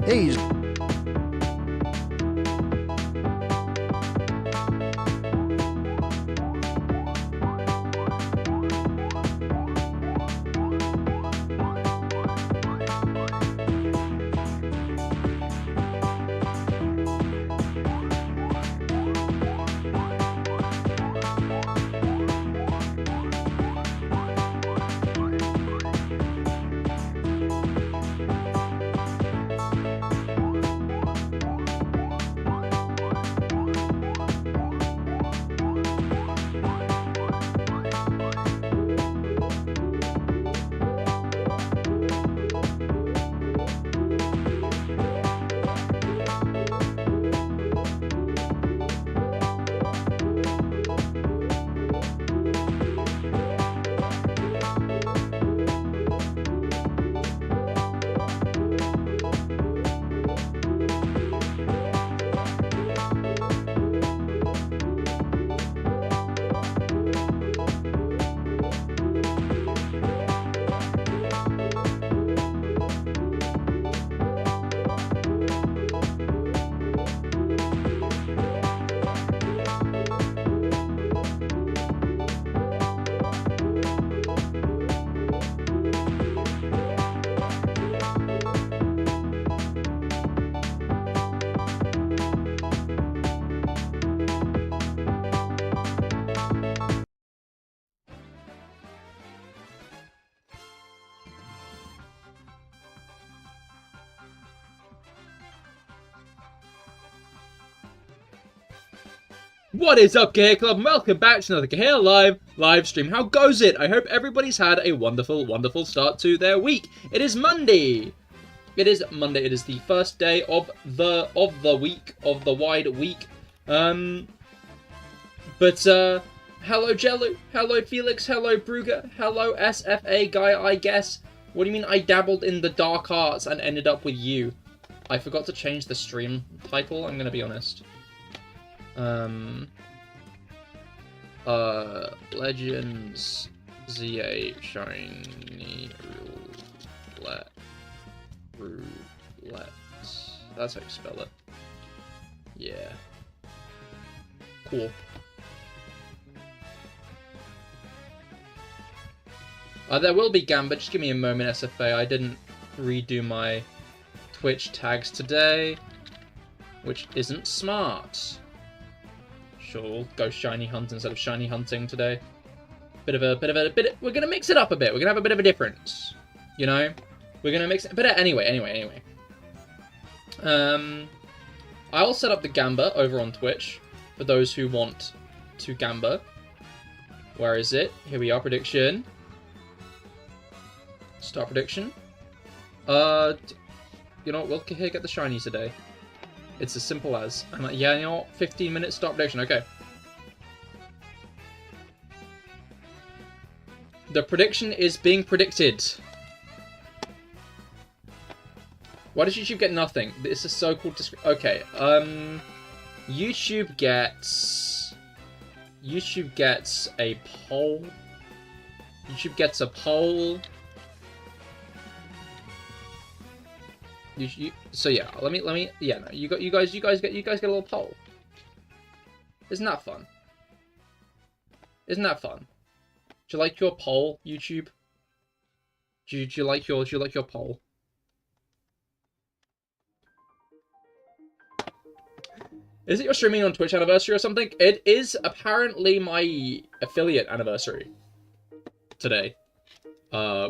Hey. What is up, Cahir Club? Welcome back to another CahirLIVE live stream. How goes it? I hope everybody's had a wonderful, wonderful start to their week. It is Monday. It is Monday. It is the first day of the week, of the wide week. Hello Jello, hello Felix, hello Brugger, hello SFA guy, I guess. What do you mean I dabbled in the dark arts and ended up with you? I forgot to change the stream title, I'm gonna be honest. Legends ZA Shiny Roulette. That's how you spell it. Yeah. Cool. There will be Gamba, just give me a moment, SFA. I didn't redo my Twitch tags today, which isn't smart. Sure, we'll go shiny hunt instead of shiny hunting today. We're gonna mix it up a bit. We're gonna have a bit of a difference, you know. We're gonna mix it. But anyway. I'll set up the Gamba over on Twitch for those who want to Gamba. Where is it? Here we are. Prediction. Start prediction. You know what? Will Cahir get the shiny today? It's as simple as. I'm like, yeah, you know what? 15 minutes start prediction. Okay. The prediction is being predicted. Why does YouTube get nothing? This is so cool to... Okay, YouTube gets a poll. YouTube gets a poll. So yeah, let me. Yeah, no, you guys get a little poll. Isn't that fun? Isn't that fun? Do you like your poll, YouTube? Do you like your poll? Is it your streaming on Twitch anniversary or something? It is apparently my affiliate anniversary today,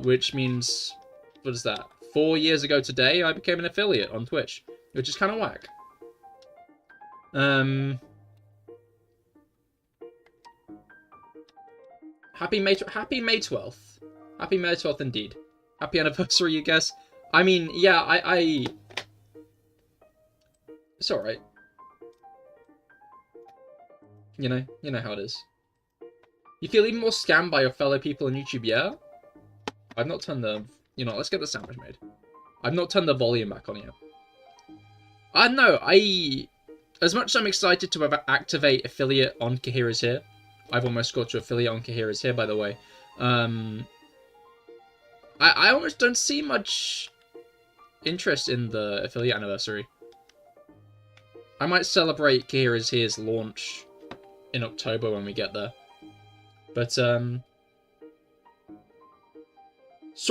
which means, what is that? 4 years ago today, I became an affiliate on Twitch, which is kind of whack. Happy May 12th. Happy May 12th indeed. Happy anniversary, you guess. I mean, yeah, it's alright. You know how it is. You feel even more scammed by your fellow people on YouTube, yeah? I've not turned the... You know, let's get the sandwich made. I've not turned the volume back on yet. I don't know, as much as I'm excited to activate affiliate on Cahir is here, I've almost got to affiliate on Cahir is here, by the way. I almost don't see much interest in the affiliate anniversary. I might celebrate Cahir as Here's launch in October when we get there. But, saw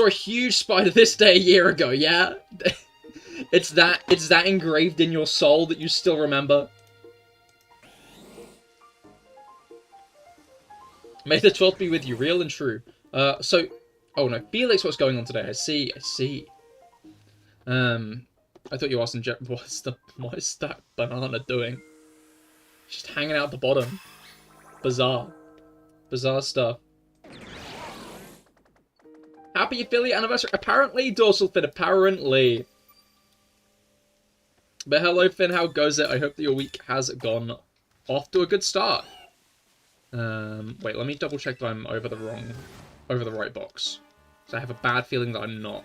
a huge spider this day a year ago, yeah? It's that engraved in your soul that you still remember. May the 12th be with you, real and true. Oh no, Felix, what's going on today? I see. I thought you asked him, what is that banana doing? Just hanging out the bottom. Bizarre stuff. Happy affiliate anniversary. Apparently, Dorsal Fin, apparently. But hello, Finn, how goes it? I hope that your week has gone off to a good start. Wait, let me double check that I'm over the right box. So I have a bad feeling that I'm not.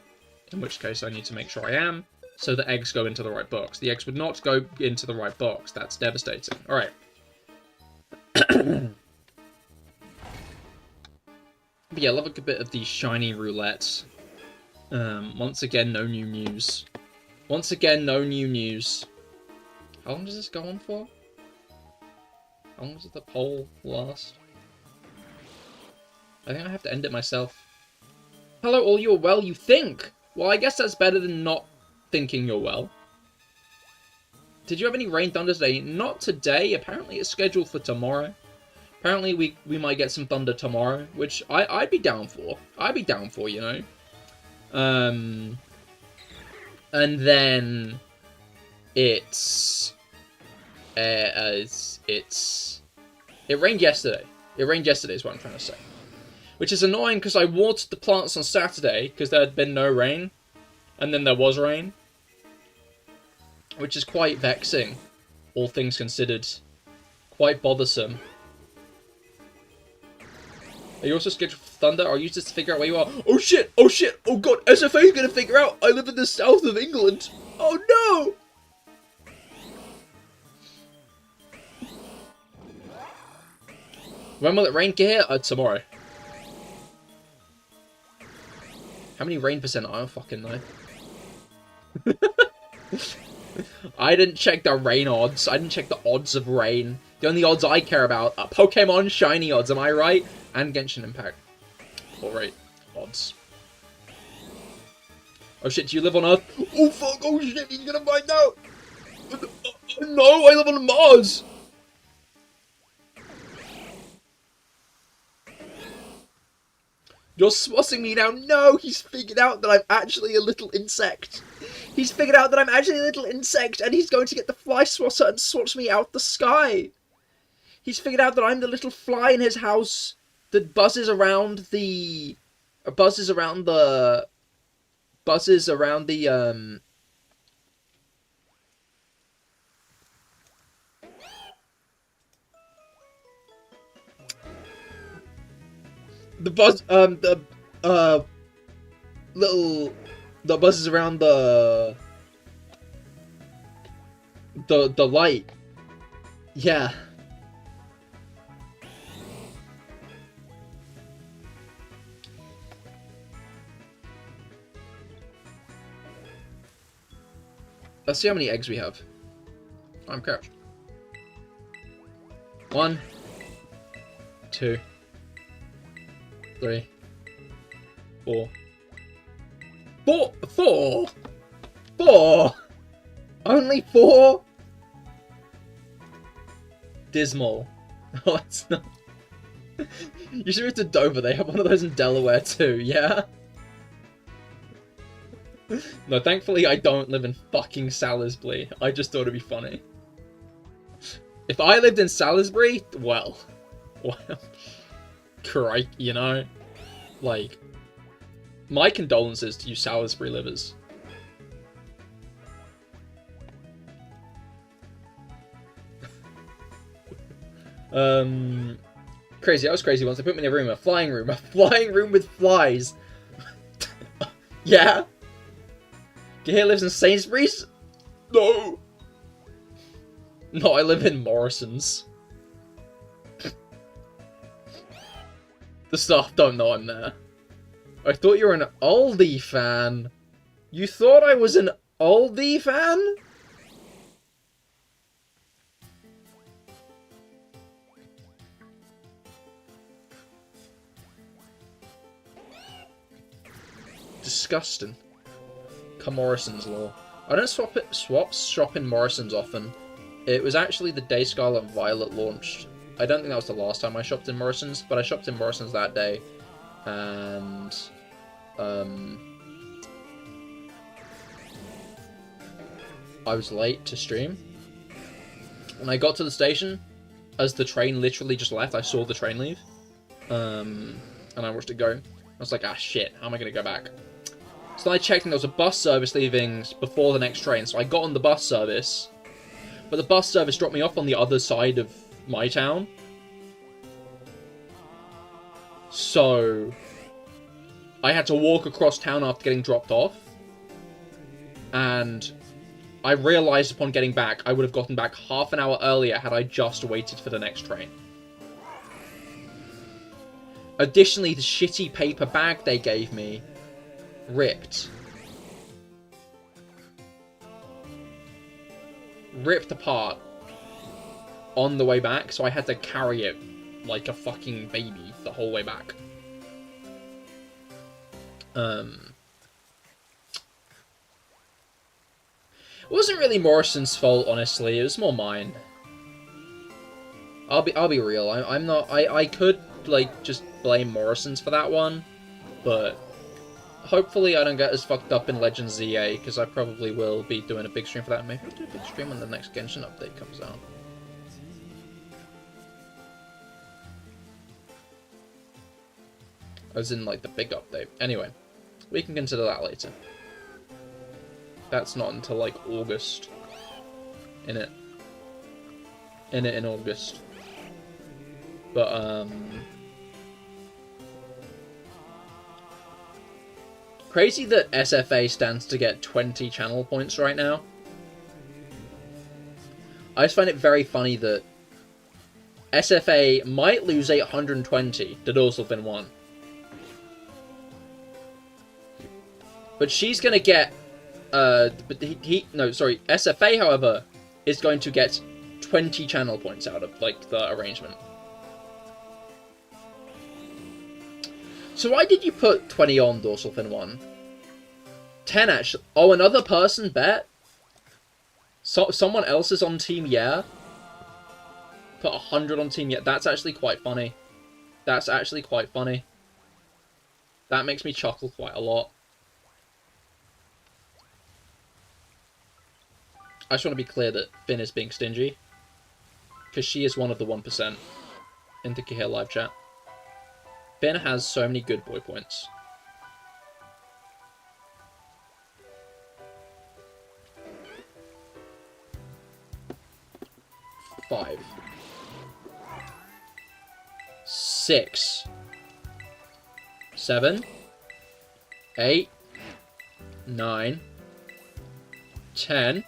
In which case I need to make sure I am. So the eggs go into the right box. The eggs would not go into the right box. That's devastating. Alright. But yeah, I love a good bit of the shiny roulette. Once again, no new news. Once again, no new news. How long does this go on for? How long does the poll last? I think I have to end it myself. Hello all, you're well, you think? Well, I guess that's better than not thinking you're well. Did you have any rain thunder today? Not today. Apparently it's scheduled for tomorrow. Apparently we might get some thunder tomorrow, which I'd be down for. I'd be down for, you know. And then it rained yesterday. It rained yesterday is what I'm trying to say. Which is annoying because I watered the plants on Saturday because there had been no rain. And then there was rain. Which is quite vexing, all things considered. Quite bothersome. Are you also scheduled for thunder? I'll use this to figure out where you are. Oh shit! Oh shit! Oh god! SFA is gonna figure out I live in the south of England! Oh no! When will it rain here? Tomorrow. How many rain percent? I don't fucking know. I didn't check the rain odds. I didn't check the odds of rain. The only odds I care about are Pokemon shiny odds, am I right? And Genshin Impact. Alright, odds. Oh shit, do you live on Earth? Oh fuck, oh shit, he's gonna find out! No, I live on Mars! You're swassing me now. No, he's figured out that I'm actually a little insect. He's figured out that I'm actually a little insect, and he's going to get the fly swasser and swats me out the sky. He's figured out that I'm the little fly in his house that buzzes around the... Buzzes around the... The buzzes around the light. Yeah. Let's see how many eggs we have. I'm crouched. 1, 2, 3, 4. 4! Only 4? Dismal. Oh, it's not. You should move to Dover. They have one of those in Delaware too, yeah? No, thankfully I don't live in fucking Salisbury. I just thought it'd be funny. If I lived in Salisbury, well, crike, you know? Like, my condolences to you Salisbury livers. Crazy, I was crazy once. They put me in a flying room with flies. Yeah? Cahir lives in Sainsbury's? No! No, I live in Morrison's. The staff don't know I'm there. I thought you were an Aldi fan. You thought I was an oldie fan? Disgusting. Come Morrison's law. I don't shop in Morrison's often. It was actually the day Scarlet and Violet launched. I don't think that was the last time I shopped in Morrison's, but I shopped in Morrison's that day. And... I was late to stream. When I got to the station, as the train literally just left, I saw the train leave. And I watched it go. I was like, ah shit, how am I going to go back? So then I checked and there was a bus service leaving before the next train. So I got on the bus service. But the bus service dropped me off on the other side of my town. So I had to walk across town after getting dropped off. And I realised upon getting back, I would have gotten back half an hour earlier had I just waited for the next train. Additionally, the shitty paper bag they gave me ripped. Ripped apart on the way back, so I had to carry it like a fucking baby the whole way back. It wasn't really Morrison's fault, honestly. It was more mine. I'll be real. I'm not. I could like just blame Morrison's for that one, but hopefully I don't get as fucked up in Legends ZA, because I probably will be doing a big stream for that. Maybe I'll do a big stream when the next Genshin update comes out. As in, like, the big update. Anyway, we can consider that later. That's not until, like, August. In August. But, crazy that SFA stands to get 20 channel points right now. I just find it very funny that SFA might lose 820 to Dorsalfin 1. But she's gonna get, SFA, however, is going to get 20 channel points out of, like, the arrangement. So why did you put 20 on Dorsalfin 1? 10 actually. Oh, another person bet? Someone else is on Team Yeah? Put 100 on Team Yeah. That's actually quite funny. That's actually quite funny. That makes me chuckle quite a lot. I just want to be clear that Finn is being stingy. Because she is one of the 1% in the CahirLIVE chat. Finn has so many good boy points. Five. 6. 7. 8. 9. 10.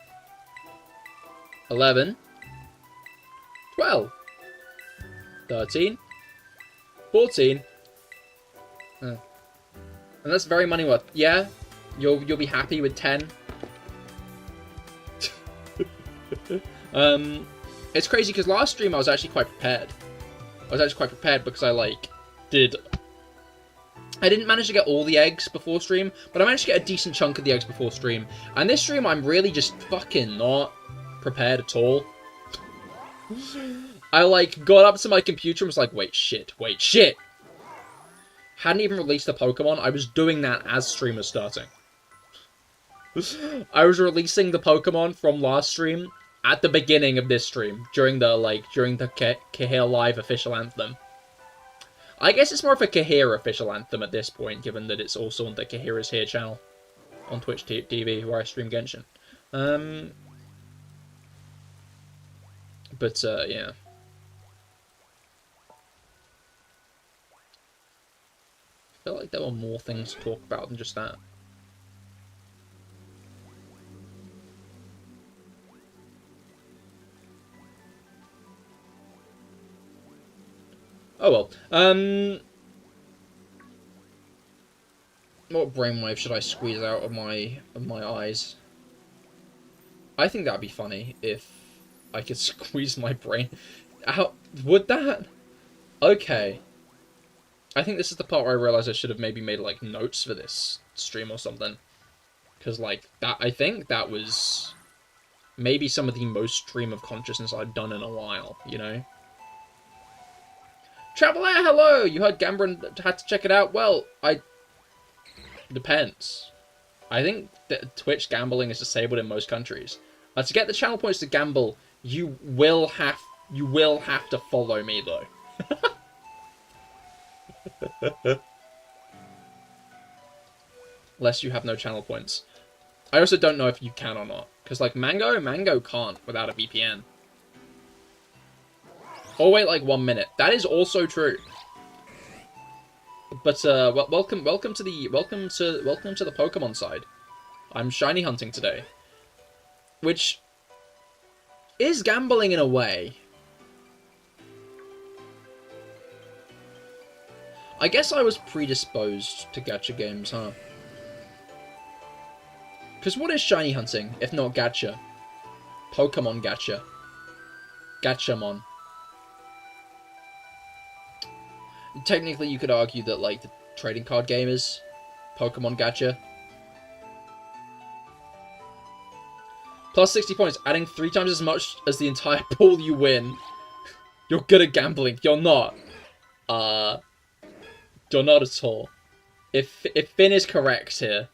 11. 12. 13. 14. And that's very money worth. Yeah, you'll be happy with 10. It's crazy because last stream I was actually quite prepared. Because I didn't manage to get all the eggs before stream, but I managed to get a decent chunk of the eggs before stream. And this stream I'm really just fucking not prepared at all. I got up to my computer and was like, wait shit. Hadn't even released the Pokemon. I was doing that as stream was starting. I was releasing the Pokemon from last stream at the beginning of this stream, during the CahirLIVE official anthem. I guess it's more of a Cahir official anthem at this point, given that it's also on the Cahir is Here channel on Twitch TV, where I stream Genshin. Yeah. I feel like there were more things to talk about than just that. Oh well. What brainwave should I squeeze out of my eyes? I think that'd be funny if I could squeeze my brain out. Would that? Okay. I think this is the part where I realize I should have maybe made, like, notes for this stream or something. Because, like, that, I think that was maybe some of the most stream of consciousness I've done in a while, you know? Traveler, hello! You heard Gambrin had to check it out? Well, depends. I think that Twitch gambling is disabled in most countries. To get the channel points to gamble, you will have to follow me, though. Unless you have no channel points. I also don't know if you can or not. Because, like, Mango can't without a VPN. Or wait, like, 1 minute. That is also true. But, welcome to the Pokemon side. I'm shiny hunting today. Which is gambling in a way. I guess I was predisposed to gacha games, huh? Because what is shiny hunting, if not gacha? Pokemon gacha. Gachamon. Technically, you could argue that, like, the trading card game is Pokemon gacha. Plus 60 points, adding 3 times as much as the entire pool you win. You're good at gambling. You're not. You're not at all. If Finn is correct here,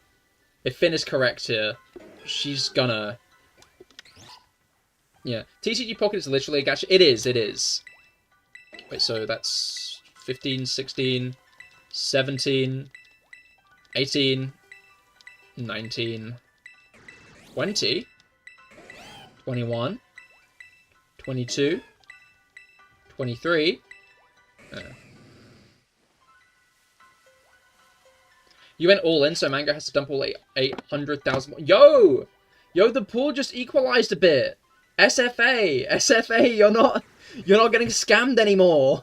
she's gonna... Yeah. TCG Pocket is literally a gacha. It is. Wait, so that's 15, 16, 17, 18, 19, 20, 21, 22, 23... You went all in, so Mango has to dump all 800,000... Yo! Yo, the pool just equalized a bit. SFA, you're not getting scammed anymore.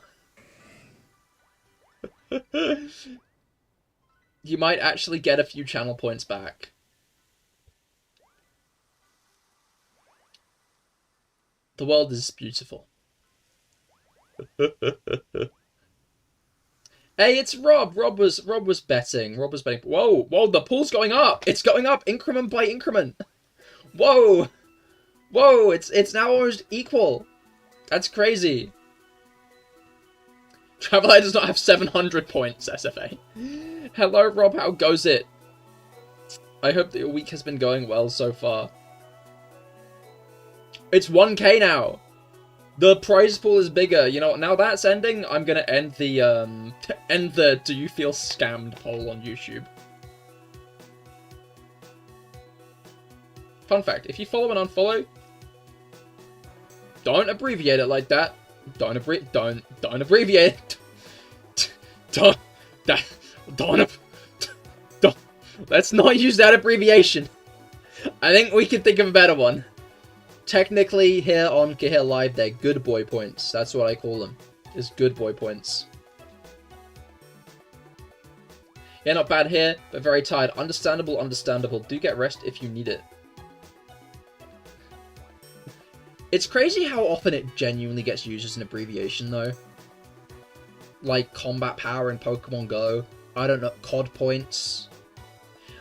You might actually get a few channel points back. The world is beautiful. Hey, it's Rob. Rob was betting. Whoa, the pool's going up. It's going up increment by increment. Whoa, it's now almost equal. That's crazy. Traveler does not have 700 points, SFA. Hello, Rob. How goes it? I hope that your week has been going well so far. It's 1K now. The prize pool is bigger. You know, now that's ending, I'm gonna end the do you feel scammed poll on YouTube. Fun fact, if you follow and unfollow, don't abbreviate it like that. Don't abbreviate it. Don't. Let's not use that abbreviation. I think we can think of a better one. Technically, here on CahirLIVE, they're good boy points. That's what I call them. Is good boy points. Yeah, not bad here, but very tired. Understandable. Do get rest if you need it. It's crazy how often it genuinely gets used as an abbreviation, though. Like, combat power in Pokemon Go. I don't know, COD points.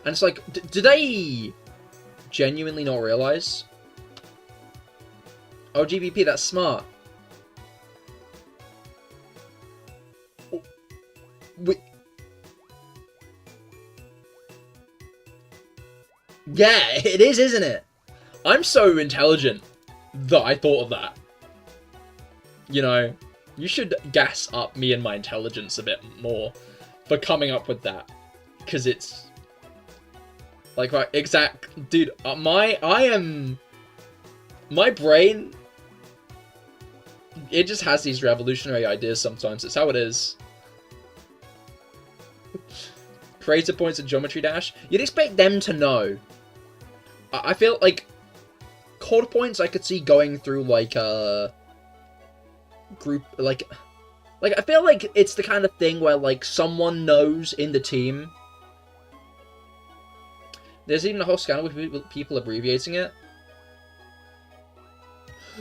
And it's like, do they genuinely not realize? Oh, GBP, that's smart. Yeah, it is, isn't it? I'm so intelligent that I thought of that. You know, you should gas up me and my intelligence a bit more for coming up with that. Because it's... Like, right, exact... Dude, my brain... It just has these revolutionary ideas sometimes. It's how it is. Creator points and Geometry Dash. You'd expect them to know. I feel like COD points I could see going through like a group, like I feel like it's the kind of thing where like someone knows in the team There's even a whole scandal with people abbreviating it.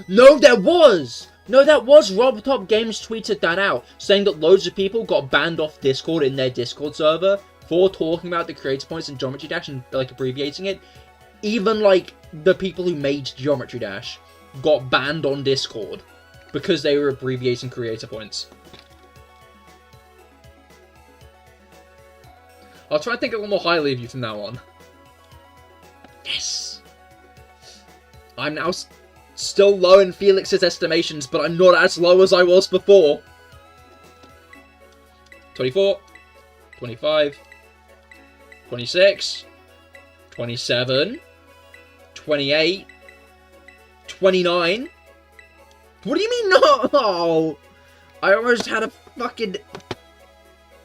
No, there was! No, that was Robotop Games tweeted that out, saying that loads of people got banned off Discord in their Discord server for talking about the creator points in Geometry Dash and, like, abbreviating it. Even, like, the people who made Geometry Dash got banned on Discord because they were abbreviating creator points. I'll try and think a little more highly of you from now on. Yes! I'm now still low in Felix's estimations, but I'm not as low as I was before. 24, 25, 26, 27, 28, 29. What do you mean no? Oh, I almost had a fucking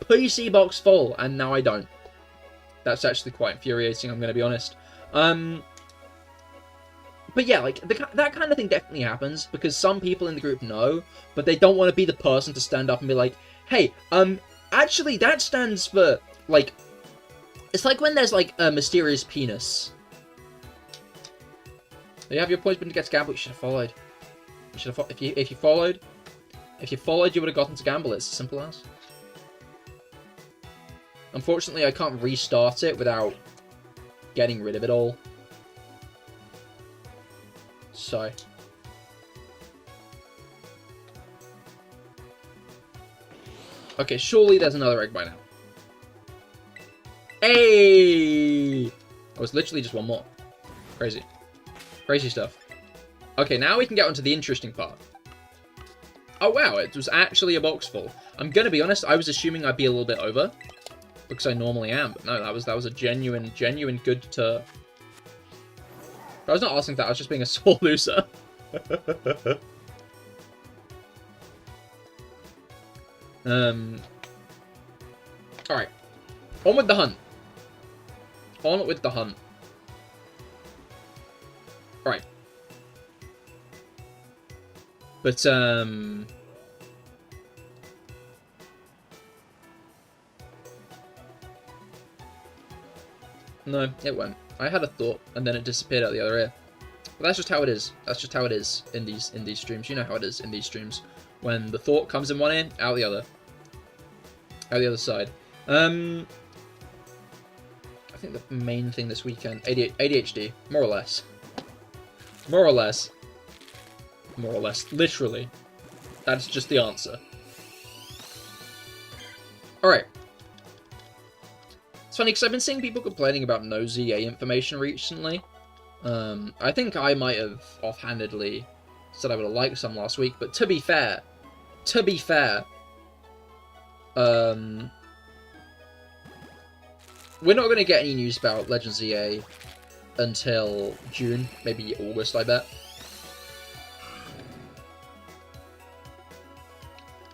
PC box full, and now I don't. That's actually quite infuriating, I'm going to be honest. But yeah, like, that kind of thing definitely happens, because some people in the group know, but they don't want to be the person to stand up and be like, hey, actually, that stands for, like, it's like when there's, like, a mysterious penis. You have your points, but to get to gamble, you should have followed. You should have, if you followed, you would have gotten to gamble. It's as simple as. Unfortunately, I can't restart it without getting rid of it all. So. Okay, surely there's another egg by now. Hey! It was literally just one more. Crazy. Crazy stuff. Okay, now we can get onto the interesting part. Oh wow, it was actually a box full. I'm gonna be honest, I was assuming I'd be a little bit over. Because I normally am, but no, that was a genuine good to... I was not asking that, I was just being a sore loser. Alright. On with the hunt. On with the hunt. Alright. But, no, it won't. I had a thought, and then it disappeared out the other ear. But that's just how it is. That's just how it is in these streams. You know how it is in these streams. When the thought comes in one ear, out the other. Out the other side. I think the main thing this weekend... ADHD. More or less. More or less. More or less. Literally. That's just the answer. Alright. It's funny, because I've been seeing people complaining about no ZA information recently. I think I might have offhandedly said I would have liked some last week, but to be fair, we're not going to get any news about Legends ZA until June, maybe August, I bet.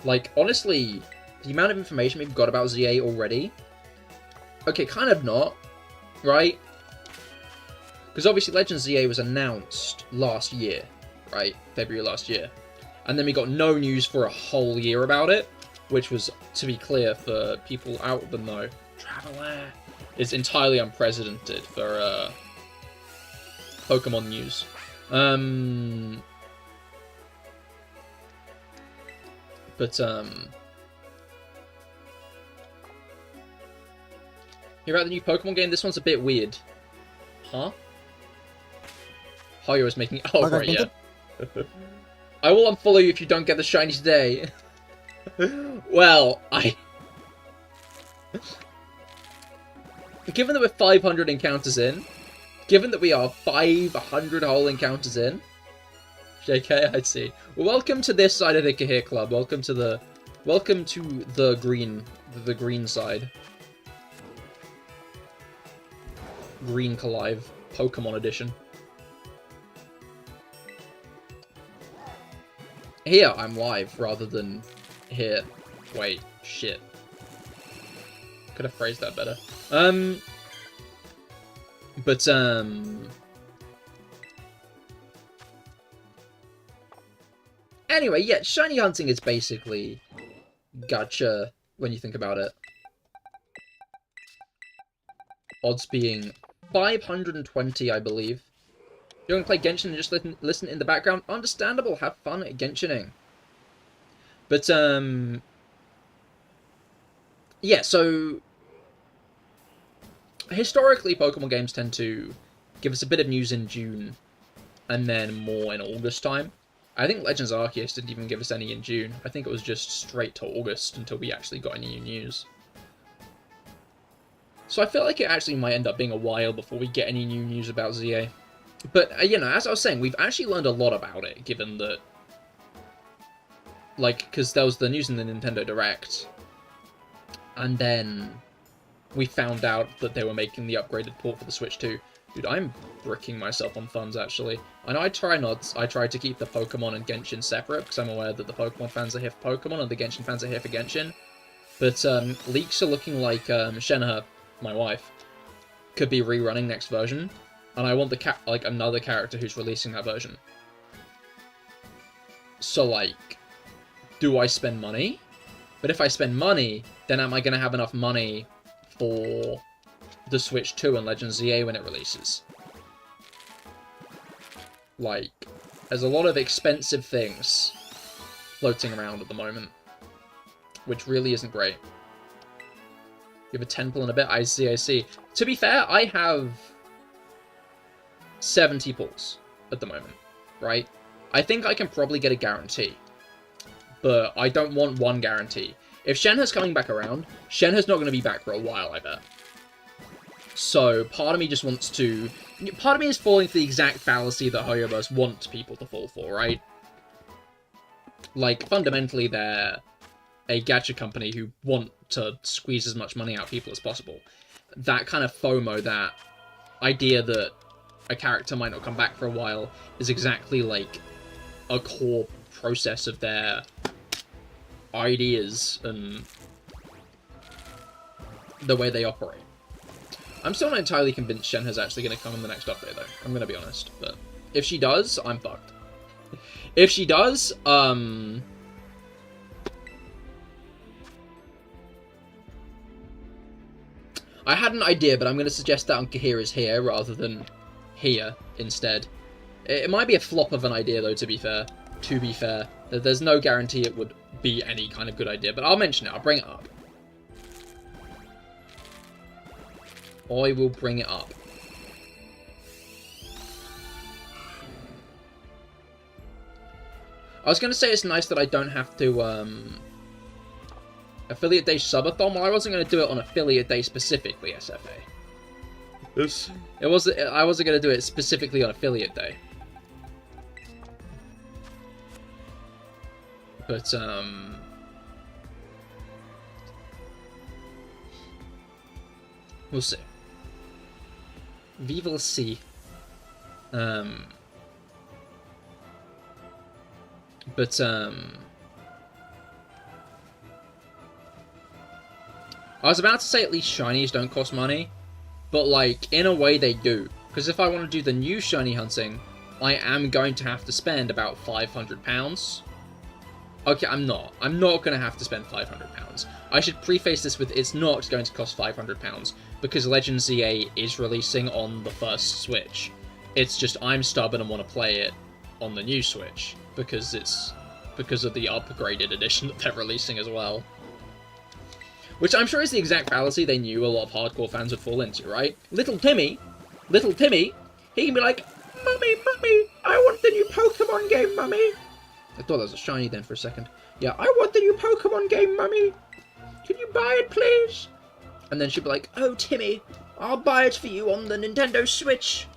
Like, honestly, the amount of information we've got about ZA already... Okay, kind of not, right? Because obviously Legends ZA was announced last year, right? February last year. And then we got no news for a whole year about it, which was, to be clear, for people out of the know, Traveler is entirely unprecedented for Pokemon news. Hear about the new Pokemon game? This one's a bit weird. Huh? Hayo is making... Oh, right, yeah. I will unfollow you if you don't get the shiny today. Well, Given that we're 500 encounters in, given that we are 500 whole encounters in, JK, I'd see. Well, welcome to this side of the Cahir Club. Welcome to the green side. Green CahirLIVE Pokemon Edition. Here, I'm live, rather than here. Wait, shit. Could have phrased that better. Anyway, yeah, shiny hunting is basically gacha when you think about it. Odds being 520, I believe. You're going to play Genshin and just listen in the background? Understandable, have fun at Genshining. But, yeah, so... historically, Pokemon games tend to give us a bit of news in June, and then more in August time. I think Legends Arceus didn't even give us any in June. I think it was just straight to August until we actually got any new news. So I feel like it actually might end up being a while before we get any new news about ZA. But, you know, as I was saying, we've actually learned a lot about it, given that... like, because there was the news in the Nintendo Direct, and then we found out that they were making the upgraded port for the Switch 2. Dude, I'm bricking myself on funds, actually. I know I try to keep the Pokemon and Genshin separate, because I'm aware that the Pokemon fans are here for Pokemon, and the Genshin fans are here for Genshin. But, leaks are looking like, Shenhe, my wife, could be rerunning next version, and I want another character who's releasing that version. So, like, do I spend money? But if I spend money, then am I going to have enough money for the Switch 2 and Legends ZA when it releases? Like, there's a lot of expensive things floating around at the moment, which really isn't great. You have a 10 pull and a bit? I see. To be fair, I have 70 pulls at the moment, right? I think I can probably get a guarantee, but I don't want one guarantee. If Shenhe's coming back around, Shenhe's not going to be back for a while, I bet. So, part of me just wants to... part of me is falling for the exact fallacy that Hoyoverse want people to fall for, right? Like, fundamentally, they're a gacha company who want to squeeze as much money out of people as possible. That kind of FOMO, that idea that a character might not come back for a while, is exactly, like, a core process of their ideas and the way they operate. I'm still not entirely convinced Shenhe's actually going to come in the next update, though. I'm going to be honest. But if she does, I'm fucked. If she does, I had an idea, but I'm going to suggest that on Cahir is here rather than here instead. It might be a flop of an idea, though, to be fair. There's no guarantee it would be any kind of good idea, but I'll mention it. I'll bring it up. I will bring it up. I was going to say it's nice that I don't have to, Affiliate Day subathon. Well, I wasn't going to do it on Affiliate Day specifically, SFA. I wasn't going to do it specifically on Affiliate Day. But, we'll see. We will see. I was about to say at least shinies don't cost money, but, like, in a way they do. Because if I want to do the new shiny hunting, I am going to have to spend about £500. Okay, I'm not going to have to spend £500. I should preface this with it's not going to cost £500, because Legends ZA is releasing on the first Switch. It's just I'm stubborn and want to play it on the new Switch, because of the upgraded edition that they're releasing as well. Which I'm sure is the exact fallacy they knew a lot of hardcore fans would fall into, right? Little Timmy, he can be like, Mummy, I want the new Pokemon game, Mummy. I thought that was a shiny then for a second. Yeah, I want the new Pokemon game, Mummy. Can you buy it, please? And then she'd be like, oh, Timmy, I'll buy it for you on the Nintendo Switch.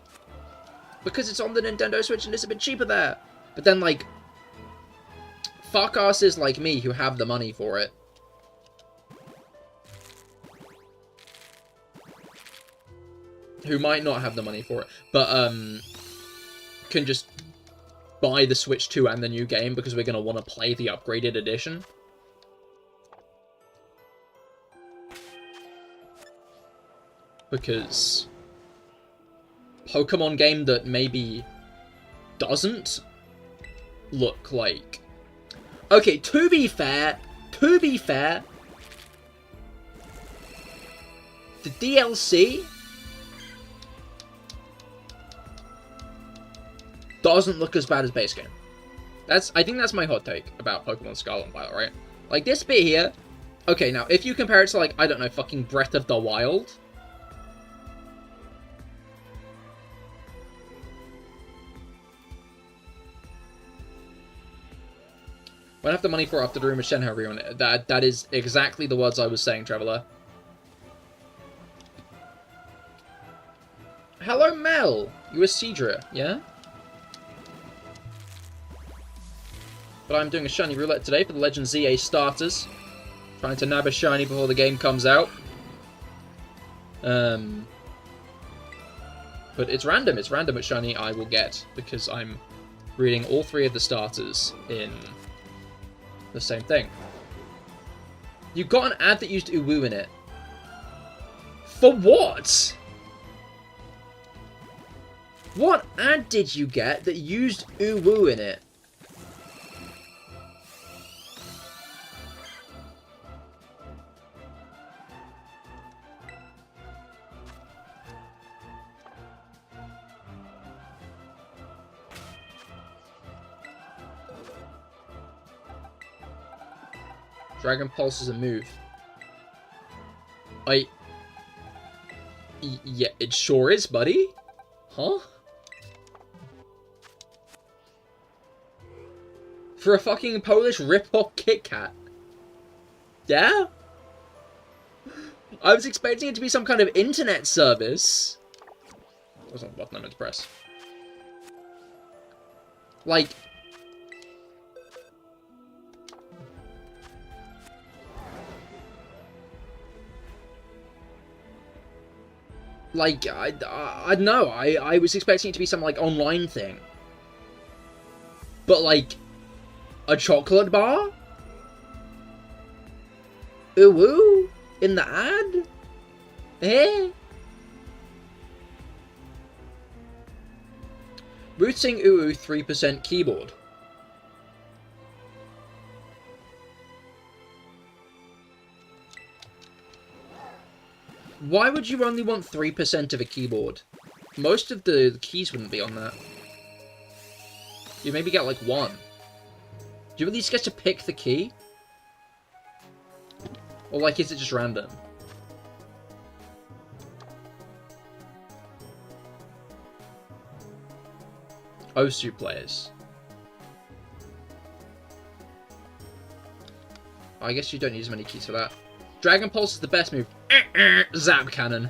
Because it's on the Nintendo Switch and it's a bit cheaper there. But then, like, fuckasses like me who have the money for it. Who might not have the money for it, but, can just buy the Switch 2 and the new game because we're going to want to play the upgraded edition. Because Pokemon game that maybe doesn't look like... Okay, to be fair, the DLC doesn't look as bad as base game. I think that's my hot take about Pokemon Scarlet and Violet, right? Like, this bit here... Okay, now, if you compare it to, like, I don't know, fucking Breath of the Wild... Won't have the money for after the Room of Shenhe reon. That is exactly the words I was saying, Traveller. Hello, Mel! You a Seadra, yeah? But I'm doing a shiny roulette today for the Legend ZA starters. Trying to nab a shiny before the game comes out. But it's random. It's random which shiny I will get, because I'm reading all 3 of the starters in the same thing. You got an ad that used Uwu in it. For what? What ad did you get that used Uwu in it? Dragon Pulse is a move. Yeah, it sure is, buddy. Huh? For a fucking Polish rip-off Kit Kat. Yeah? I was expecting it to be some kind of internet service. That's not the button I meant to press. Like... Like, I don't know, I was expecting it to be some, like, online thing. But, like, a chocolate bar? Ooh, in the ad? Eh? Booting Ooh 3% keyboard. Why would you only want 3% of a keyboard? Most of the keys wouldn't be on that. You maybe get like 1. Do you at least get to pick the key? Or like, is it just random? Osu players. I guess you don't use as many keys for that. Dragon Pulse is the best move. Zap Cannon.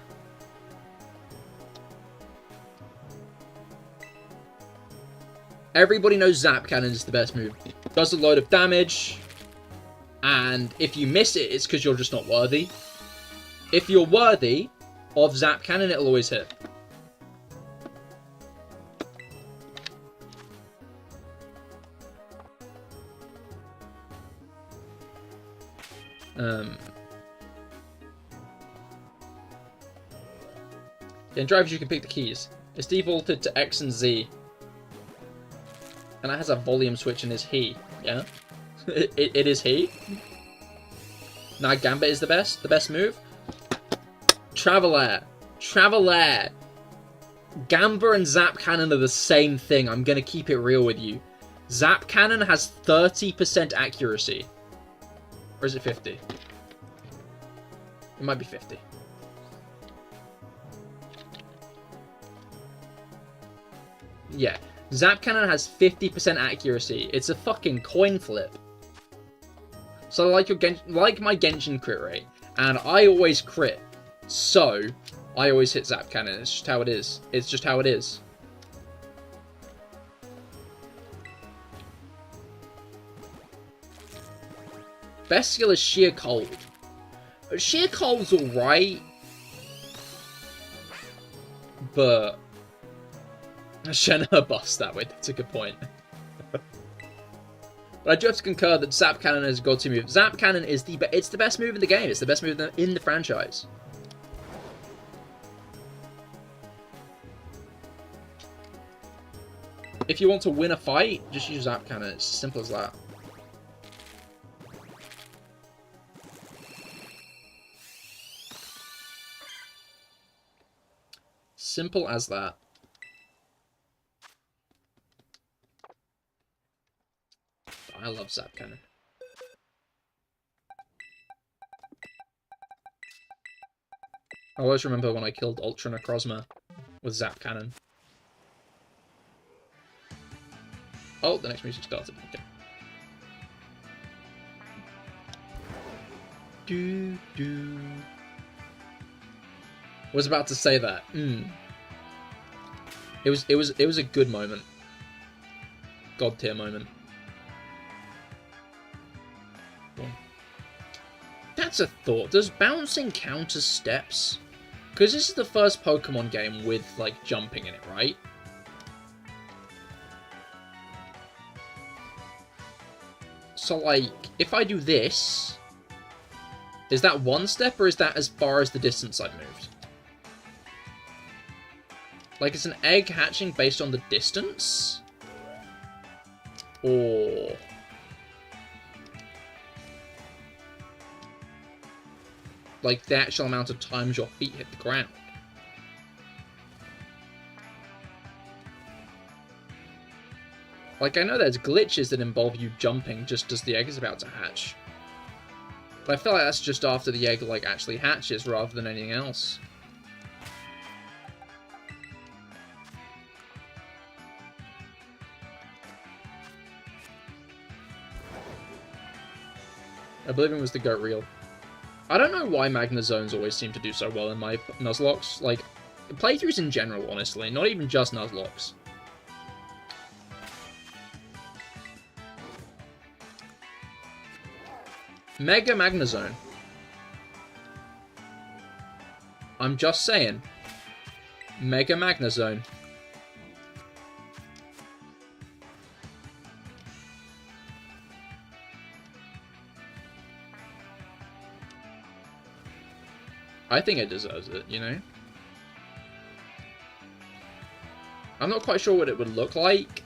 Everybody knows Zap Cannon is the best move. Does a load of damage. And if you miss it, it's because you're just not worthy. If you're worthy of Zap Cannon, it'll always hit. In drivers, you can pick the keys. It's defaulted to X and Z. And it has a volume switch and is he. Yeah? it is he. Now Gambit is the best move. Traveler. Gamba and Zap Cannon are the same thing. I'm gonna keep it real with you. Zap Cannon has 30% accuracy. Or is it 50? It might be 50. Yeah. Zap Cannon has 50% accuracy. It's a fucking coin flip. So like my Genshin crit rate, and I always crit. So I always hit Zap Cannon. It's just how it is. It's just how it is. Best skill is Sheer Cold. Sheer Cold's alright. But Shenhe buffs that way, that's a good point. But I do have to concur that Zap Cannon is a go-to move. Zap Cannon is it's the best move in the game. It's the best move in the franchise. If you want to win a fight, just use Zap Cannon. It's as simple as that. Simple as that. I love Zap Cannon. I always remember when I killed Ultra Necrozma with Zap Cannon. Oh, the next music started. Okay. Do. Was about to say that. It was a good moment. God tier moment. That's a thought. Does bouncing count as steps? Because this is the first Pokemon game with, like, jumping in it, right? So, like, if I do this, is that one step, or is that as far as the distance I've moved? Like, is an egg hatching based on the distance? Or... like, the actual amount of times your feet hit the ground? Like, I know there's glitches that involve you jumping just as the egg is about to hatch. But I feel like that's just after the egg, like, actually hatches rather than anything else. Oblivion was the goat reel. I don't know why Magna Zones always seem to do so well in my Nuzlocke. Like, playthroughs in general, honestly. Not even just Nuzlocke. Mega Magna Zone. I'm just saying. Mega Magna Zone. I think it deserves it, you know? I'm not quite sure what it would look like.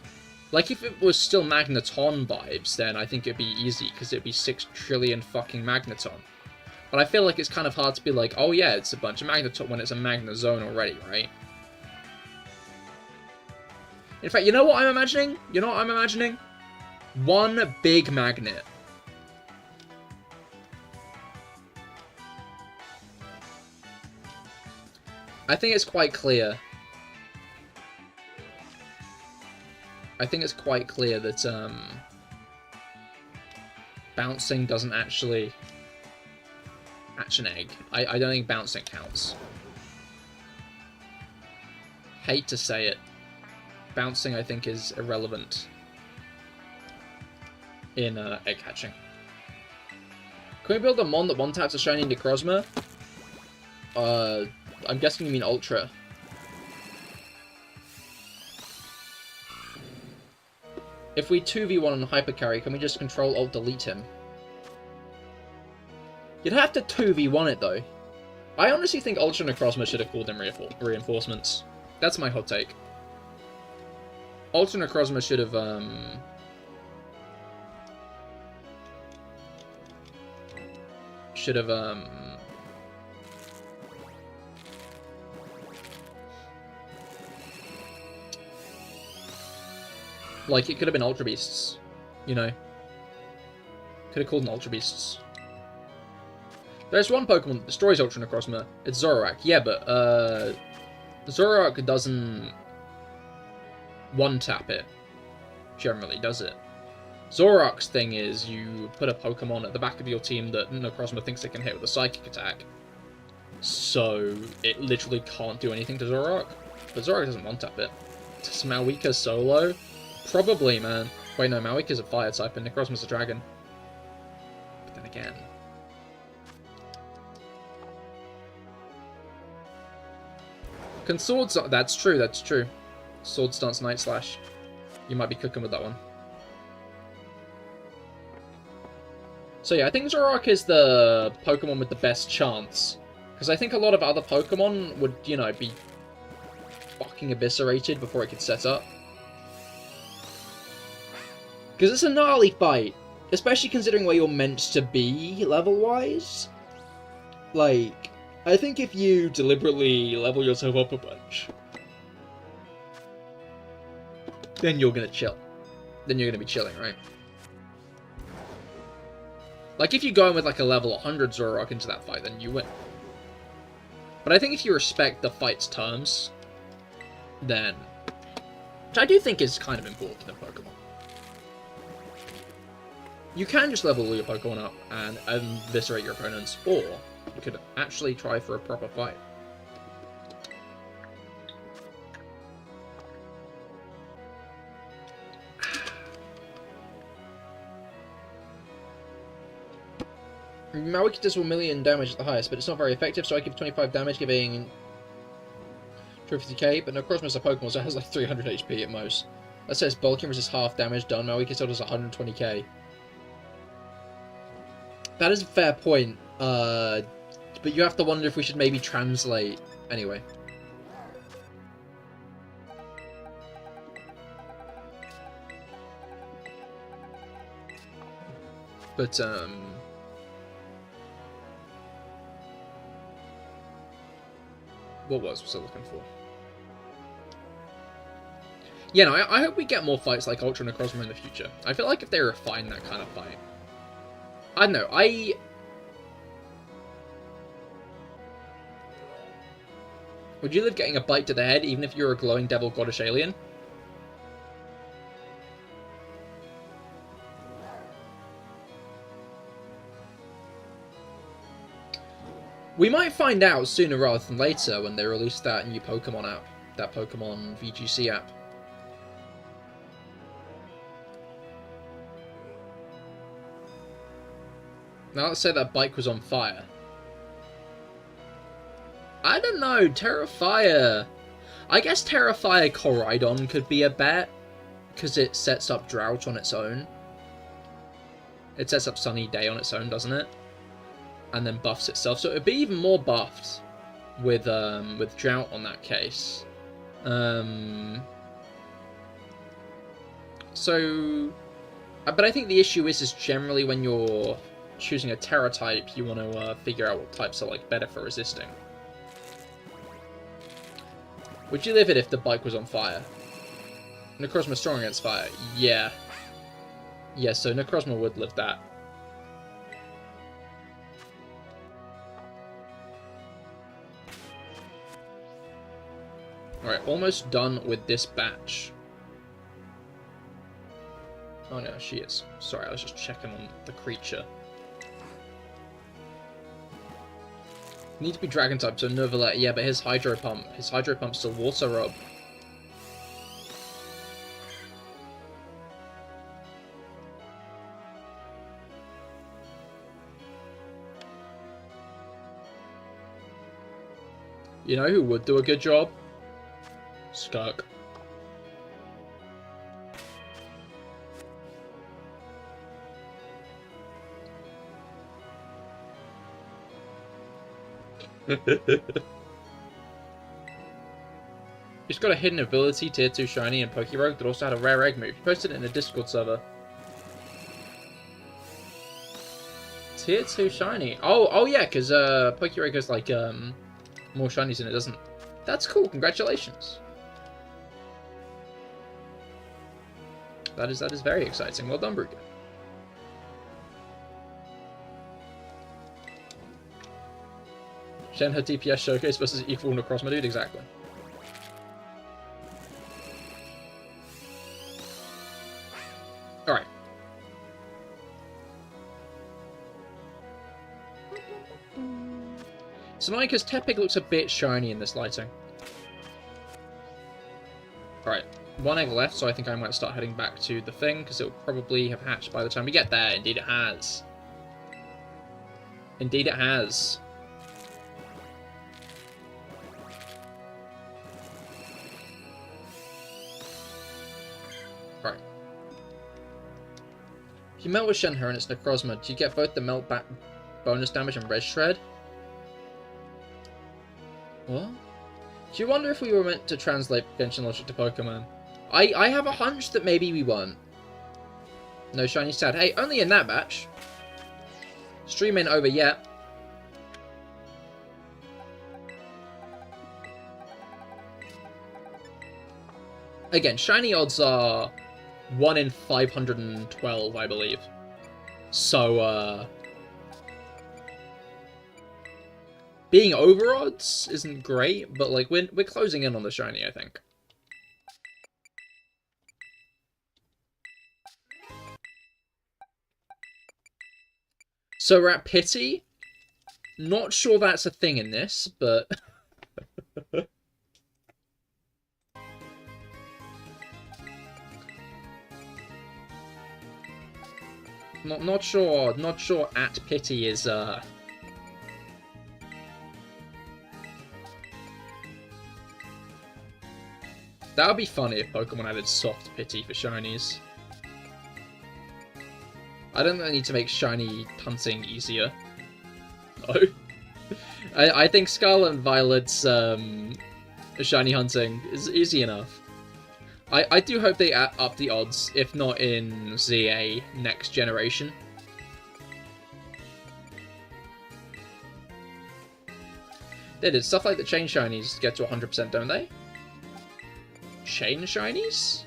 Like, if it was still Magneton vibes, then I think it'd be easy, because it'd be 6 trillion fucking Magneton. But I feel like it's kind of hard to be like, oh yeah, it's a bunch of Magneton when it's a Magna Zone already, right? In fact, you know what I'm imagining? You know what I'm imagining? One big magnet. I think it's quite clear. I think it's quite clear that bouncing doesn't actually hatch an egg. I don't think bouncing counts. Hate to say it. Bouncing, I think, is irrelevant in egg hatching. Can we build a mon that one-taps a shiny Necrozma? I'm guessing you mean Ultra. If we 2v1 on Hyper Carry, can we just Control-Alt-Delete him? You'd have to 2v1 it, though. I honestly think Ultra Necrozma should have called in reinforcements. That's my hot take. Ultra Necrozma should have, like, it could have been Ultra Beasts, you know? Could have called them Ultra Beasts. There's one Pokemon that destroys Ultra Necrozma. It's Zoroark. Yeah, but, Zoroark doesn't one-tap it, generally, does it? Zoroark's thing is you put a Pokemon at the back of your team that Necrozma thinks it can hit with a Psychic attack. So, it literally can't do anything to Zoroark. But Zoroark doesn't one-tap it. Does Maoika solo? Probably, man. Wait, no, Maoika's a fire type and Necrozma's a dragon. But then again... Can Swords... That's true, that's true. Swords Dance Night Slash. You might be cooking with that one. So yeah, I think Zoroark is the Pokemon with the best chance. Because I think a lot of other Pokemon would, you know, be fucking eviscerated before it could set up. Because it's a gnarly fight. Especially considering where you're meant to be, level-wise. Like, I think if you deliberately level yourself up a bunch, then you're gonna chill. Then you're gonna be chilling, right? Like, if you go in with, like, a level 100 Zoroark into that fight, then you win. But I think if you respect the fight's terms, then... Which I do think is kind of important in Pokemon. You can just level all your Pokemon up and eviscerate your opponents, or you could actually try for a proper fight. Maui does 1 million damage at the highest, but it's not very effective, so I give 25 damage, giving 250k, but Necrozma's a Pokemon, so it has like 300 HP at most. That says bulking versus half damage done, Maui still does 120k. That is a fair point, but you have to wonder if we should maybe translate... Anyway. But, what was I looking for? Yeah, no, I hope we get more fights like Ultra Necrozma in the future. I feel like if they refine that kind of fight... I don't know, Would you live getting a bite to the head even if you're a glowing devil goddess alien? We might find out sooner rather than later when they release that new Pokemon app. That Pokemon VGC app. Now let's say that bike was on fire. I don't know, Terrafire... I guess Terrafire Koraidon could be a bet, because it sets up Drought on its own. It sets up Sunny Day on its own, doesn't it? And then buffs itself, so it would be even more buffed with Drought on that case. So... But I think the issue is generally when you're choosing a Terra type, you want to figure out what types are like better for resisting. Would you live it if the bike was on fire? Necrozma strong against fire. Yeah. Yeah, so Necrozma would live that. Alright, almost done with this batch. Oh no, she is. Sorry, I was just checking on the creature. Need to be dragon type, so no Roulette. Yeah, but his Hydro Pump's still Water Rub. You know who would do a good job? Skirk. He's got a hidden ability, tier 2 shiny, and Pokerogue that also had a rare egg move. He posted it in a Discord server. Tier 2 shiny. Oh yeah, because Pokerogue has like more shinies than it doesn't. That's cool. Congratulations. That is very exciting. Well done, Brugger. Shen her DPS showcase versus equal Necrozma, dude, exactly. Alright. So annoying because Tepig looks a bit shiny in this lighting. Alright, 1 egg left, so I think I might start heading back to the thing, because it will probably have hatched by the time we get there. Indeed it has. Indeed it has. Right. If you melt with Shenhe and its Necrozma, do you get both the melt back bonus damage and red shred? What? Do you wonder if we were meant to translate Genshin logic to Pokemon? I have a hunch that maybe we won't. No shiny sad. Hey, only in that batch. Stream ain't over yet. Again, shiny odds are 1 in 512, I believe. So, Being over odds isn't great, but like we're closing in on the shiny, I think. So we're at Pity. Not sure that's a thing in this, but... Not sure at Pity is, That would be funny if Pokemon added soft Pity for shinies. I don't think I need to make shiny hunting easier. No. I think Scarlet and Violet's shiny hunting is easy enough. I do hope they up the odds, if not in ZA next generation. They did stuff like the chain shinies get to 100%, don't they? Chain shinies?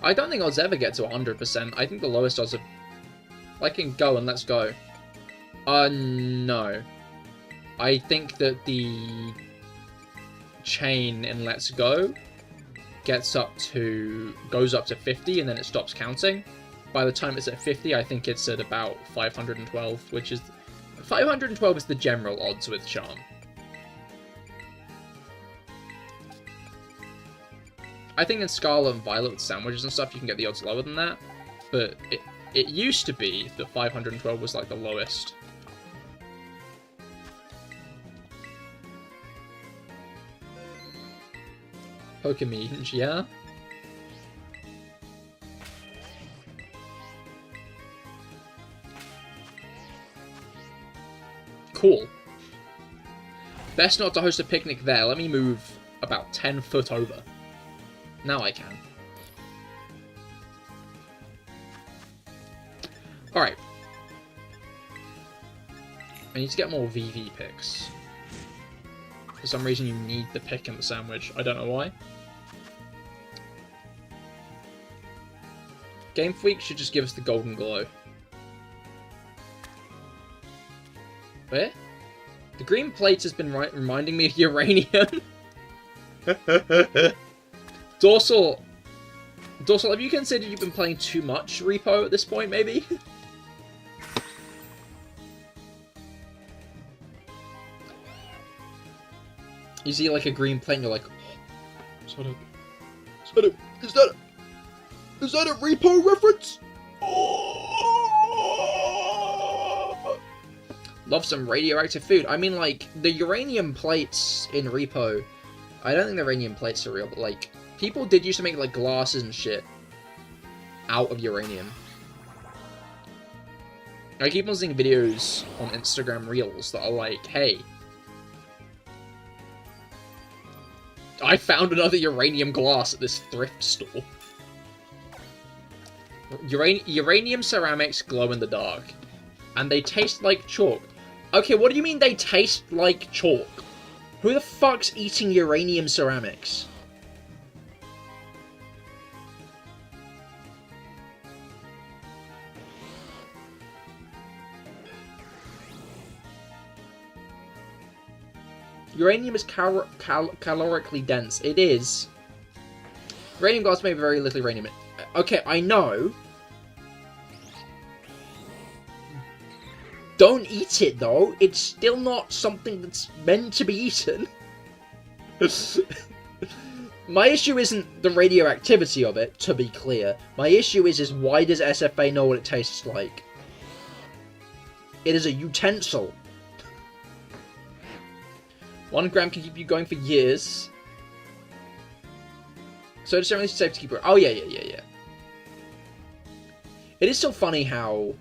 I don't think odds ever get to 100%. I think the lowest odds are... I can go and let's go. No. I think that the chain in Let's Go goes up to 50 and then it stops counting. By the time it's at 50, I think it's at about 512, which is... 512 is the general odds with Charm. I think in Scarlet and Violet with sandwiches and stuff, you can get the odds lower than that. But it used to be that 512 was like the lowest. Pokemon, yeah? Cool. Best not to host a picnic there. Let me move about 10 foot over. Now I can. Alright. I need to get more VV picks. For some reason you need the pick in the sandwich. I don't know why. Game Freak should just give us the golden glow. Where? The green plate has been reminding me of uranium. Dorsal, have you considered you've been playing too much Repo at this point, maybe? You see like a green plate and you're like, oh, is that a Repo reference? Oh. Love some radioactive food. I mean, like, the uranium plates in Repo, I don't think the uranium plates are real, but like, people did used to make like glasses and shit out of uranium. I keep on seeing videos on Instagram Reels that are like, hey, I found another uranium glass at this thrift store. Uranium ceramics glow in the dark. And they taste like chalk. Okay, what do you mean they taste like chalk? Who the fuck's eating uranium ceramics? Uranium is calorically dense. It is. Uranium glass made with very little uranium. Okay, I know. Don't eat it, though. It's still not something that's meant to be eaten. My issue isn't the radioactivity of it, to be clear. My issue is why does SFA know what it tastes like? It is a utensil. 1 gram can keep you going for years. So it's generally safe to keep it. Oh, yeah. It is still funny how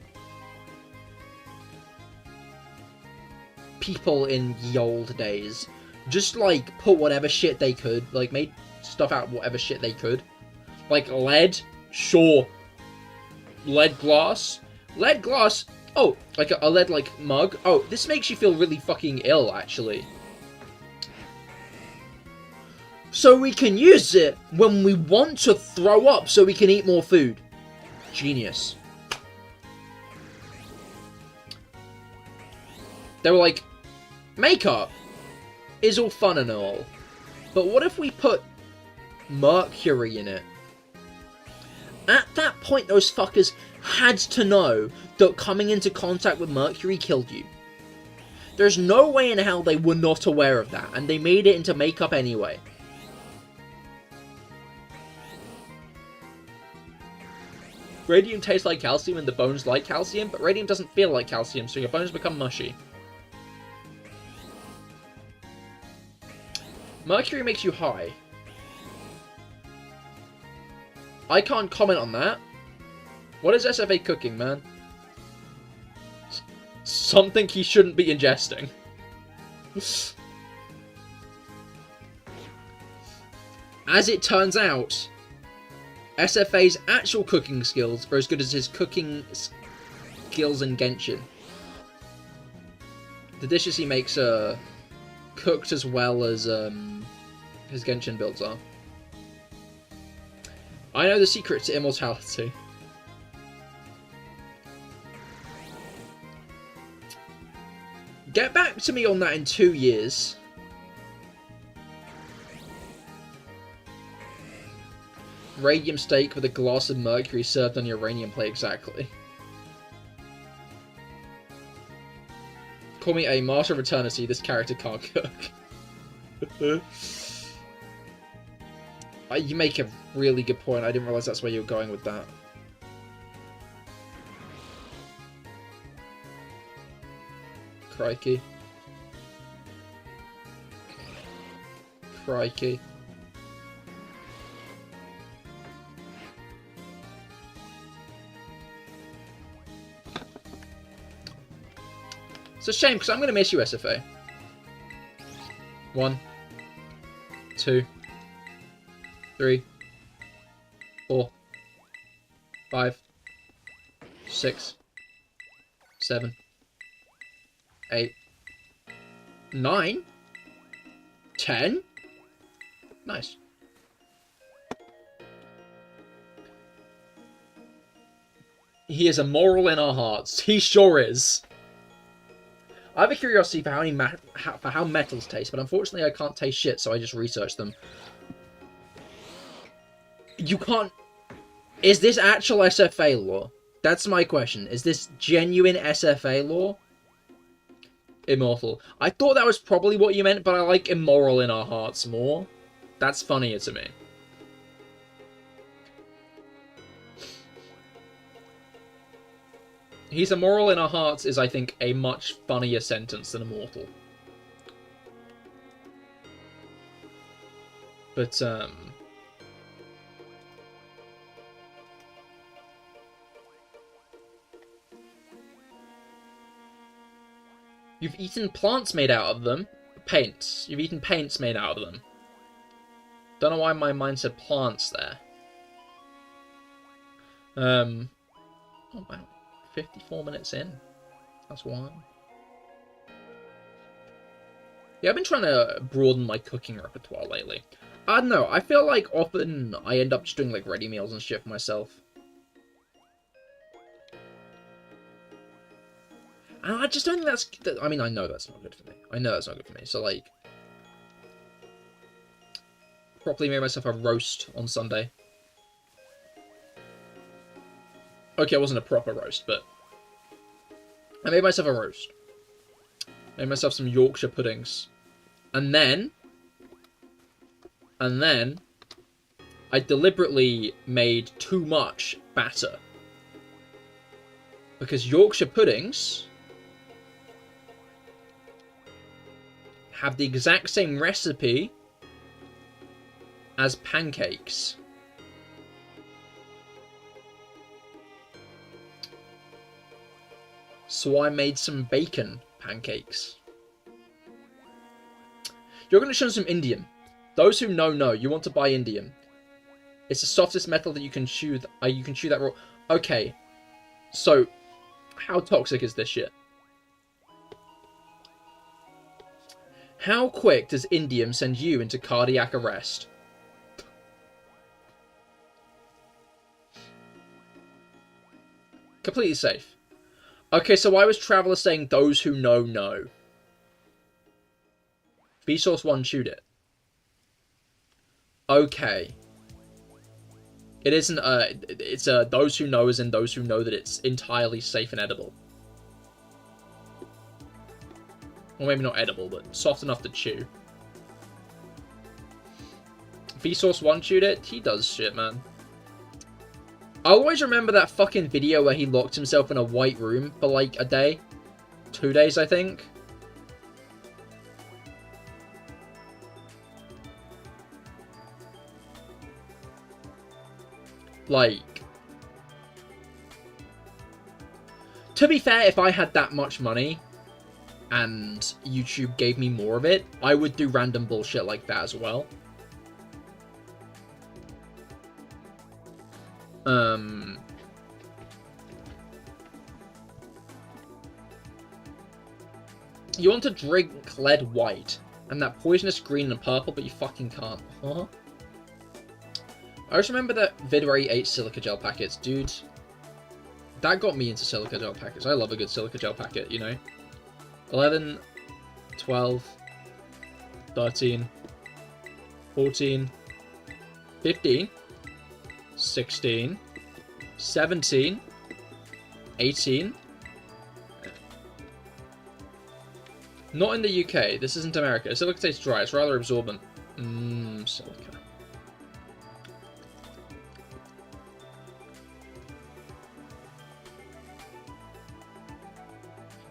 people in the old days just, like, put whatever shit they could. Like, made stuff out of whatever shit they could. Like, lead? Sure. Lead glass? Lead glass? Oh, like a lead, like, mug? Oh, this makes you feel really fucking ill, actually. So we can use it when we want to throw up so we can eat more food. Genius. They were like, makeup is all fun and all, but what if we put mercury in it? At that point, those fuckers had to know that coming into contact with mercury killed you. There's no way in hell they were not aware of that, and they made it into makeup anyway. Radium tastes like calcium and the bones like calcium, but radium doesn't feel like calcium, so your bones become mushy. Mercury makes you high. I can't comment on that. What is SFA cooking, man? Something he shouldn't be ingesting. As it turns out, SFA's actual cooking skills are as good as his cooking skills in Genshin. The dishes he makes are cooked as well as his Genshin builds are. I know the secret to immortality. Get back to me on that in 2 years. Radium steak with a glass of mercury served on your uranium plate, exactly. Call me a martyr of eternity, this character can't cook. You make a really good point, I didn't realise that's where you were going with that. Crikey. Crikey. It's a shame, because I'm going to miss you, SFA. 1, 2, 3, 4, 5, 6, 7, 8, 9, 10. Nice. He is immoral in our hearts. He sure is. I have a curiosity for how metals taste, but unfortunately I can't taste shit, so I just research them. You can't... Is this actual SFA lore? That's my question. Is this genuine SFA lore? Immortal. I thought that was probably what you meant, but I like immoral in our hearts more. That's funnier to me. He's immoral in our hearts is, I think, a much funnier sentence than immortal. But, you've eaten plants made out of them. Paints. You've eaten paints made out of them. Don't know why my mind said plants there. Oh, wow. 54 minutes in. That's one. Yeah, I've been trying to broaden my cooking repertoire lately. I don't know, I feel like often I end up just doing like ready meals and shit for myself. And I just don't think that's... I mean, I know that's not good for me. I know that's not good for me. So, like... properly made myself a roast on Sunday. Okay, it wasn't a proper roast, but... I made myself a roast. Made myself some Yorkshire puddings. And then... I deliberately made too much batter. Because Yorkshire puddings... have the exact same recipe as pancakes. So I made some bacon pancakes. You're going to show some indium. Those who know, you want to buy indium. It's the softest metal that you can chew. You can chew that raw. Okay, so how toxic is this shit? How quick does indium send you into cardiac arrest? Completely safe. Okay, so why was Traveler saying those who know, know? Vsauce 1, shoot it. Okay. It isn't, it's those who know as in those who know that it's entirely safe and edible. Well, maybe not edible, but soft enough to chew. Vsauce 1, shoot it? He does shit, man. I always remember that fucking video where he locked himself in a white room for, like, a day. 2 days, I think. Like... To be fair, if I had that much money, and YouTube gave me more of it, I would do random bullshit like that as well. You want to drink lead white, and that poisonous green and purple, but you fucking can't. Huh? I just remember that vid where he ate silica gel packets. Dude, that got me into silica gel packets. I love a good silica gel packet, you know? 11, 12, 13, 14, 15, 16, 17, 18. Not in the UK. This isn't America. Silica tastes dry. It's rather absorbent. Silica.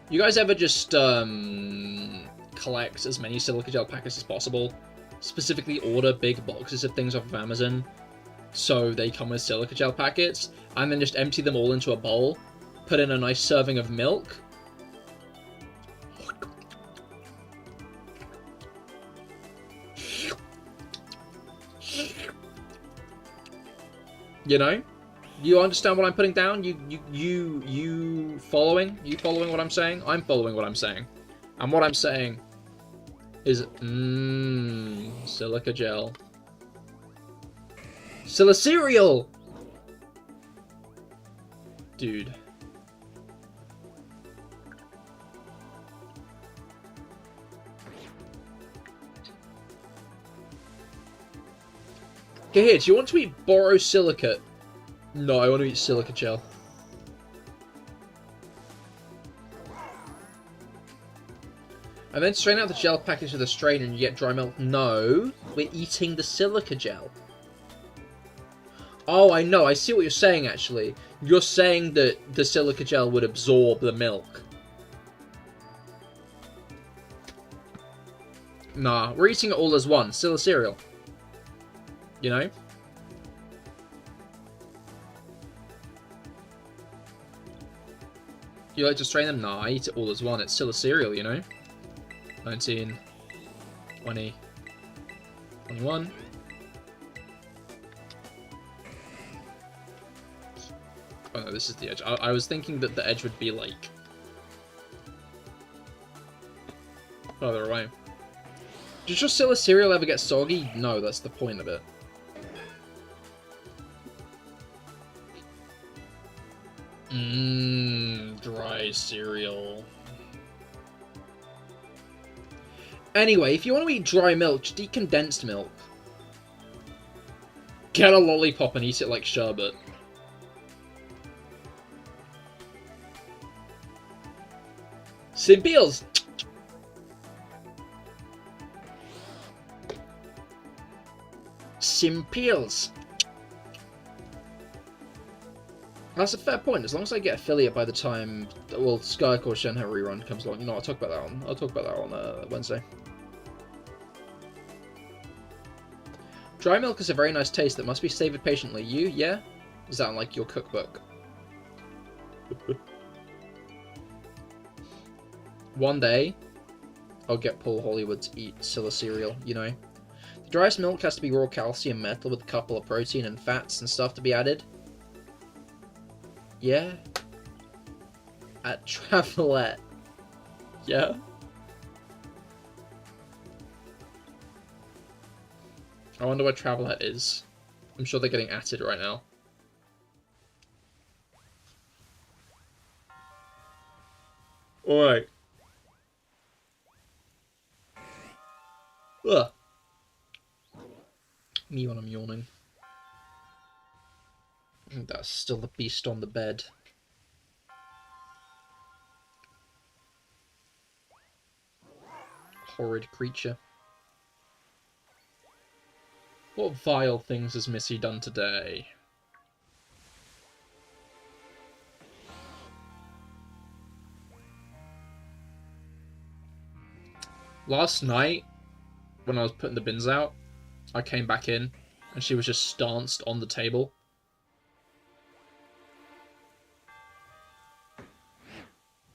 You guys ever just collect as many silica gel packets as possible? Specifically order big boxes of things off of Amazon so they come with silica gel packets, and then just empty them all into a bowl, put in a nice serving of milk. You know? You understand what I'm putting down? You following? You following what I'm saying? I'm following what I'm saying. And what I'm saying is, silica gel. Silicerial! Dude. Okay, here, do you want to eat borosilicate? No, I want to eat silica gel. And then strain out the gel package with a strainer and you get dry milk. No, we're eating the silica gel. Oh, I know. I see what you're saying, actually. You're saying that the silica gel would absorb the milk. Nah, we're eating it all as one. Silicerial. You know? You like to strain them? Nah, I eat it all as one. It's still a cereal, you know? 19, 20, 21. Oh no, this is the edge. I was thinking that the edge would be like further away. Does your Scylla cereal ever get soggy? No, that's the point of it. Dry cereal. Anyway, if you want to eat dry milk, just eat condensed milk. Get a lollipop and eat it like sherbet. Simpiels! Simpiels! That's a fair point. As long as I get affiliate by the time, well, Skycore Shenhe rerun comes along. You know, I'll talk about that on. I'll talk about that on Wednesday. Dry milk is a very nice taste that must be savoured patiently. You, yeah? Is that like your cookbook? One day, I'll get Paul Hollywood to eat Scylla cereal. You know, the driest milk has to be raw calcium metal with a couple of protein and fats and stuff to be added. Yeah. At Roulette. Yeah. I wonder where Roulette is. I'm sure they're getting at it right now. Alright. Ugh. Me when I'm yawning. That's still the beast on the bed. Horrid creature. What vile things has Missy done today? Last night, when I was putting the bins out, I came back in, and she was just stanced on the table.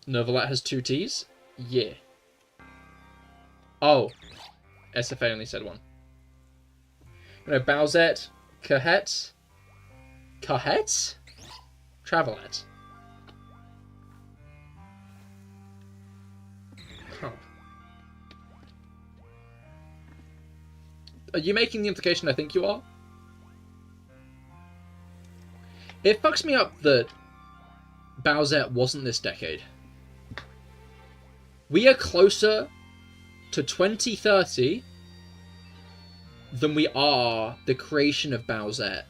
Roulette has 2 T's? Yeah. Oh. SFA only said 1. You know, Bowsette, Cahet? Cahet? Travelette. Huh. Are you making the implication I think you are? It fucks me up that Bowsette wasn't this decade. We are closer to 2030 than we are the creation of Bowsette.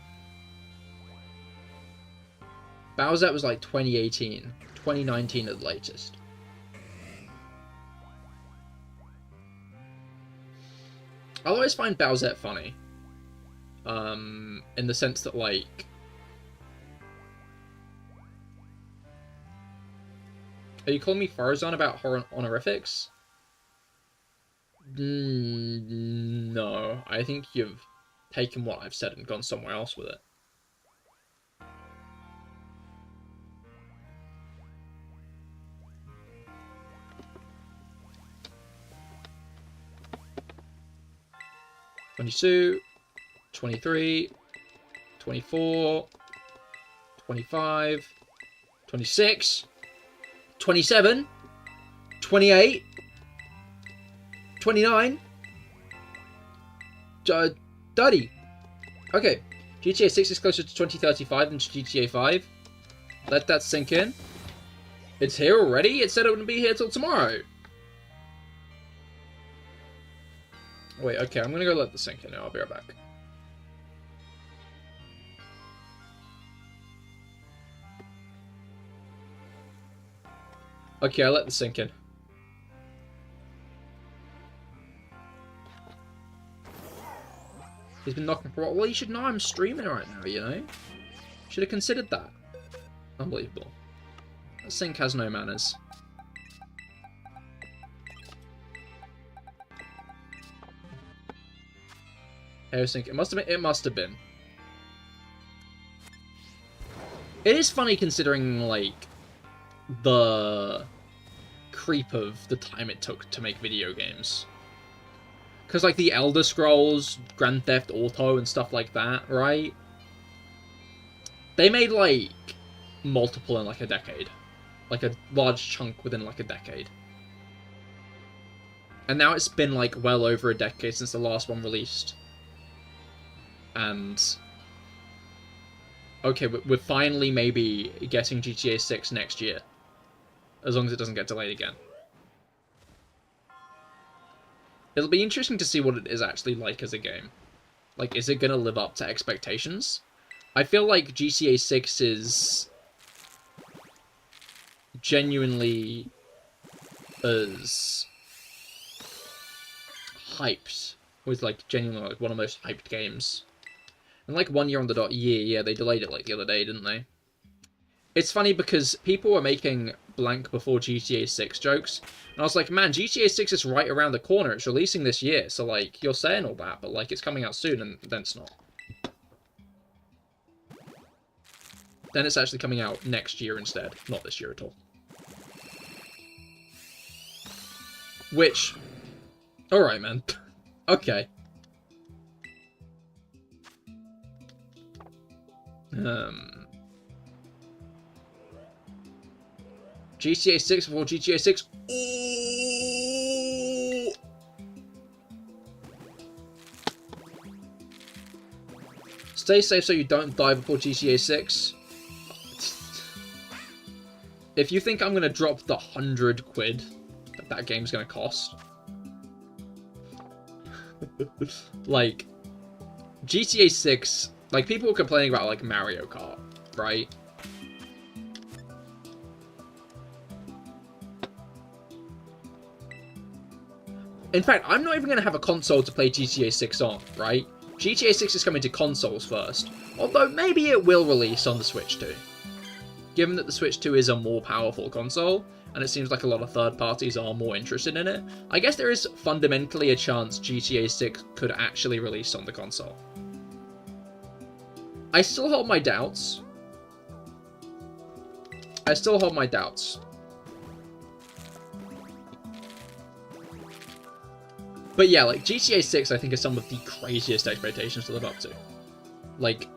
Bowsette was like 2018, 2019 at the latest. I'll always find Bowsette funny. In the sense that, like... Are you calling me Farzan about honorifics? No. I think you've taken what I've said and gone somewhere else with it. $22, $23, $24, $25, $26, $27, $28, $29, $30. Okay, GTA 6 is closer to 2035 than to GTA 5. Let that sink in. It's here already? It said it wouldn't be here till tomorrow. Wait, okay, I'm gonna go let this sink in now. I'll be right back. Okay, I let this sink in. He's been knocking for a while. Well, you should know I'm streaming right now, you know? Should have considered that. Unbelievable. That sink has no manners. Sink. It must have been. It must have been. It is funny considering, like, the creep of the time it took to make video games. Because, like, the Elder Scrolls, Grand Theft Auto, and stuff like that, right? They made, like, multiple in, like, a decade. Like, a large chunk within, like, a decade. And now it's been, like, well over a decade since the last one released. And... okay, we're finally maybe getting GTA 6 next year. As long as it doesn't get delayed again. It'll be interesting to see what it is actually like as a game. Like, is it going to live up to expectations? I feel like GTA 6 is genuinely as hyped. Was like genuinely like one of the most hyped games. And like 1 year on the dot, yeah, they delayed it like the other day, didn't they? It's funny because people were making blank before GTA 6 jokes. And I was like, man, GTA 6 is right around the corner. It's releasing this year. So, like, you're saying all that, but, like, it's coming out soon, and then it's not. Then it's actually coming out next year instead. Not this year at all. Which... alright, man. Okay. GTA 6 before GTA 6. Ooh! Stay safe so you don't die before GTA 6. if you think I'm gonna drop the 100 quid that game's gonna cost, like, GTA 6, like, people were complaining about, like, Mario Kart, right? In fact, I'm not even going to have a console to play GTA 6 on, right? GTA 6 is coming to consoles first, although maybe it will release on the Switch 2. Given that the Switch 2 is a more powerful console, and it seems like a lot of third parties are more interested in it, I guess there is fundamentally a chance GTA 6 could actually release on the console. I still hold my doubts. But yeah, like, GTA 6, I think, is some of the craziest expectations to live up to. Like,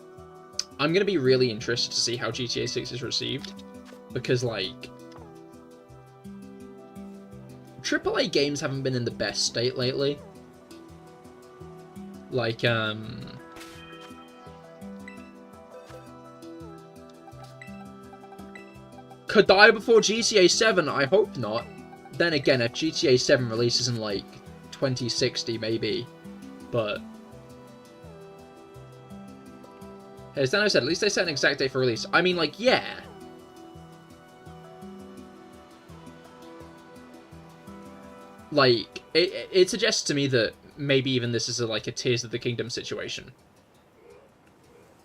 I'm going to be really interested to see how GTA 6 is received. Because, like, AAA games haven't been in the best state lately. Like, could die before GTA 7? I hope not. Then again, if GTA 7 releases in, like, 2060 maybe, but as Dano said, at least they set an exact date for release. I mean, like, yeah, like it suggests to me that maybe even this is like a Tears of the Kingdom situation,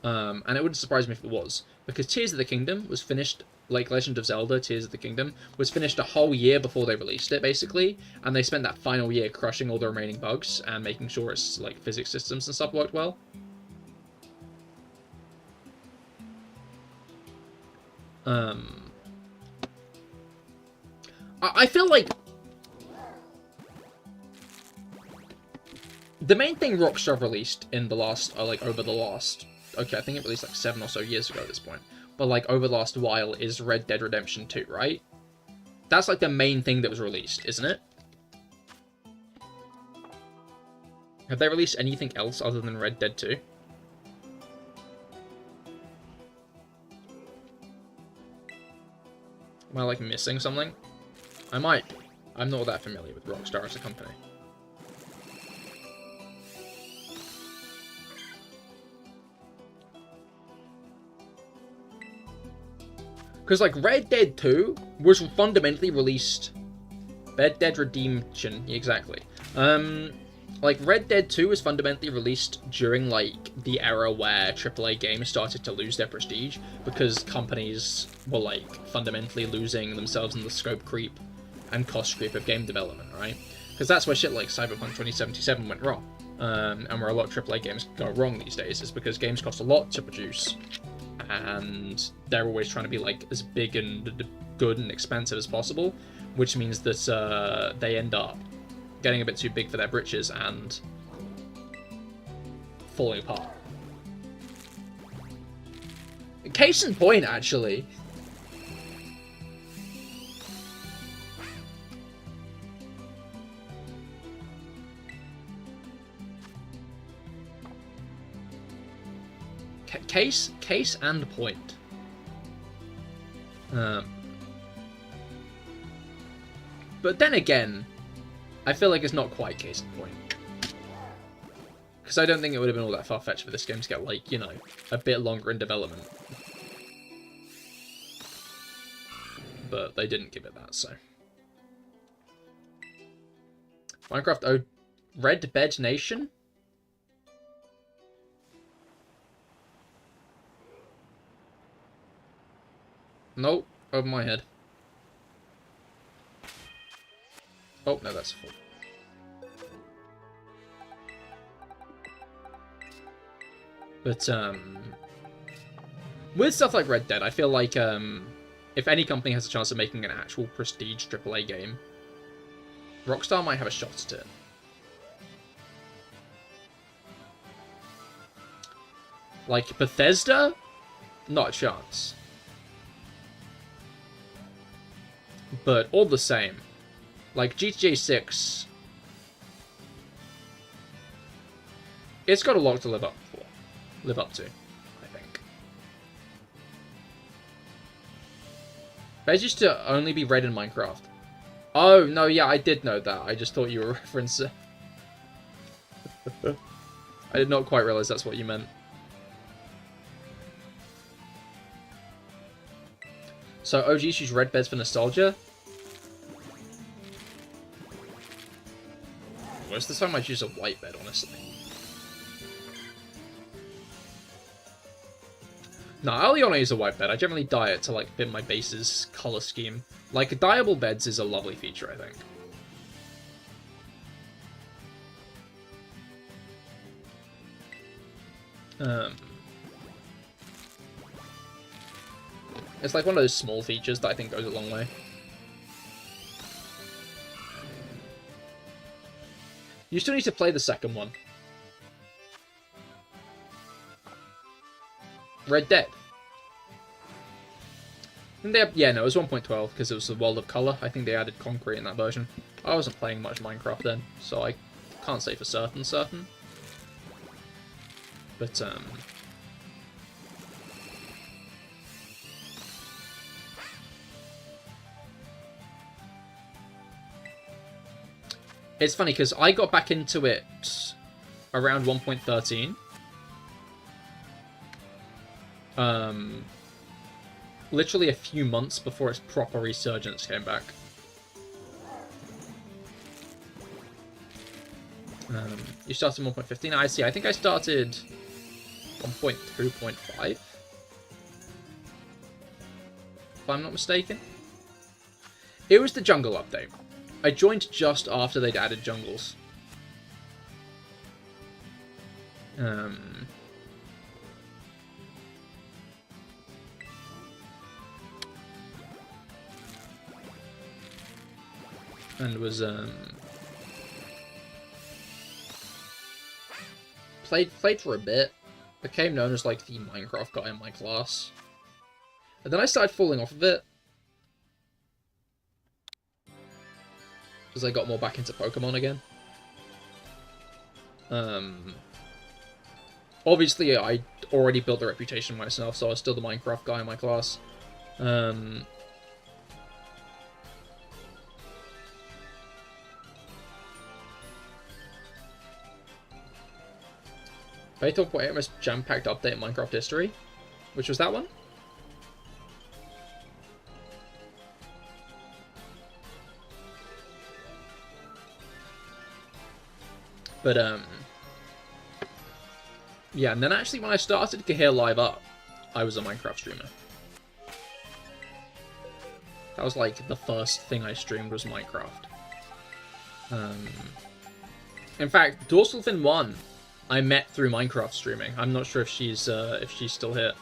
and it wouldn't surprise me if it was, because Tears of the Kingdom was finished, like Legend of Zelda Tears of the Kingdom was finished a whole year before they released it, basically, and they spent that final year crushing all the remaining bugs and making sure its, like, physics systems and stuff worked well. I feel like the main thing Rockstar released in the last, over the last, okay, I think it released like 7 or so years ago at this point, but like over the last while, is Red Dead Redemption 2, right? That's like the main thing that was released, isn't it? Have they released anything else other than Red Dead 2? Am I like missing something? I might be. I'm not that familiar with Rockstar as a company. Because, like, Red Dead 2 was fundamentally released... Red Dead Redemption, exactly. Like, Red Dead 2 was fundamentally released during, like, the era where AAA games started to lose their prestige, because companies were, like, fundamentally losing themselves in the scope creep and cost creep of game development, right? Because that's where shit like Cyberpunk 2077 went wrong. And where a lot of AAA games go wrong these days is because games cost a lot to produce, and they're always trying to be like as big and good and expensive as possible, which means that they end up getting a bit too big for their britches and falling apart. Case in point, actually. Case and point. But then again, I feel like it's not quite case in point. Because I don't think it would have been all that far-fetched for this game to get, like, you know, a bit longer in development. But they didn't give it that, so. Minecraft, oh, Red Bed Nation? Nope, over my head. Oh, no, that's full. But, with stuff like Red Dead, I feel like, if any company has a chance of making an actual prestige AAA game, Rockstar might have a shot at it. Like, Bethesda? Not a chance. But all the same, like, GTA 6, it's got a lot to live up to, I think. Beds used to only be red in Minecraft. Oh, no, yeah, I did know that. I just thought you were referencing... I did not quite realize that's what you meant. So OGs use red beds for nostalgia? Most of the time I'd use a white bed, honestly. No, I only want to use a white bed. I generally dye it to, like, fit my base's color scheme. Like, dyeable beds is a lovely feature, I think. It's like one of those small features that I think goes a long way. You still need to play the second one. Red Dead. And they have, yeah, no, it was 1.12 because it was the World of Color. I think they added concrete in that version. I wasn't playing much Minecraft then, so I can't say for certain. But, it's funny because I got back into it around 1.13. Literally a few months before its proper resurgence came back. You started 1.15. I see. I think I started 1.2.5. If I'm not mistaken. It was the jungle update. I joined just after they'd added jungles. And was played for a bit, became known as like the Minecraft guy in my class, and then I started falling off of it because I got more back into Pokemon again. Obviously I already built a reputation myself, so I was still the Minecraft guy in my class. Fatal Point most jam-packed update in Minecraft history. Which was that one? But, yeah, and then actually when I started CahirLIVE up, I was a Minecraft streamer. That was, like, the first thing I streamed was Minecraft. In fact, Dorsalfin1 I met through Minecraft streaming. I'm not sure if she's still here.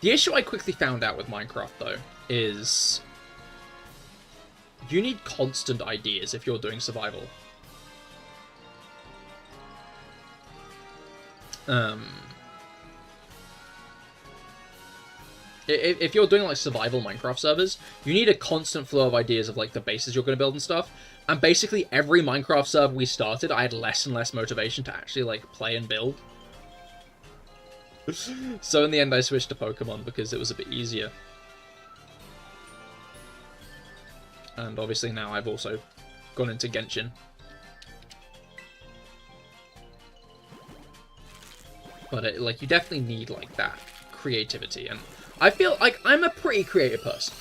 The issue I quickly found out with Minecraft, though, is you need constant ideas if you're doing survival. If you're doing like survival Minecraft servers, you need a constant flow of ideas of like the bases you're going to build and stuff. And basically every Minecraft server we started, I had less and less motivation to actually like play and build. So in the end I switched to Pokemon because it was a bit easier. And obviously now I've also gone into Genshin. But like you definitely need like that creativity, and I feel like I'm a pretty creative person.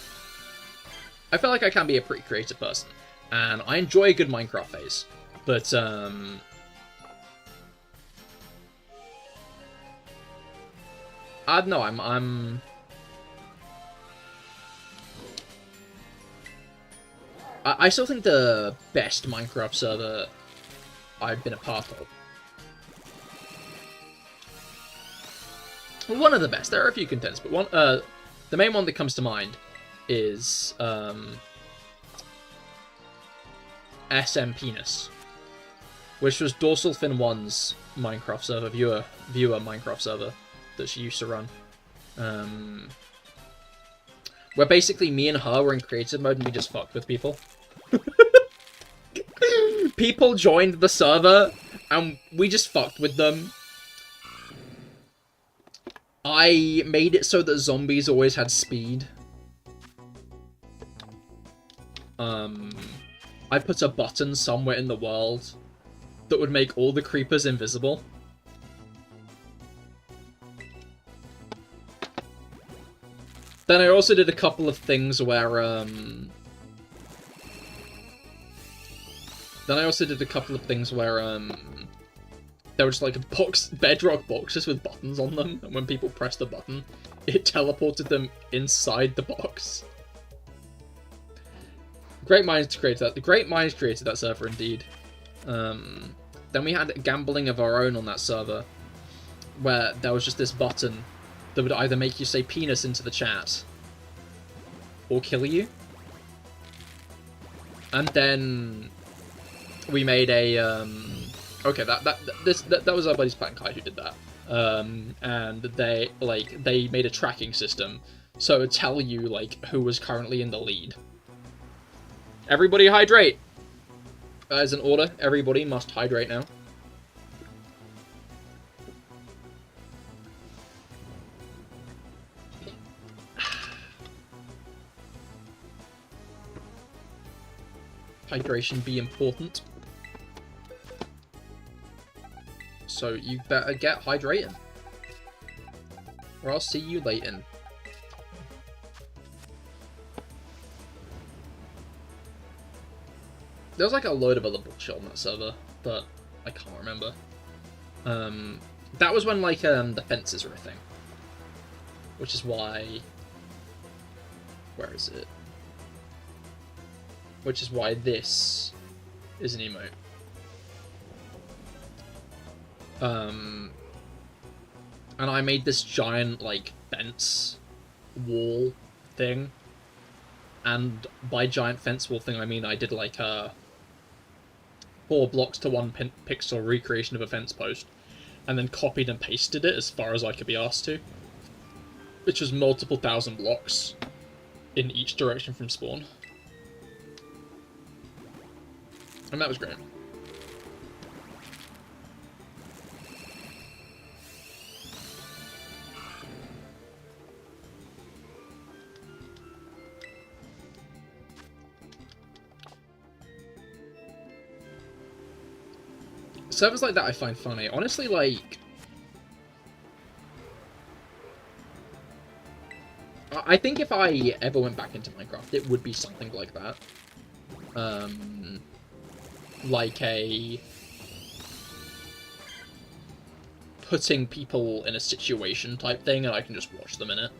I feel like I can be a pretty creative person, and I enjoy a good Minecraft phase. But I don't know. I still think the best Minecraft server I've been a part of. One of the best. There are a few contenders, but one, the main one that comes to mind is SM Penis, which was Dorsalfin1's Minecraft server, viewer Minecraft server that she used to run. Where basically me and her were in creative mode and we just fucked with people. People joined the server and we just fucked with them. I made it so that zombies always had speed. I put a button somewhere in the world that would make all the creepers invisible. Then I also did a couple of things where, there was like bedrock boxes with buttons on them, and when people pressed the button, it teleported them inside the box. Great minds created that. The great minds created that server, indeed. Then we had gambling of our own on that server, where there was just this button that would either make you say penis into the chat, or kill you. And then we made a okay, that was our buddies Pat and Kai who did that. And they made a tracking system, so it would tell you like who was currently in the lead. Everybody hydrate! As an order, everybody must hydrate now. Hydration be important. So you better get hydrating, or I'll see you later. There's like a load of other bullshit on that server, but I can't remember. That was when like the fences were a thing, which is why. Where is it? Which is why this is an emote. And I made this giant, like, fence wall thing. And by giant fence wall thing, I mean I did, like, a 4 blocks to 1 pixel recreation of a fence post. And then copied and pasted it as far as I could be asked to. Which was multiple thousand blocks in each direction from spawn. And that was great. Servers like that I find funny. Honestly, like... I think if I ever went back into Minecraft, it would be something like that. Like a... putting people in a situation type thing, and I can just watch them in it.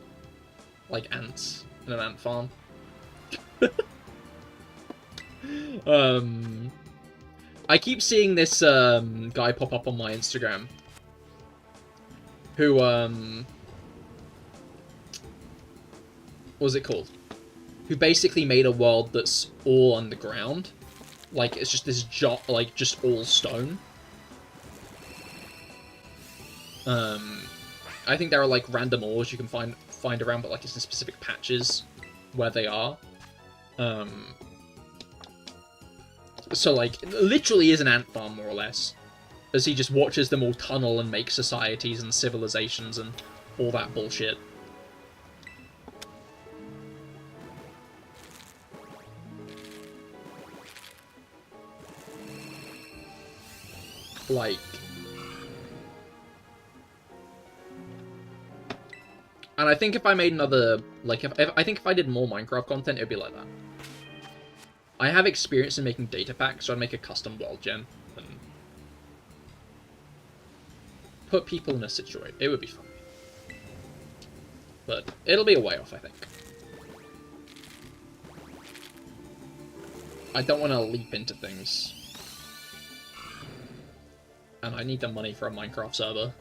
Like ants in an ant farm. I keep seeing this guy pop up on my Instagram who what was it called? Who basically made a world that's all underground. Like it's just this like just all stone. I think there are like random ores you can find around, but like it's in specific patches where they are. So, like, literally is an ant farm, more or less. As he just watches them all tunnel and make societies and civilizations and all that bullshit. Like... And I think if I made another... Like, I think if I did more Minecraft content, it would be like that. I have experience in making data packs, so I'd make a custom world gen and put people in a situation. It would be fun. But it'll be a way off, I think. I don't want to leap into things. And I need the money for a Minecraft server.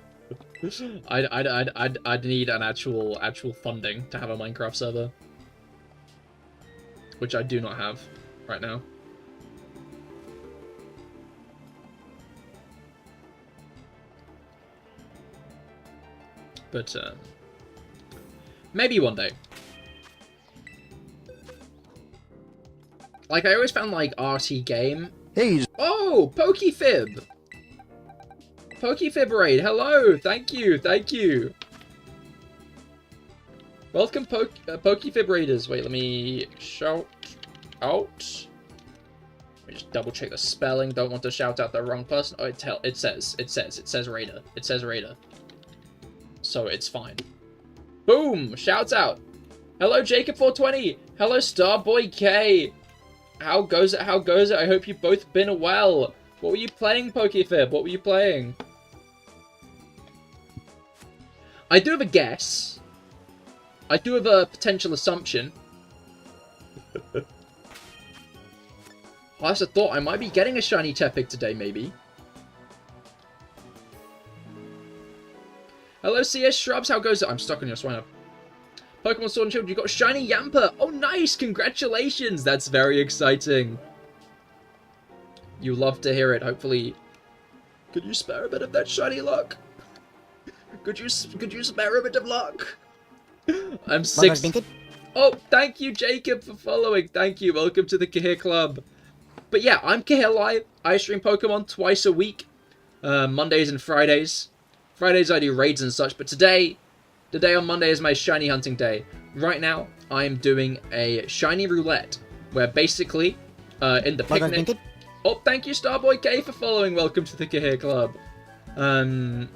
I'd need an actual funding to have a Minecraft server. Which I do not have right now. But, maybe one day. Like, I always found, like, RTGame. Hey! Oh! Pokefib! Pokefib raid, hello! Thank you, thank you! Welcome, Pokefib readers. Wait, let me shout out. Let me just double check the spelling. Don't want to shout out the wrong person. Oh, it says raider. It says raider. So it's fine. Boom! Shouts out. Hello, Jacob420. Hello, Starboy K. How goes it? How goes it? I hope you've both been well. What were you playing, Pokefib? What were you playing? I do have a guess. I do have a potential assumption. I also thought I might be getting a shiny Tepig today, maybe. Hello, CS Shrubs. How goes it? I'm stuck on your Swinub. Pokemon Sword and Shield, you got a shiny Yamper. Oh, nice. Congratulations. That's very exciting. You love to hear it. Hopefully, could you spare a bit of that shiny luck? Could you spare a bit of luck? I'm 6. Oh, thank you, Jacob, for following. Thank you. Welcome to the Cahir Club. But yeah, I'm CahirLIVE. I stream Pokemon twice a week. Mondays and Fridays. Fridays I do raids and such. But today on Monday is my shiny hunting day. Right now, I'm doing a shiny roulette. Where basically, in the picnic... Oh, thank you, Starboy K, for following. Welcome to the Cahir Club. But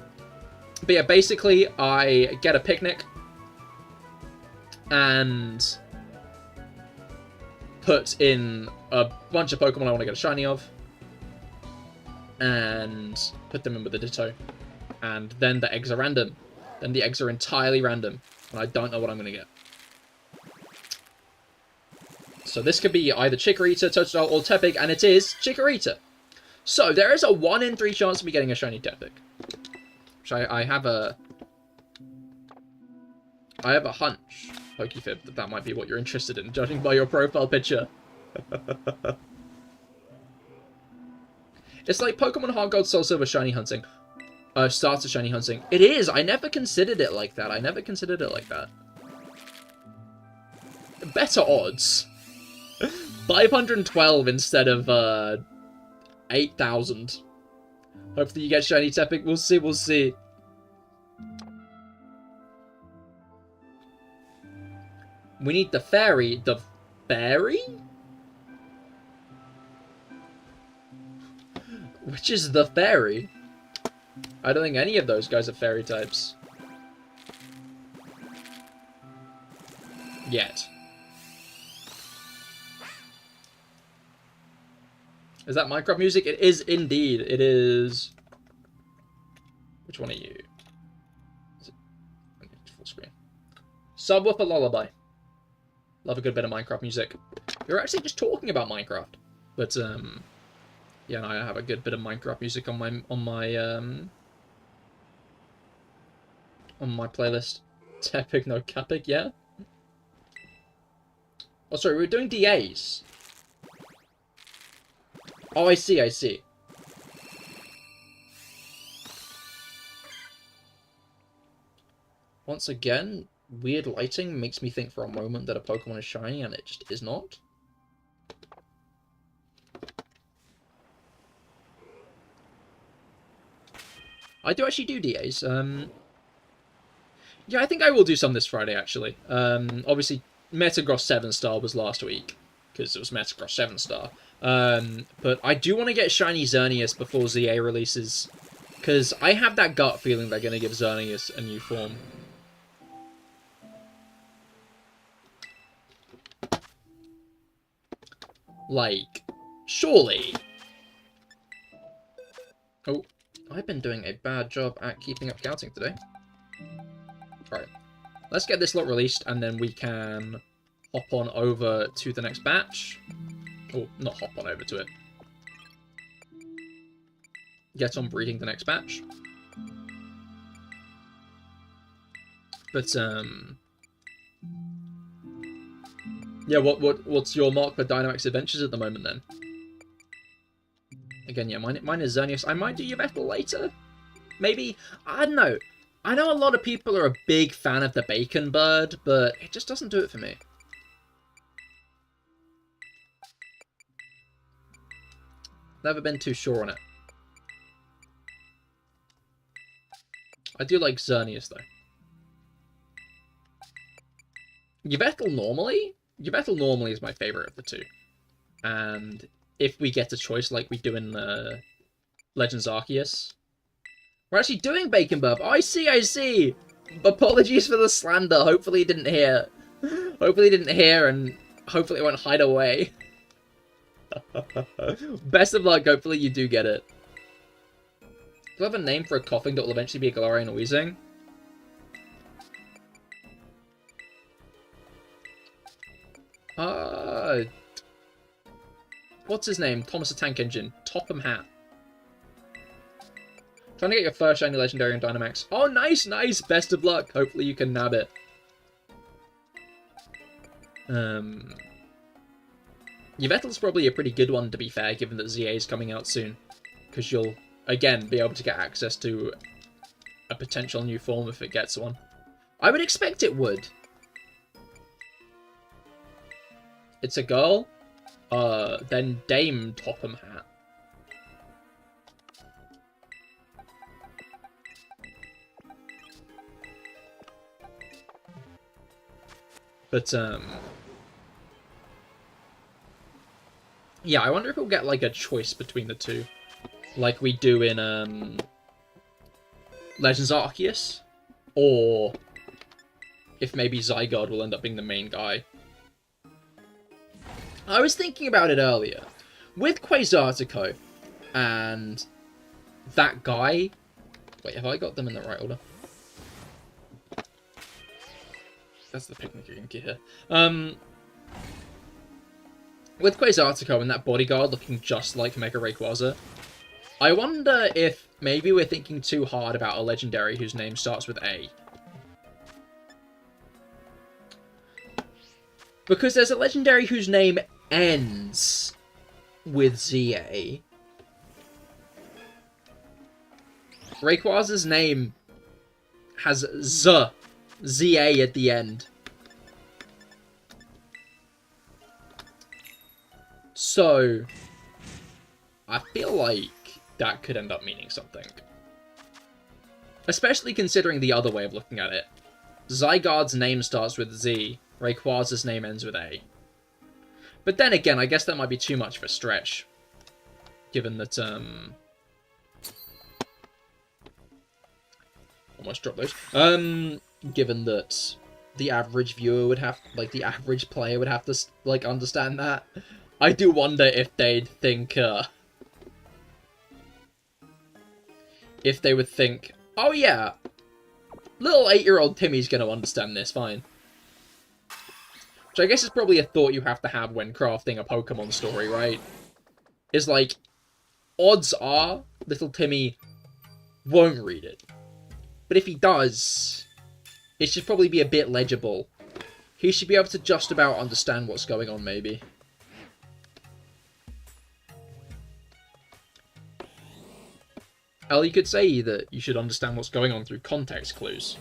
yeah, basically, I get a picnic. And put in a bunch of Pokemon I want to get a shiny of. And put them in with a Ditto. And then the eggs are random. Then the eggs are entirely random. And I don't know what I'm going to get. So this could be either Chikorita, Totodile, or Tepig. And it is Chikorita. So there is a 1 in 3 chance of me getting a shiny Tepig. Which I have a hunch, Pokefib, that might be what you're interested in, judging by your profile picture. It's like Pokemon Heart Gold, Soul Silver shiny hunting. Starter shiny hunting. It is! I never considered it like that. Better odds. 512 instead of 8,000. Hopefully you get shiny Tepig. We'll see. We need the fairy. The fairy? Which is the fairy? I don't think any of those guys are fairy types. Yet. Is that Minecraft music? It is indeed. It is. Which one are you? Is it full screen? Subwoofer Lullaby. Love a good bit of Minecraft music. You're actually just talking about Minecraft, but yeah, no, I have a good bit of Minecraft music on my playlist. Tepig, no Capig, yeah. Oh, sorry, we're doing DAs. Oh, I see. Once again, weird lighting makes me think for a moment that a Pokemon is shiny, and it just is not. I do actually do DAs. Yeah, I think I will do some this Friday, actually. Obviously, Metagross 7-star was last week, because it was Metagross 7-star. But I do want to get shiny Xerneas before ZA releases, because I have that gut feeling they're going to give Xerneas a new form. Like, surely. Oh, I've been doing a bad job at keeping up counting today. Alright, let's get this lot released, and then we can hop on over to the next batch. Oh, not hop on over to it. Get on breeding the next batch. But, yeah, what's your mark for Dynamax Adventures at the moment, then? Again, yeah, mine is Xerneas. I might do Yveltal later. Maybe. I don't know. I know a lot of people are a big fan of the Bacon Bird, but it just doesn't do it for me. Never been too sure on it. I do like Xerneas, though. Yveltal normally is my favourite of the two. And if we get a choice like we do in the Legends Arceus... We're actually doing Bacon Buff! I see! Apologies for the slander, hopefully he didn't hear. Hopefully he didn't hear, and hopefully it won't hide away. Best of luck, hopefully you do get it. Do I have a name for a coughing that will eventually be a Galarian Wheezing? What's his name? Thomas the Tank Engine. Topham Hat. Trying to get your first shiny legendary in Dynamax. Oh, nice! Best of luck. Hopefully you can nab it. Yveltal's probably a pretty good one, to be fair, given that ZA is coming out soon. Because you'll, again, be able to get access to a potential new form if it gets one. I would expect it would. It's a girl? Then Dame Topham Hat. But, yeah, I wonder if we'll get, like, a choice between the two. Like we do in, Legends Arceus. Or if maybe Zygarde will end up being the main guy. I was thinking about it earlier. With Quasartico and that guy... Wait, have I got them in the right order? That's the picnic in Cahir. With Quasartico and that bodyguard looking just like Mega Rayquaza, I wonder if maybe we're thinking too hard about a legendary whose name starts with A. Because there's a legendary whose name ends with ZA. Rayquaza's name has ZA at the end. So, I feel like that could end up meaning something. Especially considering the other way of looking at it. Zygarde's name starts with Z, Rayquaza's name ends with A. But then again, I guess that might be too much of a stretch. Given that, almost dropped those. Given that the average viewer would have, like, the average player would have to, like, understand that. I do wonder if they'd think, if they would think, oh yeah, little 8-year-old Timmy's gonna understand this, fine. Which I guess is probably a thought you have to have when crafting a Pokemon story, right? Is like, odds are, little Timmy won't read it. But if he does, it should probably be a bit legible. He should be able to just about understand what's going on, maybe. Hell, you could say that you should understand what's going on through context clues.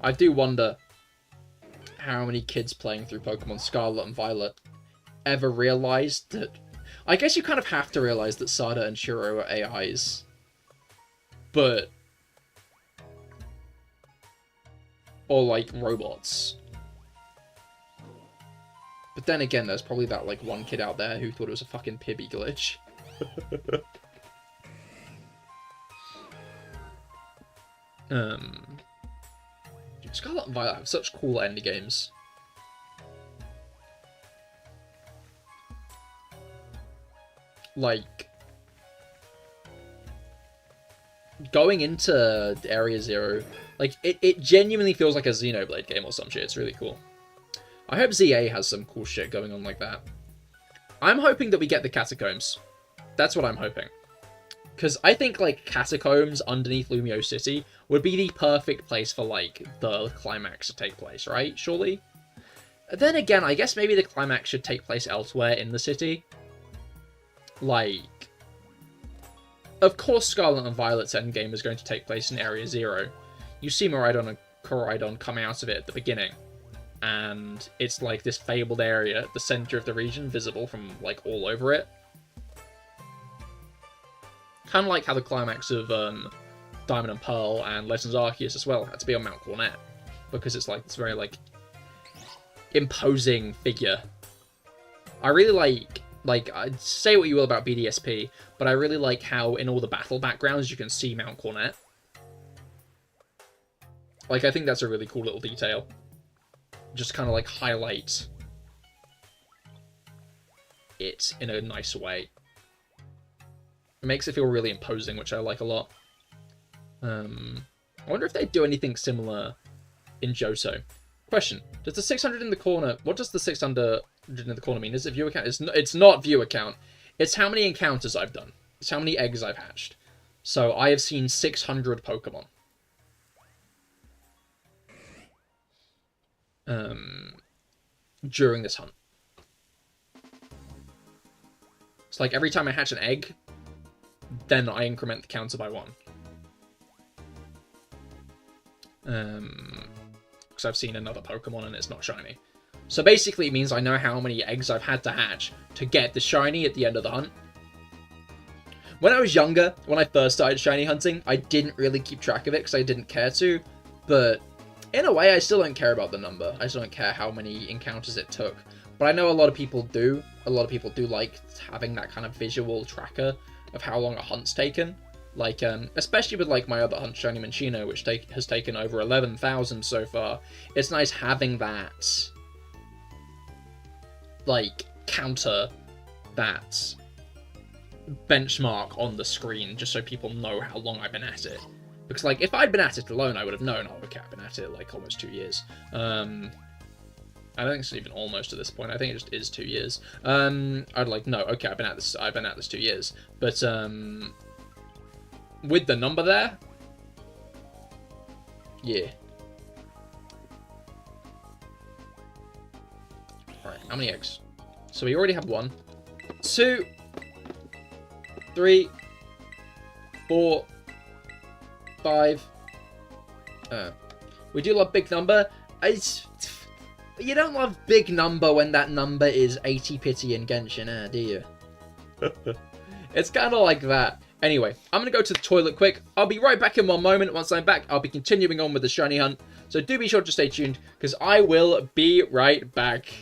I do wonder how many kids playing through Pokemon Scarlet and Violet ever realised that... I guess you kind of have to realise that Sada and Shiro are AIs. But... or, like, robots. But then again, there's probably that, like, one kid out there who thought it was a fucking Pibby glitch. Scarlet and Violet have such cool endgames. Like, going into Area Zero, like, it genuinely feels like a Xenoblade game or some shit. It's really cool. I hope ZA has some cool shit going on like that. I'm hoping that we get the catacombs. That's what I'm hoping. Because I think, like, catacombs underneath Lumio City would be the perfect place for, like, the climax to take place, right? Surely? Then again, I guess maybe the climax should take place elsewhere in the city. Like... Of course Scarlet and Violet's endgame is going to take place in Area Zero. You see Miraidon and Koraidon come out of it at the beginning. And it's like this fabled area at the center of the region, visible from, like, all over it. Kind of like how the climax of Diamond and Pearl and Legends Arceus as well had to be on Mount Cornet, because it's like this very like imposing figure. I really like say what you will about BDSP, but I really like how in all the battle backgrounds you can see Mount Cornet. Like, I think that's a really cool little detail. Just kind of like highlight it in a nice way. It makes it feel really imposing, which I like a lot. I wonder if they do anything similar in Johto. Question: does the 600 in the corner? What does the 600 in the corner mean? Is it viewer count? It's not viewer count. It's how many encounters I've done. It's how many eggs I've hatched. So I have seen 600 Pokemon. During this hunt. It's like every time I hatch an egg, then I increment the counter by 1. Because I've seen another Pokemon and it's not shiny. So basically it means I know how many eggs I've had to hatch to get the shiny at the end of the hunt. When I was younger, when I first started shiny hunting, I didn't really keep track of it because I didn't care to, but in a way I still don't care about the number. I still don't care how many encounters it took. But I know a lot of people do. A lot of people do like having that kind of visual tracker of how long a hunt's taken. Like, especially with like my other hunt, Shiny Minccino, which has taken over 11,000 so far. It's nice having that, like, counter, that benchmark on the screen, just so people know how long I've been at it. Because, like, if I'd been at it alone, I would have known, oh, okay, I've been at it, like, almost 2 years. I don't think it's even almost at this point. I think it just is 2 years. I'd like, no, okay, I've been at this 2 years. But, with the number there, yeah. Alright, how many eggs? So we already have 1, 2, 3, 4, 5. We do love big number. You don't love big number when that number is 80 pity in Genshin, do you? It's kind of like that. Anyway, I'm going to go to the toilet quick. I'll be right back in 1 moment. Once I'm back, I'll be continuing on with the shiny hunt. So do be sure to stay tuned, because I will be right back.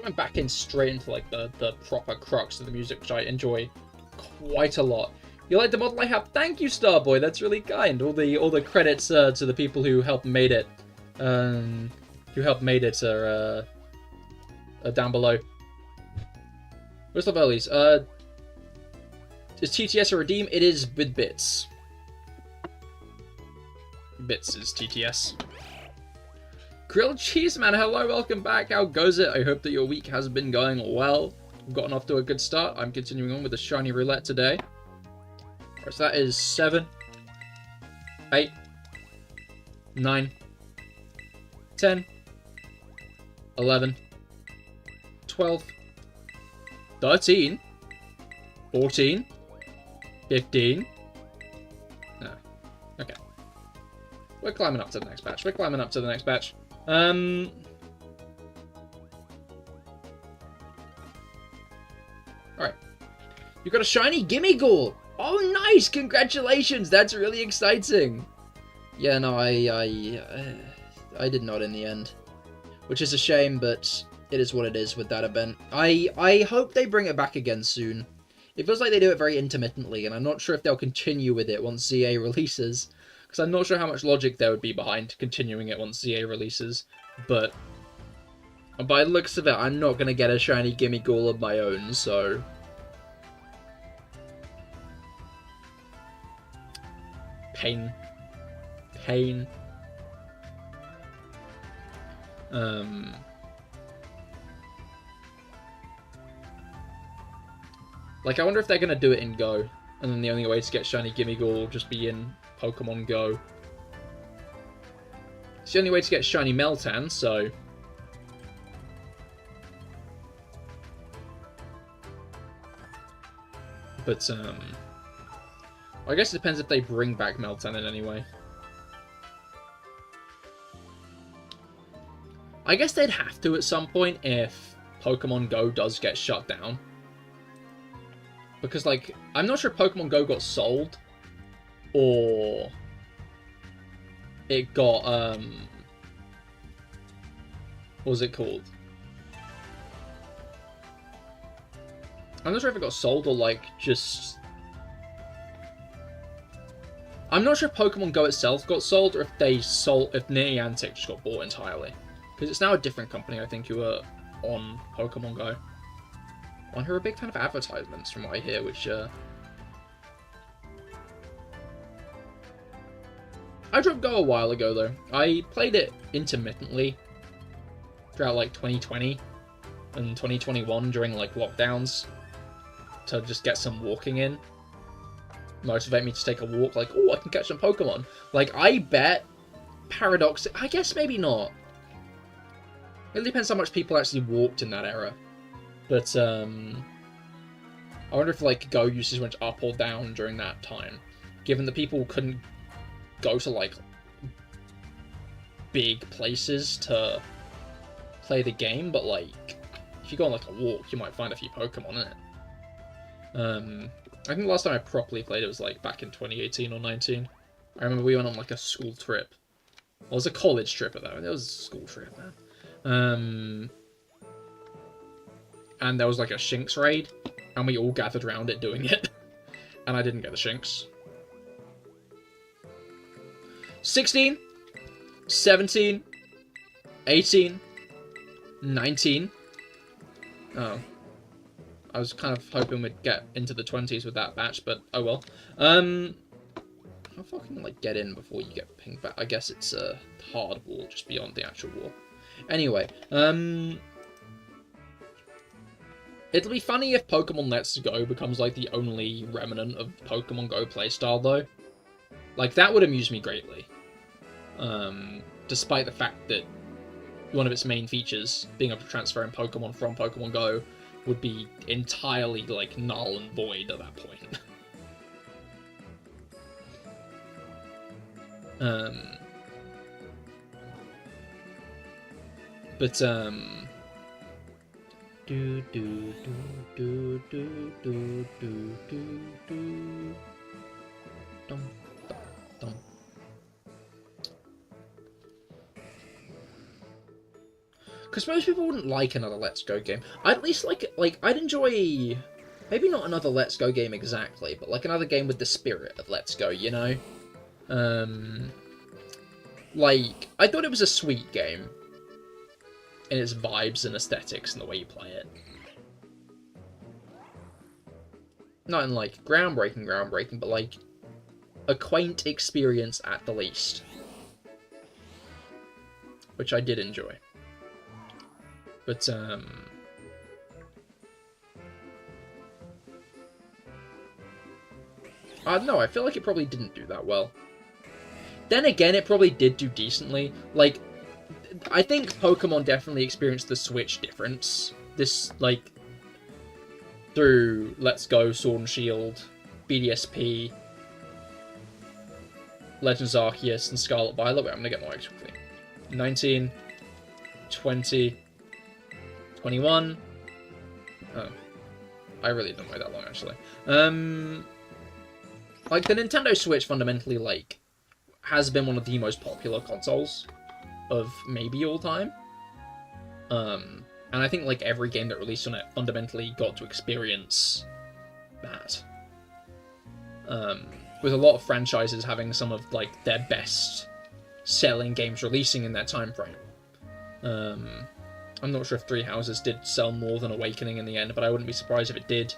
jumping back in straight into like the proper crux of the music, which I enjoy quite a lot. You like the model I have? Thank you, Starboy. That's really kind. All the credits to the people who helped made it. Are down below. Where's the Lovelies? Is TTS a redeem? It is with bits. Bits is TTS. Grilled Cheese Man, hello, welcome back. How goes it? I hope that your week has been going well. We've gotten off to a good start. I'm continuing on with the shiny roulette today. Right, so that is 7, 8, 9, 10, 11, 12, 13, 14, 15. No. Okay. We're climbing up to the next batch. Alright. You got a shiny Gimmighoul! Oh, nice! Congratulations! That's really exciting! Yeah, no, I did not in the end. Which is a shame, but it is what it is with that event. I hope they bring it back again soon. It feels like they do it very intermittently, and I'm not sure if they'll continue with it once ZA releases. Because I'm not sure how much logic there would be behind continuing it once ZA releases. But by the looks of it, I'm not going to get a shiny Gimmighoul of my own, so... Pain. Like, I wonder if they're going to do it in Go, and then the only way to get shiny Gimmighoul will just be in Pokemon Go. It's the only way to get shiny Meltan, so... But, I guess it depends if they bring back Meltan in any way. I guess they'd have to at some point if Pokemon Go does get shut down. Because, like, I'm not sure if Pokemon Go got sold, or it got, what was it called? I'm not sure if it got sold or, like, just... I'm not sure if Pokemon Go itself got sold, or if they sold, if Niantic just got bought entirely. Because it's now a different company, I think, who are on Pokemon Go. And who are a big fan of advertisements, from what I hear, which, I dropped Go a while ago, though. I played it intermittently throughout, like, 2020 and 2021 during, like, lockdowns to just get some walking in. Motivate me to take a walk, like, oh, I can catch some Pokemon. Like, I bet Paradox... I guess maybe not. It depends how much people actually walked in that era. But, I wonder if, like, Go usage went up or down during that time. Given that people couldn't go to, like, big places to play the game, but, like, if you go on, like, a walk, you might find a few Pokemon in it. I think the last time I properly played it was, like, back in 2018 or 19. I remember we went on, like, a school trip. Well, it was a college trip at that. It was a school trip, man. And there was, like, a Shinx raid, and we all gathered around it doing it. And I didn't get the Shinx. 16, 17, 18, 19. Oh. I was kind of hoping we'd get into the 20s with that batch, but oh well. How far can you, like, get in before you get pinged back? I guess it's a hard wall just beyond the actual wall. Anyway, it'll be funny if Pokemon Let's Go becomes, like, the only remnant of Pokemon Go playstyle, though. Like, that would amuse me greatly. Despite the fact that one of its main features, being able to transfer in Pokemon from Pokemon Go, would be entirely, like, null and void at that point. But, do do do do do do do do do dum dum dum. Because most people wouldn't like another Let's Go game. I'd at least like, I'd enjoy, maybe not another Let's Go game exactly, but like another game with the spirit of Let's Go, you know? Like, I thought it was a sweet game in its vibes and aesthetics and the way you play it. Not in, like, groundbreaking, but, like, a quaint experience at the least. Which I did enjoy. But, I don't know, I feel like it probably didn't do that well. Then again, it probably did do decently. Like, I think Pokemon definitely experienced the Switch difference. This, like, through Let's Go, Sword and Shield, BDSP, Legends Arceus, and Scarlet Violet. Wait, I'm gonna get more eggs quickly. 19, 20, 21. Oh. I really don't wait that long, actually. Like, the Nintendo Switch fundamentally, like, has been one of the most popular consoles of maybe all time. And I think, like, every game that released on it fundamentally got to experience that. With a lot of franchises having some of, like, their best selling games releasing in that time frame. I'm not sure if Three Houses did sell more than Awakening in the end, but I wouldn't be surprised if it did.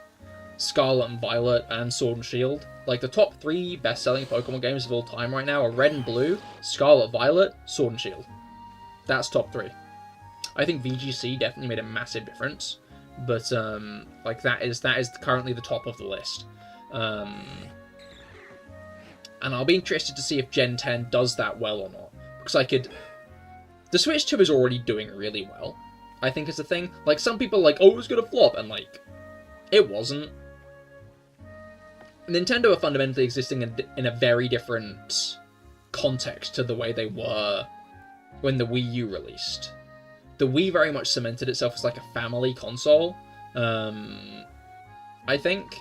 Scarlet and Violet and Sword and Shield. Like, the top 3 best-selling Pokemon games of all time right now are Red and Blue, Scarlet, Violet, Sword and Shield. That's top 3. I think VGC definitely made a massive difference, but, like, that is currently the top of the list. And I'll be interested to see if Gen 10 does that well or not, because the Switch 2 is already doing really well, I think is the thing. Like, some people are like, oh, it was gonna flop, and, like, it wasn't. Nintendo are fundamentally existing in a very different context to the way they were when the Wii U released. The Wii very much cemented itself as, like, a family console, I think,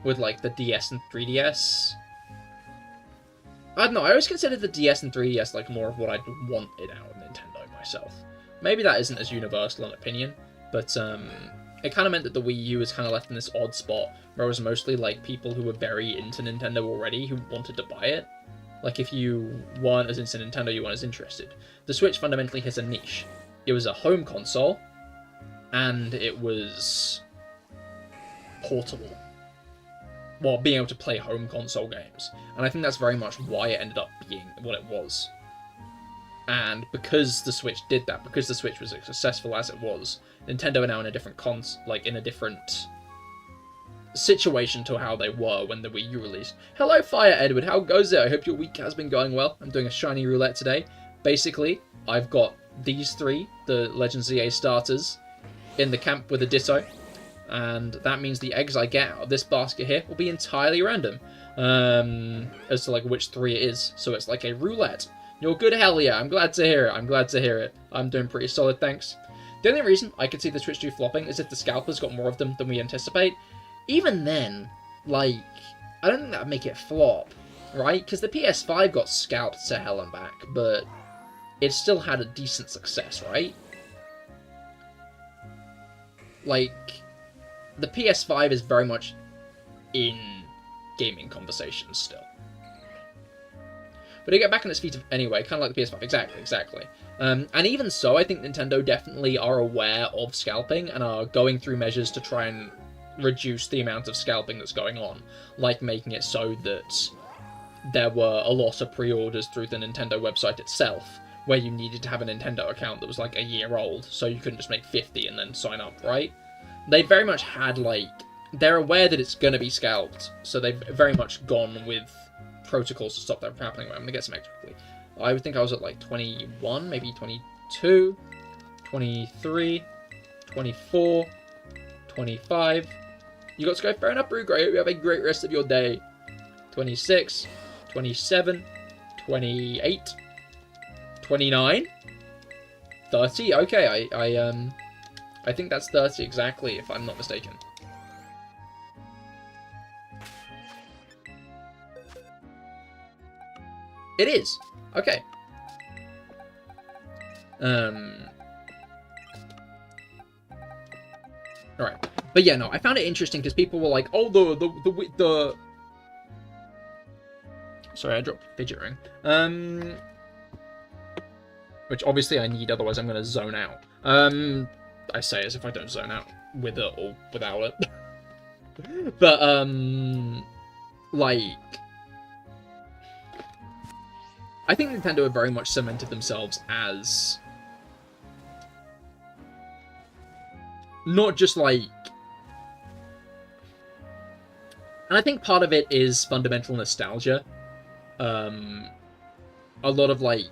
with, like, the DS and 3DS. I don't know, I always considered the DS and 3DS, like, more of what I'd wanted out of Nintendo myself. Maybe that isn't as universal an opinion, but, it kind of meant that the Wii U was kind of left in this odd spot, where it was mostly, like, people who were very into Nintendo already who wanted to buy it. Like, if you weren't as into Nintendo, you weren't as interested. The Switch fundamentally hits a niche. It was a home console, and it was portable. Well, being able to play home console games. And I think that's very much why it ended up being what it was. And because the Switch did that, because the Switch was as successful as it was, Nintendo are now in a different in a different situation to how they were when the Wii U released. Hello, Fire Edward, how goes it? I hope your week has been going well. I'm doing a shiny roulette today. Basically, I've got these 3, the Legends ZA starters, in the camp with a Ditto, and that means the eggs I get out of this basket here will be entirely random, as to, like, which 3 it is. So it's like a roulette. You're good, hell yeah. I'm glad to hear it. I'm glad to hear it. I'm doing pretty solid, thanks. The only reason I could see the Switch 2 flopping is if the scalpers got more of them than we anticipate. Even then, like, I don't think that would make it flop, right? Because the PS5 got scalped to hell and back, but it still had a decent success, right? Like, the PS5 is very much in gaming conversations still. But to get back on its feet anyway, kind of like the PS5. Exactly. And even so, I think Nintendo definitely are aware of scalping and are going through measures to try and reduce the amount of scalping that's going on. Like making it so that there were a lot of pre-orders through the Nintendo website itself, where you needed to have a Nintendo account that was like a year old, so you couldn't just make 50 and then sign up, right? They very much had, like, they're aware that it's going to be scalped, so they've very much gone with protocols to stop that from happening. I'm going to get some extra quickly. I would think I was at, like, 21, maybe 22, 23, 24, 25. You got to go. Fair enough, Brew. Great. You have a great rest of your day. 26, 27, 28, 29, 30. Okay, I think that's 30 exactly, if I'm not mistaken. It is. Okay. Alright. But yeah, no, I found it interesting because people were like, oh, the... Sorry, I dropped fidget ring. Which obviously I need, otherwise I'm going to zone out. I say as if I don't zone out with it or without it. But, like... I think Nintendo have very much cemented themselves as... not just, like... And I think part of it is fundamental nostalgia. A lot of, like,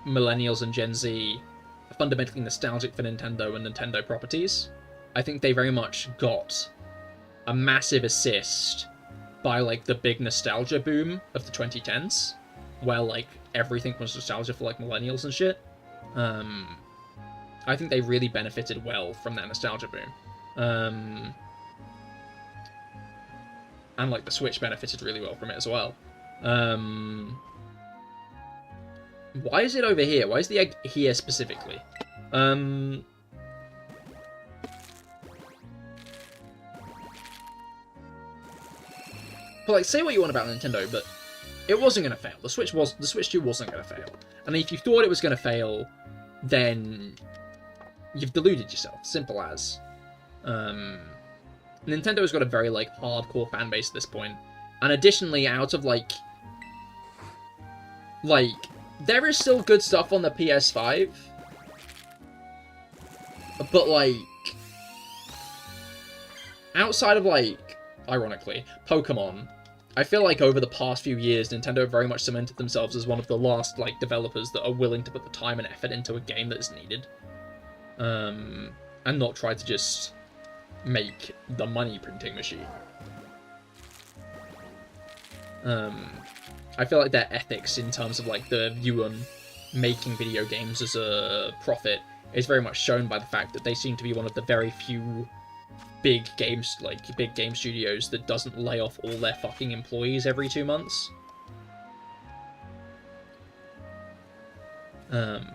millennials and Gen Z are fundamentally nostalgic for Nintendo and Nintendo properties. I think they very much got a massive assist by, like, the big nostalgia boom of the 2010s, where, like, everything was nostalgia for, like, millennials and shit. I think they really benefited well from that nostalgia boom. And, like, the Switch benefited really well from it as well. Why is it over here? Why is the egg here specifically? But, like, say what you want about Nintendo, but it wasn't going to fail. The Switch 2 wasn't going to fail. And if you thought it was going to fail, then you've deluded yourself. Simple as. Nintendo's got a very, like, hardcore fan base at this point. And additionally, out of, like, there is still good stuff on the PS5. But, like, outside of, like, ironically, Pokemon, I feel like over the past few years, Nintendo very much cemented themselves as one of the last, like, developers that are willing to put the time and effort into a game that is needed. And not try to just make the money printing machine. I feel like their ethics in terms of, like, the view on making video games as a profit is very much shown by the fact that they seem to be one of the very few big game studios that doesn't lay off all their fucking employees every 2 months. And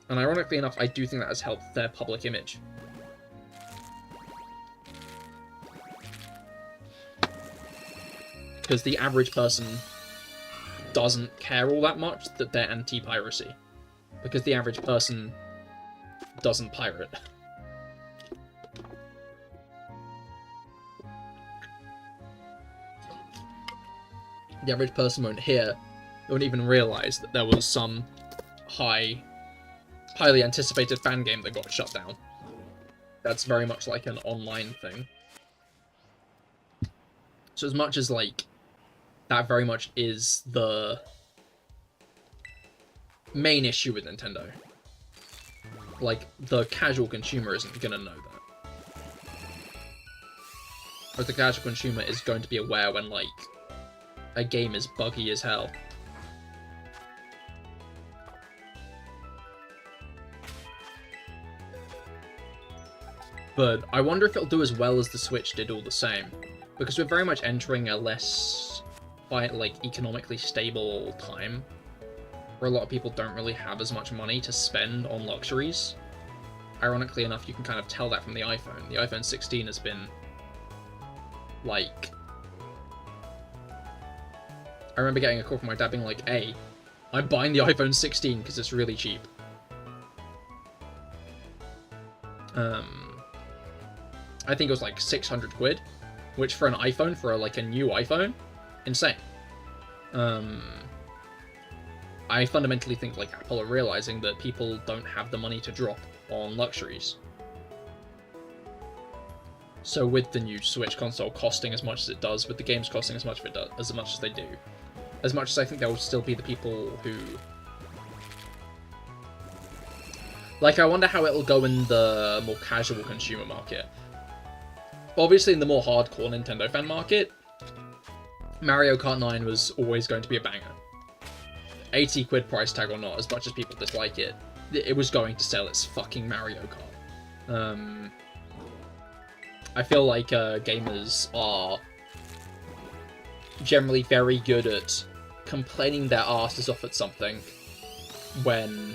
ironically enough, I do think that has helped their public image. Because the average person doesn't care all that much that they're anti-piracy. Because the average person doesn't pirate. The average person won't even realise that there was some highly anticipated fan game that got shut down. That's very much like an online thing. So as much as, like, that very much is the main issue with Nintendo, like, the casual consumer isn't gonna know that. Or the casual consumer is going to be aware when, like, a game is buggy as hell. But I wonder if it'll do as well as the Switch did all the same. Because we're very much entering a less, like, economically stable time, where a lot of people don't really have as much money to spend on luxuries. Ironically enough, you can kind of tell that from the iPhone. The iPhone 16 has been, like... I remember getting a call from my dad being like, hey, I'm buying the iPhone 16 because it's really cheap. I think it was like 600 quid. Which for an iPhone, for a new iPhone, insane. I fundamentally think, like, Apple are realizing that people don't have the money to drop on luxuries. So with the new Switch console costing as much as it does, with the games costing as much as they do, as much as I think there will still be the people who... Like, I wonder how it'll go in the more casual consumer market. Obviously, in the more hardcore Nintendo fan market, Mario Kart 9 was always going to be a banger. 80 quid price tag or not, as much as people dislike it, it was going to sell its fucking Mario Kart. I feel like gamers are generally very good at complaining their asses off at something when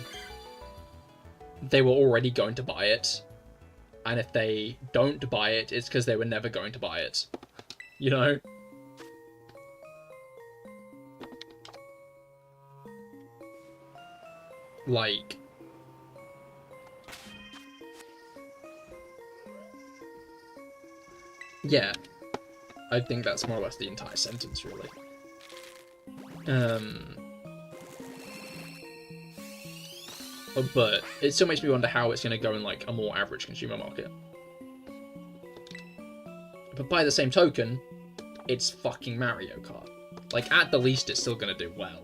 they were already going to buy it, And if they don't buy it, it's because they were never going to buy it. You know? Like... yeah. I think that's more or less the entire sentence, really. But it still makes me wonder how it's going to go in, like, a more average consumer market. But by the same token, it's fucking Mario Kart. Like, at the least, it's still going to do well.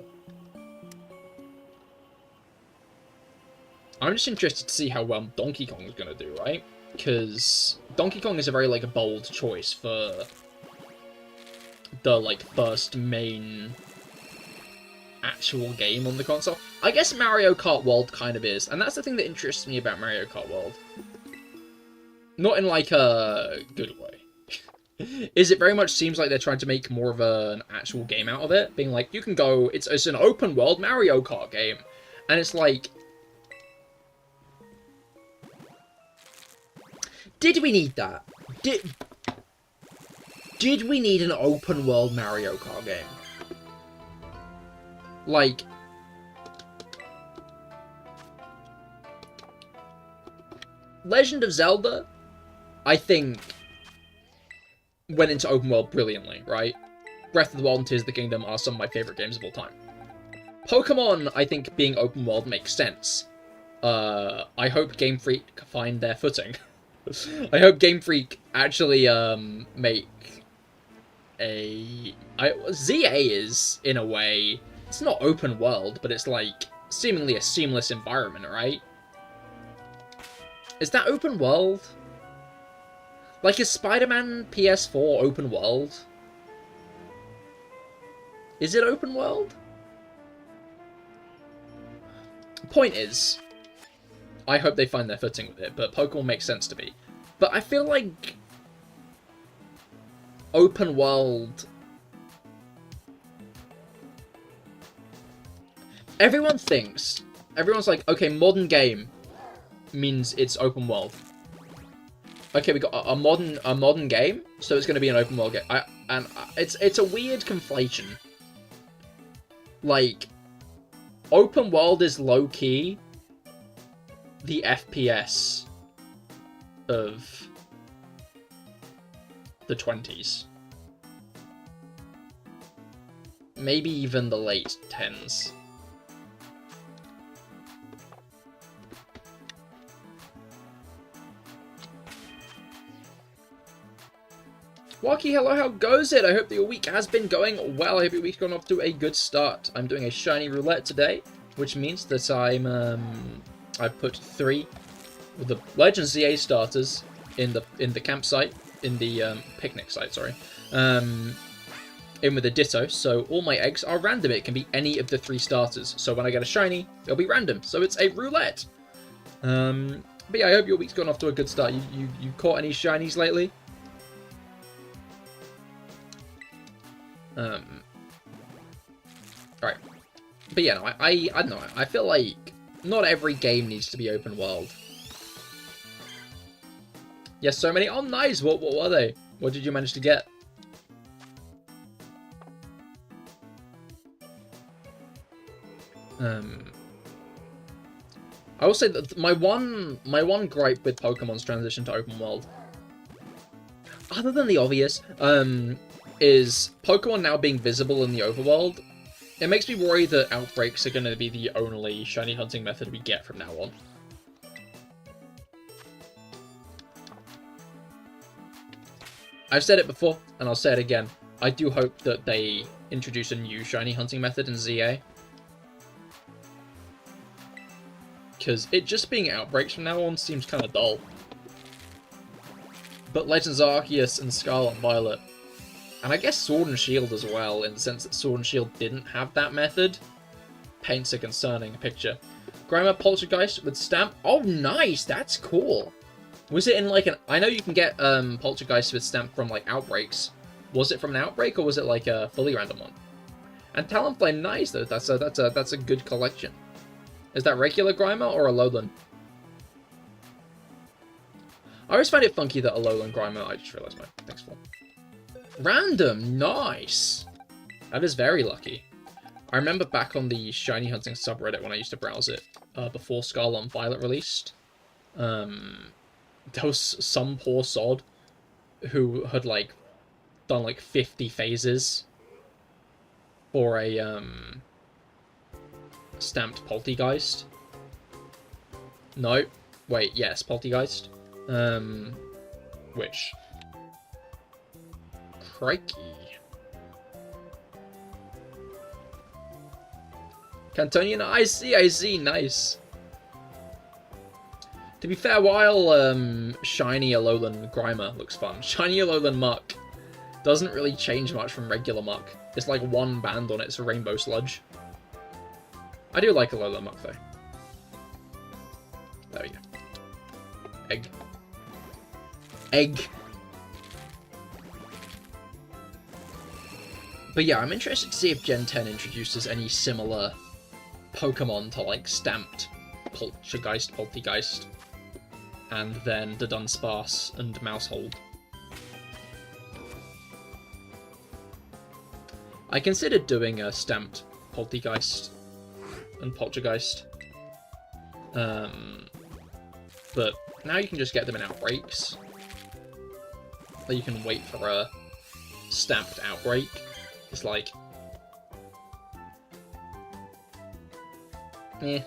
I'm just interested to see how well Donkey Kong is going to do, right? Because Donkey Kong is a very, like, a bold choice for the, like, first main actual game on the console. I guess Mario Kart World kind of is, and that's the thing that interests me about Mario Kart World. Not in, like, a good way. Is it very much seems like they're trying to make more of an actual game out of it, being like, you can go, it's an open world Mario Kart game, and it's like, did we need that? Did we need an open world Mario Kart game? Like, Legend of Zelda, I think, went into open world brilliantly, right? Breath of the Wild and Tears of the Kingdom are some of my favourite games of all time. Pokemon, I think, being open world makes sense. I hope Game Freak find their footing. I hope Game Freak actually make a... ZA is, in a way, it's not open world, but it's like seemingly a seamless environment, right? Is that open world? Like, is Spider-Man PS4 open world? Is it open world? Point is, I hope they find their footing with it, but Pokemon makes sense to me. But I feel like open world... everyone's like, okay, modern game means it's open world. Okay, we got a modern game, so it's going to be an open world game. It's a weird conflation. Like, open world is low key the FPS of the 20s. Maybe even the late 10s. Froakie, hello, how goes it? I hope that your week has been going well. I hope your week's gone off to a good start. I'm doing a shiny roulette today, which means that I put 3 of the Legend ZA starters in the campsite, in the picnic site, sorry, in with a ditto, so all my eggs are random. It can be any of the 3 starters, so when I get a shiny, it'll be random, so it's a roulette. But yeah, I hope your week's gone off to a good start. You caught any shinies lately? Alright. But yeah, no, I don't know, I feel like not every game needs to be open world. Yes, so many. Oh, nice! What were they? What did you manage to get? I will say that my one gripe with Pokemon's transition to open world, other than the obvious, is Pokemon now being visible in the overworld. It makes me worry that outbreaks are going to be the only shiny hunting method we get from now on. I've said it before, and I'll say it again. I do hope that they introduce a new shiny hunting method in ZA. Because it just being outbreaks from now on seems kind of dull. But Legends Arceus and Scarlet and Violet, and I guess Sword and Shield as well, in the sense that Sword and Shield didn't have that method, paints a concerning picture. Grimer Poltergeist with Stamp. Oh, nice! That's cool! Was it in, like, an... I know you can get Poltergeist with Stamp from, like, outbreaks. Was it from an outbreak, or was it, like, a fully random one? And Talonflame, nice, though. That's a good collection. Is that regular Grimer or a Alolan? I always find it funky that Alolan Grimer, I just realised my thing's full. Random, nice! That is very lucky. I remember back on the shiny hunting subreddit when I used to browse it, before Scarlet and Violet released, there was some poor sod who had, like, done, like, 50 phases for a, stamped Poltegeist. No, wait, yes, Poltegeist. Which... Crikey. Cantonian, I see, nice. To be fair, while shiny Alolan Grimer looks fun, shiny Alolan Muck doesn't really change much from regular Muck. It's like one band on its Rainbow Sludge. I do like Alolan Muck though. There we go. Egg. Egg. But yeah, I'm interested to see if Gen 10 introduces any similar Pokemon to, like, Stamped Poltegeist, and then the Dunsparce and Mousehold. I considered doing a Stamped Poltegeist and Poltergeist, but now you can just get them in Outbreaks. Or you can wait for a Stamped Outbreak. It's like... eh.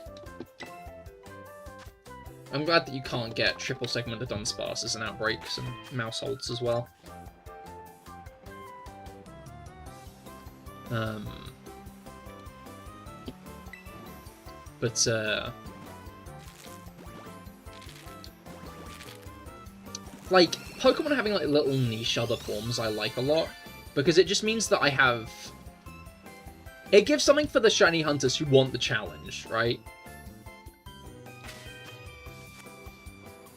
I'm glad that you can't get triple segmented Dunsparces and Outbreaks and Mouseholds as well. Like, Pokemon having, like, little niche other forms I like a lot, because it just means that I have... It gives something for the shiny hunters who want the challenge, right?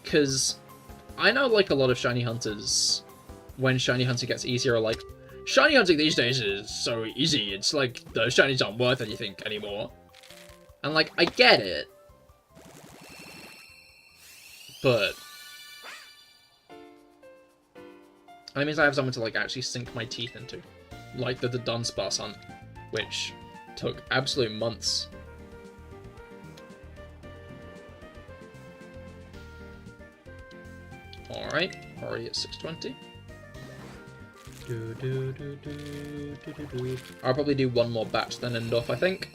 Because I know, like, a lot of shiny hunters, when shiny hunting gets easier, are like, shiny hunting these days is so easy, it's like, the shinies aren't worth anything anymore. And, like, I get it. But... that means I have something to, like, actually sink my teeth into. Like the Dunsparce hunt, which took absolute months. Alright, already at 620. I'll probably do one more batch, then end off, I think.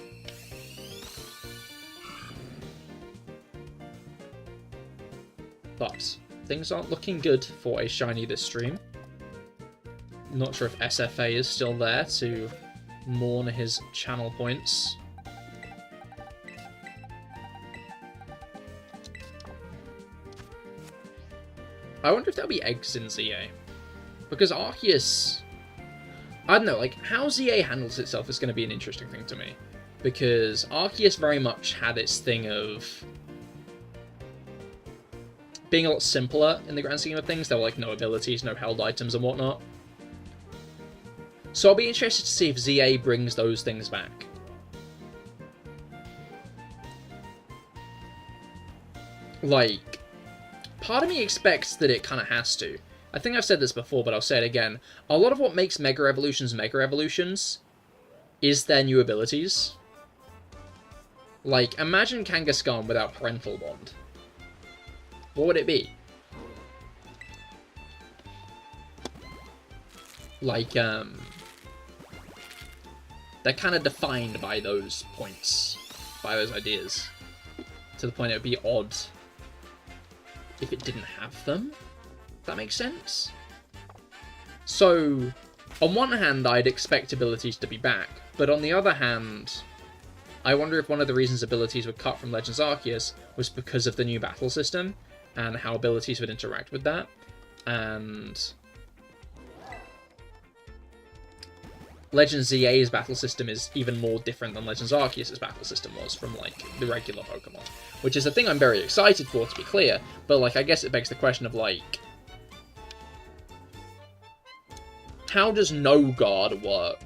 But things aren't looking good for a shiny this stream. Not sure if SFA is still there to mourn his channel points. I wonder if there'll be eggs in ZA. Because Arceus... I don't know, like, how ZA handles itself is going to be an interesting thing to me. Because Arceus very much had its thing of being a lot simpler in the grand scheme of things. There were, like, no abilities, no held items and whatnot. So I'll be interested to see if ZA brings those things back. Like, part of me expects that it kind of has to. I think I've said this before, but I'll say it again. A lot of what makes Mega Evolutions is their new abilities. Like, imagine Kangaskhan without Parental Bond. What would it be? Like, they're kind of defined by those points, by those ideas, to the point it would be odd if it didn't have them. If that makes sense? So, on one hand, I'd expect abilities to be back, but on the other hand, I wonder if one of the reasons abilities were cut from Legends Arceus was because of the new battle system, and how abilities would interact with that, and Legends ZA's battle system is even more different than Legends Arceus' battle system was from, like, the regular Pokemon. Which is a thing I'm very excited for, to be clear, but, like, I guess it begs the question of, like, how does No Guard work?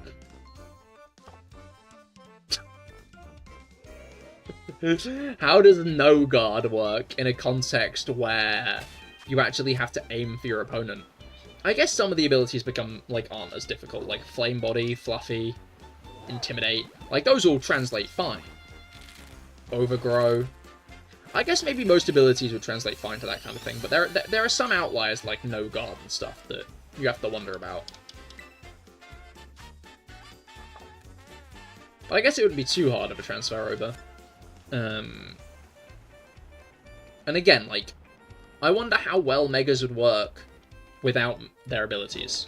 How does No Guard work in a context where you actually have to aim for your opponent. I guess some of the abilities become, like, aren't as difficult, like Flame Body, Fluffy, Intimidate. Like, those all translate fine. Overgrow. I guess maybe most abilities would translate fine to that kind of thing, but there are some outliers, like No Guard and stuff, that you have to wonder about. But I guess it wouldn't be too hard of a transfer over. And again, like, I wonder how well Megas would work without their abilities.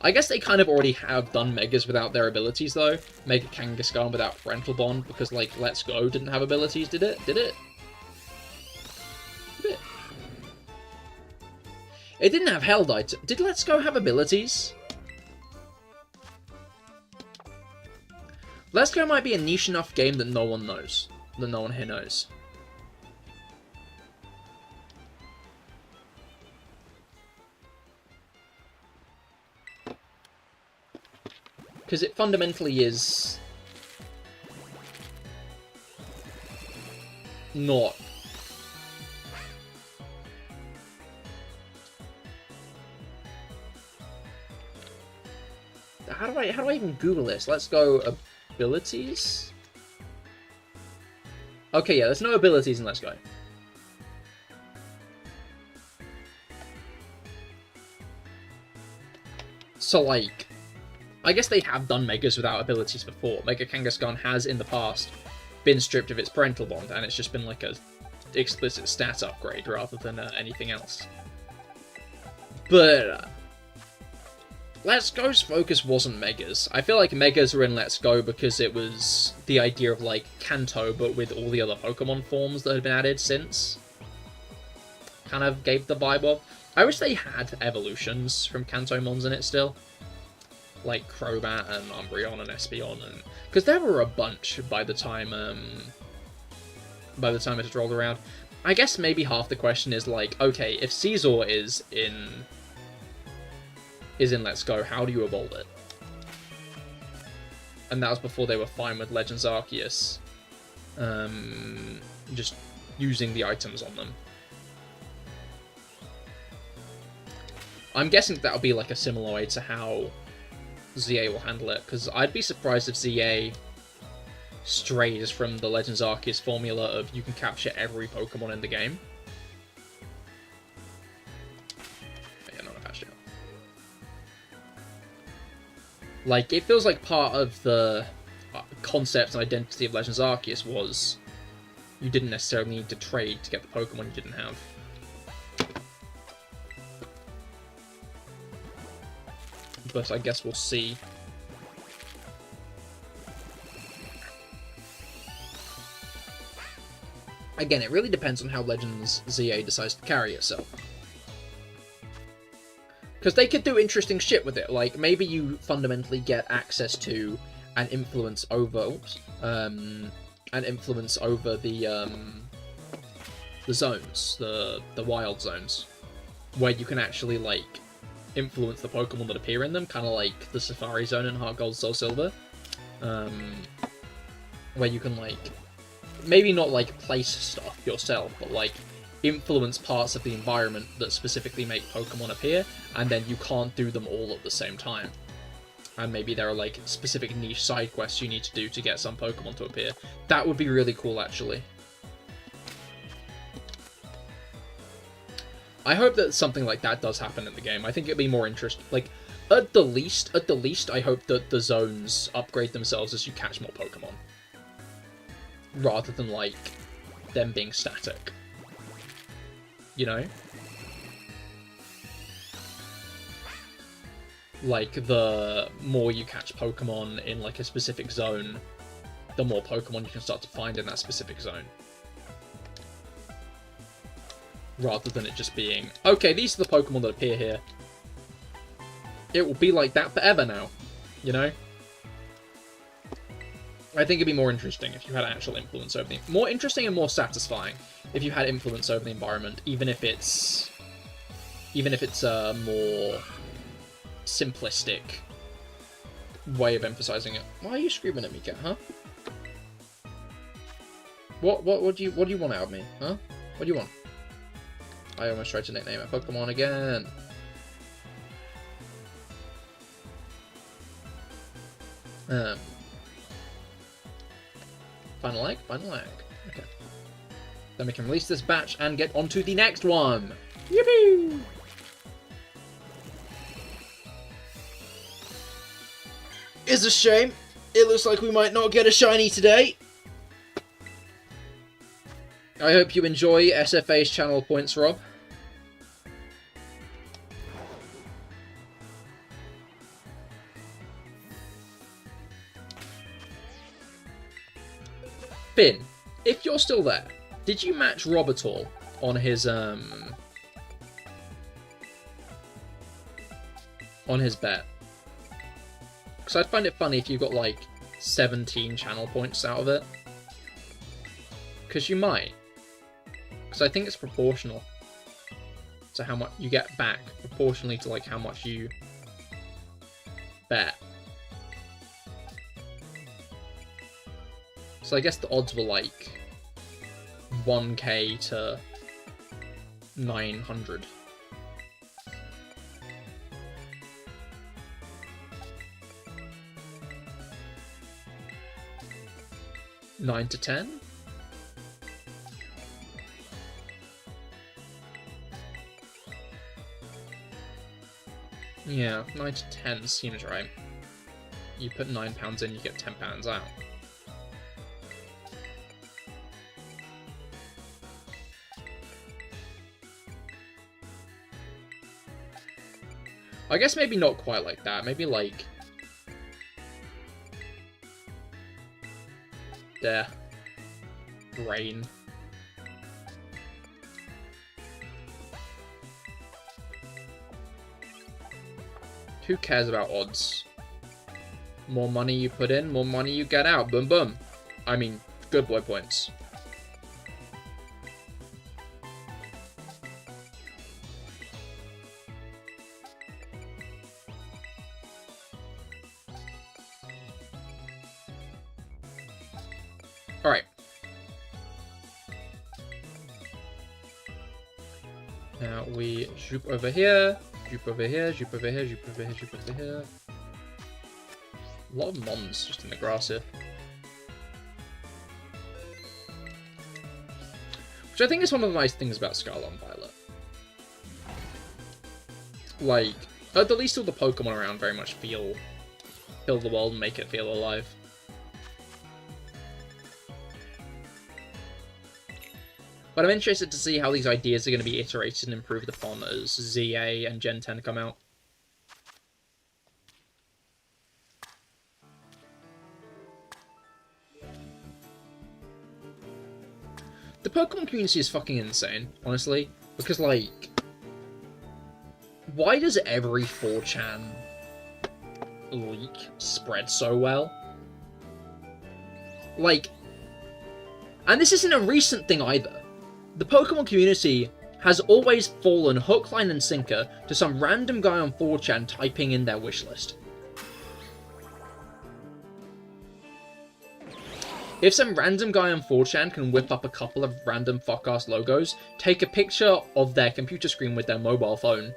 I guess they kind of already have done Megas without their abilities, though. Mega Kangaskhan without Parental Bond, because, like, Let's Go didn't have abilities, did it? Did it? Did it? It didn't have Held Item. Did Let's Go have abilities? Let's Go might be a niche enough game that no one knows. That no one here knows. Because it fundamentally is not how do I even Google this? Let's go abilities. Okay, yeah, there's no abilities in Let's Go. So, like, I guess they have done Megas without abilities before. Mega Kangaskhan has, in the past, been stripped of its Parental Bond, and it's just been like a explicit stat upgrade rather than anything else. But Let's Go's focus wasn't Megas. I feel like Megas were in Let's Go because it was the idea of, like, Kanto, but with all the other Pokemon forms that had been added since. Kind of gave the vibe of. I wish they had evolutions from Kanto Mons in it still. Like Crobat and Umbreon and Espeon, and because there were a bunch by the time it had rolled around. I guess maybe half the question is like, okay, if Caesar is in Let's Go, how do you evolve it? And that was before they were fine with Legends Arceus, just using the items on them. I'm guessing that'll be like a similar way to how ZA will handle it, because I'd be surprised if ZA strays from the Legends Arceus formula of you can capture every Pokemon in the game. Yeah, not a patch out. Like, it feels like part of the concept and identity of Legends Arceus was you didn't necessarily need to trade to get the Pokemon you didn't have. But I guess we'll see. Again, it really depends on how Legends ZA decides to carry itself. Because they could do interesting shit with it. Like, maybe you fundamentally get access to an influence over... Oops. An influence over the zones. The wild zones. Where you can actually, like, influence the Pokemon that appear in them, kind of like the Safari Zone in Heart Gold, Soul Silver, where you can, like, maybe not, like, place stuff yourself, but, like, influence parts of the environment that specifically make Pokemon appear, and then you can't do them all at the same time. And maybe there are, like, specific niche side quests you need to do to get some Pokemon to appear. That would be really cool, actually. I hope that something like that does happen in the game. I think it'd be more interesting. Like, at the least, I hope that the zones upgrade themselves as you catch more Pokemon. Rather than, like, them being static. You know? Like, the more you catch Pokemon in, like, a specific zone, the more Pokemon you can start to find in that specific zone. Rather than it just being, okay, these are the Pokemon that appear here. It will be like that forever now, you know? I think it'd be more interesting if you had actual influence over the... More interesting and more satisfying if you had influence over the environment, even if it's a more simplistic way of emphasizing it. Why are you screaming at me, cat, huh? What do you want out of me, huh? What do you want? I almost tried to nickname a Pokemon again. Final egg? Final egg. Okay. Then we can release this batch and get onto the next one. Yippee! It's a shame. It looks like we might not get a shiny today. I hope you enjoy SFA's channel points, Rob. Finn, if you're still there, did you match Rob at all on his bet? Because I'd find it funny if you got like 17 channel points out of it. Because you might. Because I think it's proportional to how much you get back, proportionally to like how much you bet. So I guess the odds were like 1k to 900. Nine to 10? Yeah, 9 to 10 seems right. You put £9 in, you get £10 out. I guess maybe not quite like that. Maybe like... there. Rain. Who cares about odds? More money you put in, more money you get out. Boom, boom. I mean, good boy points. Alright. Now we zoop over here. Zoop over here, zoop over here, zoop over here, zoop over here. A lot of mons just in the grass here. Which I think is one of the nice things about Scarlet and Violet. Like, at the least all the Pokemon around very much fill the world and make it feel alive. But I'm interested to see how these ideas are going to be iterated and improved upon as ZA and Gen 10 come out. The Pokemon community is fucking insane, honestly. Because, like, why does every 4chan leak spread so well? Like, and this isn't a recent thing either. The Pokemon community has always fallen hook, line, and sinker to some random guy on 4chan typing in their wishlist. If some random guy on 4chan can whip up a couple of random fuck-ass logos, take a picture of their computer screen with their mobile phone,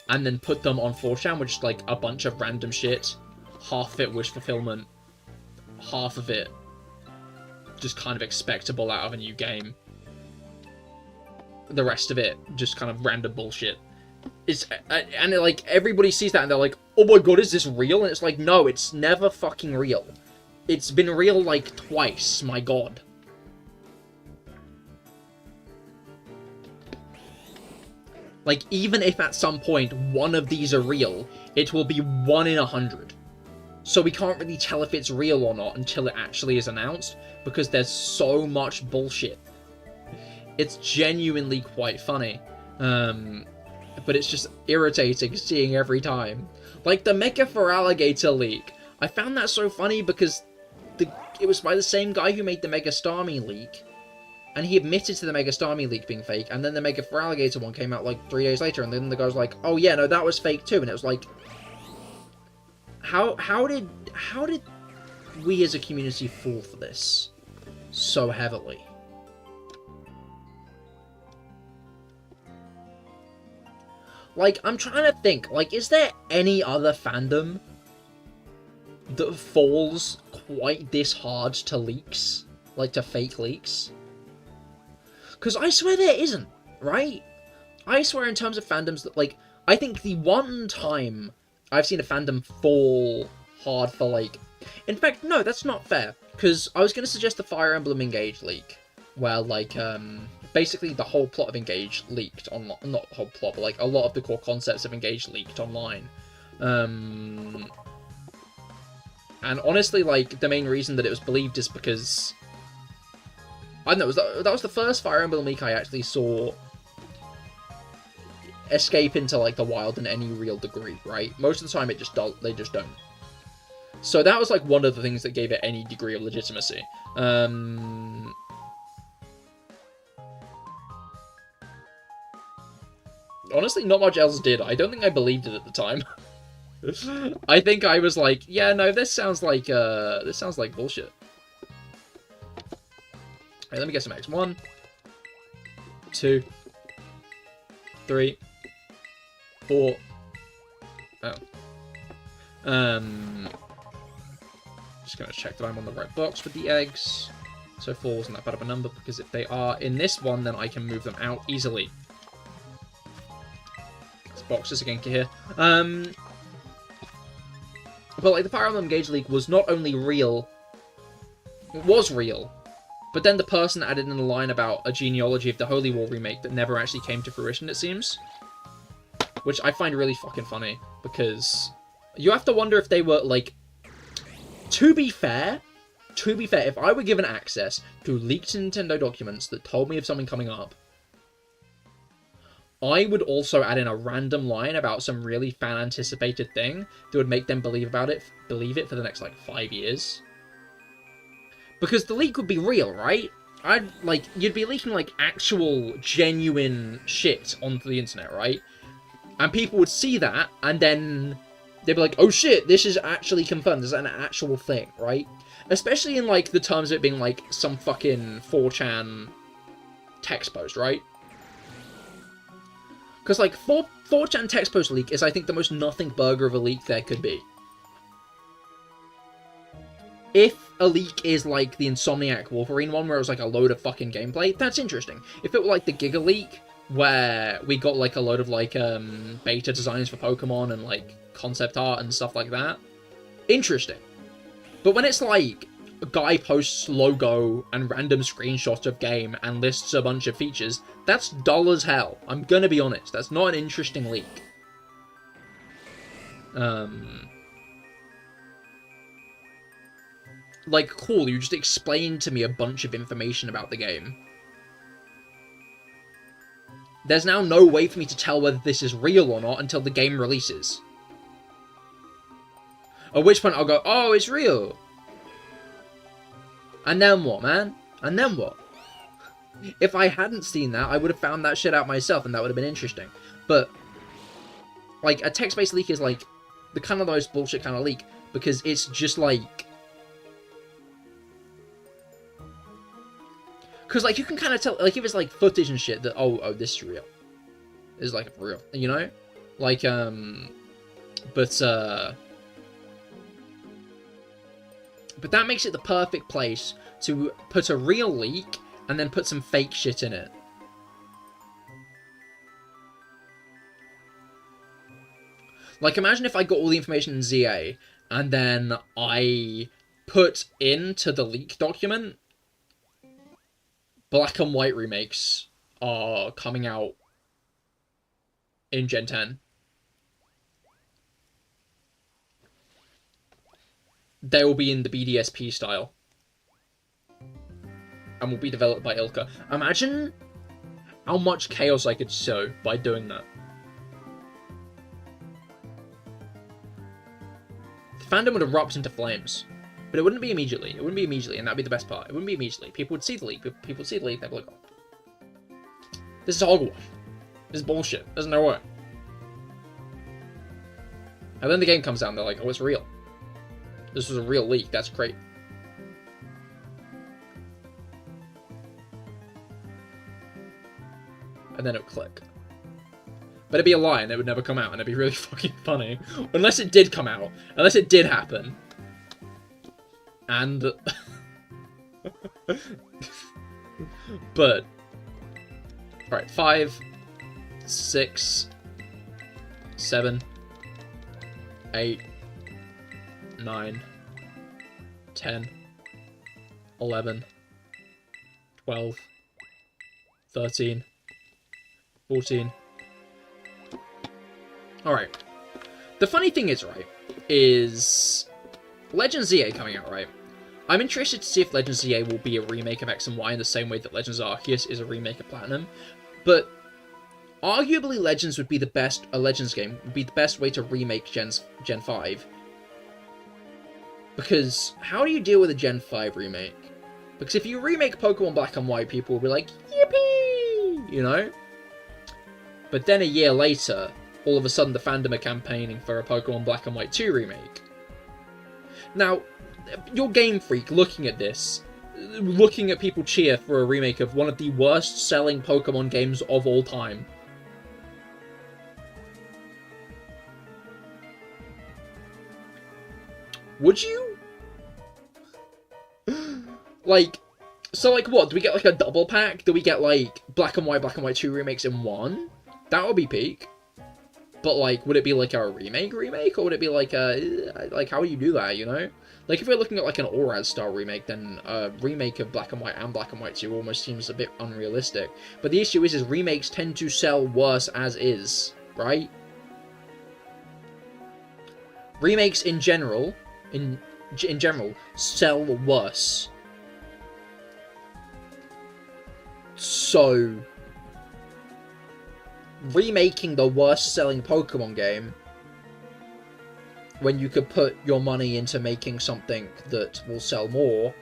and then put them on 4chan with just like a bunch of random shit, half of it wish fulfillment, half of it just kind of expectable out of a new game. The rest of it just kind of random bullshit. And like everybody sees that and they're like, oh my god, is this real? And it's like, no, it's never fucking real. It's been real like twice, my god. Like, even if at some point one of these are real, it will be 1 in 100. So we can't really tell if it's real or not until it actually is announced, because there's so much bullshit. It's genuinely quite funny, but it's just irritating seeing every time. Like the Mega Feraligatr leak, I found that so funny because it was by the same guy who made the Mega Starmie leak, and he admitted to the Mega Starmie leak being fake, and then the Mega Feraligatr one came out like 3 days later, and then the guy was like, oh yeah, no, that was fake too, and it was like, how did we as a community fall for this so heavily? Like, I'm trying to think, like, is there any other fandom that falls quite this hard to leaks? Like, to fake leaks? Because I swear there isn't, right? I swear in terms of fandoms that, like, I think the one time I've seen a fandom fall hard for, like... In fact, no, that's not fair. Because I was going to suggest the Fire Emblem Engage leak, where, like, basically the whole plot of Engage leaked online. Not the whole plot, but, like, a lot of the core concepts of Engage leaked online. And honestly, like, the main reason that it was believed is because... I don't know, that was the first Fire Emblem leak I actually saw escape into, like, the wild in any real degree, right? Most of the time they just don't. So that was, like, one of the things that gave it any degree of legitimacy. Honestly, not much else did. I don't think I believed it at the time. I think I was like, yeah, no, this sounds like bullshit. Right, let me get some eggs. 1, 2, 3, 4. Oh. Just gonna check that I'm on the right box with the eggs. So 4 wasn't that bad of a number, because if they are in this one, then I can move them out easily. It's boxes again, Cahir. But, like, the Fire Emblem Engage leak was not only real, it was real, but then the person added in a line about a genealogy of the Holy War remake that never actually came to fruition, it seems. Which I find really fucking funny, because you have to wonder if they were, like... To be fair, if I were given access to leaked Nintendo documents that told me of something coming up, I would also add in a random line about some really fan-anticipated thing that would make them believe it for the next, like, 5 years. Because the leak would be real, right? You'd be leaking, like, actual, genuine shit onto the internet, right? And people would see that, and then they'd be like, oh shit, this is actually confirmed, this is an actual thing, right? Especially in, like, the terms of it being, like, some fucking 4chan text post, right? Because, like, 4chan text post leak is, I think, the most nothing burger of a leak there could be. If a leak is like the Insomniac Wolverine one, where it was like a load of fucking gameplay, that's interesting. If it were like the Giga leak, where we got like a load of like beta designs for Pokemon and like concept art and stuff like that, interesting. But when it's like a guy posts logo and random screenshots of game and lists a bunch of features, that's dull as hell. I'm gonna be honest, that's not an interesting leak. Like, cool, you just explained to me a bunch of information about the game. There's now no way for me to tell whether this is real or not until the game releases. At which point I'll go, oh, it's real. And then what, man? And then what? If I hadn't seen that, I would have found that shit out myself, and that would have been interesting. But, like, a text-based leak is, like, the kind of the most bullshit kind of leak, because it's just, like... Because, like, you can kind of tell, like, if it's, like, footage and shit, that, oh, this is real. This is, like, real, you know? Like, But that makes it the perfect place to put a real leak and then put some fake shit in it. Like, imagine if I got all the information in ZA, and then I put into the leak document, black and white remakes are coming out in Gen 10. They will be in the BDSP style. And will be developed by Ilka. Imagine how much chaos I could sow by doing that. The fandom would erupt into flames. But it wouldn't be immediately. It wouldn't be immediately, and that'd be the best part. It wouldn't be immediately. People would see the leak. People would see the leak, they'd be like, oh, this is hogwash. This is bullshit. There's no way. And then the game comes out and they're like, oh, it's real. This was a real leak. That's great. And then it'll click. But it'd be a lie and it would never come out, and it'd be really fucking funny. Unless it did come out. Unless it did happen. And... but... Alright, 5, 6, 7, 8, 9, 10, 11, 12, 13, 14... Alright. The funny thing is, right, is Legends ZA coming out, right? I'm interested to see if Legends ZA will be a remake of X and Y in the same way that Legends Arceus is a remake of Platinum. But arguably Legends would be the best, a Legends game would be the best way to remake Gen 5. Because how do you deal with a Gen 5 remake? Because if you remake Pokemon Black and White, people will be like, yippee! You know? But then a year later, all of a sudden the fandom are campaigning for a Pokemon Black and White 2 remake. Now, you're Game Freak looking at this, looking at people cheer for a remake of one of the worst selling Pokemon games of all time. Would you? Like, so like what? Do we get like a double pack? Do we get like Black and White 2 remakes in one? That would be peak. But, like, would it be, like, a remake? Or would it be, like, like, how would you do that, you know? Like, if we're looking at, like, an AlphaRad-style remake, then a remake of Black and White 2 almost seems a bit unrealistic. But the issue is remakes tend to sell worse as is, right? Remakes in general, in general, sell worse. So... remaking the worst selling Pokemon game when you could put your money into making something that will sell more.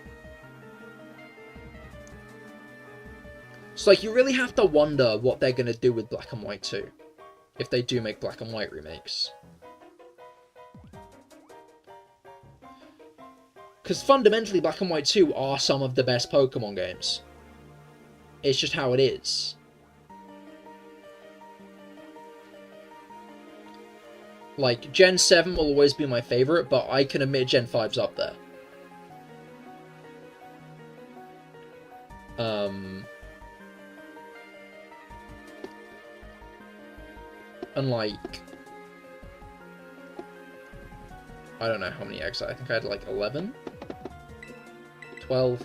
It's like you really have to wonder what they're going to do with Black and White 2 if they do make Black and White remakes. Because fundamentally Black and White 2 are some of the best Pokemon games. It's just how it is. Like, Gen 7 will always be my favourite, but I can admit Gen 5's up there. And like... I don't know how many eggs I think I had like 11? 12?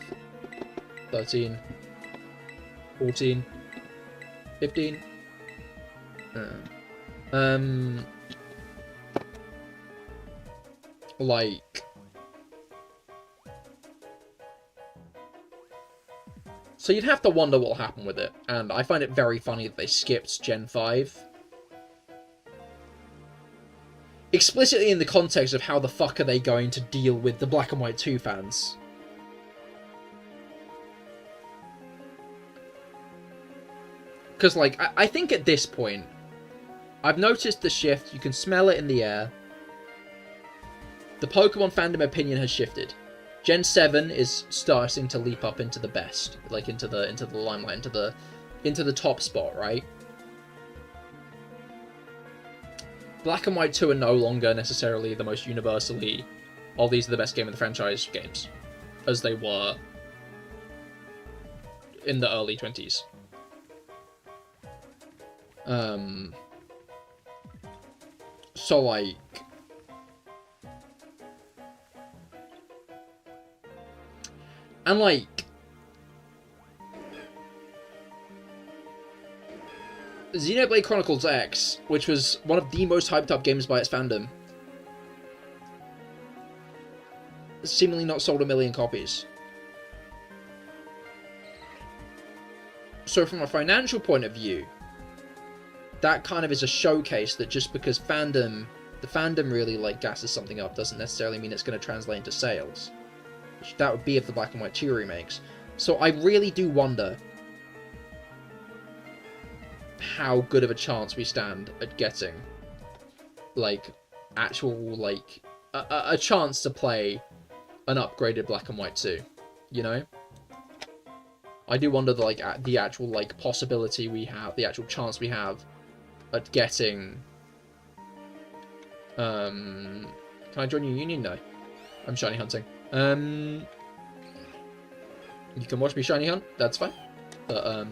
13? 14? 15? Like... So you'd have to wonder what'll happen with it, and I find it very funny that they skipped Gen 5. Explicitly in the context of how the fuck are they going to deal with the Black and White 2 fans. Because, like, I think at this point, I've noticed the shift, you can smell it in the air. The Pokemon fandom opinion has shifted. Gen 7 is starting to leap up into the best, like into the limelight, into the top spot, right? Black and White 2 are no longer necessarily the most universally, oh, these are the best game of the franchise games, as they were in the early 20s. So, like... And, like... Xenoblade Chronicles X, which was one of the most hyped up games by its fandom, seemingly not sold 1 million copies. So from a financial point of view, that kind of is a showcase that just because the fandom really like gasses something up doesn't necessarily mean it's going to translate into sales. Which that would be if the Black and White 2 remakes. So I really do wonder how good of a chance we stand at getting, like, actual, like, a chance to play an upgraded Black and White 2, you know? I do wonder, the actual, like, possibility we have, the actual chance we have at getting... Can I join your union? No. I'm shiny hunting. You can watch me shiny hunt, that's fine. But,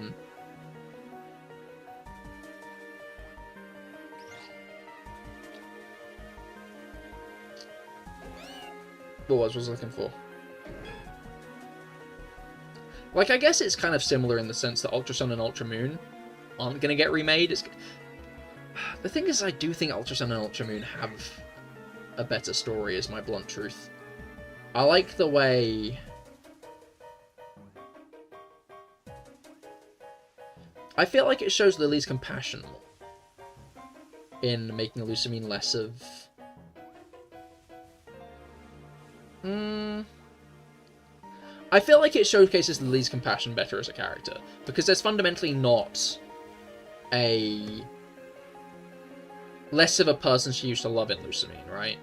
what was I looking for? Like, I guess it's kind of similar in the sense that Ultra Sun and Ultra Moon aren't going to get remade. The thing is, I do think Ultra Sun and Ultra Moon have a better story, is my blunt truth. I like the way... I feel like it shows Lily's compassion more in making Lusamine less of... I feel like it showcases Lily's compassion better as a character, because there's fundamentally not a... less of a person she used to love in Lusamine, right?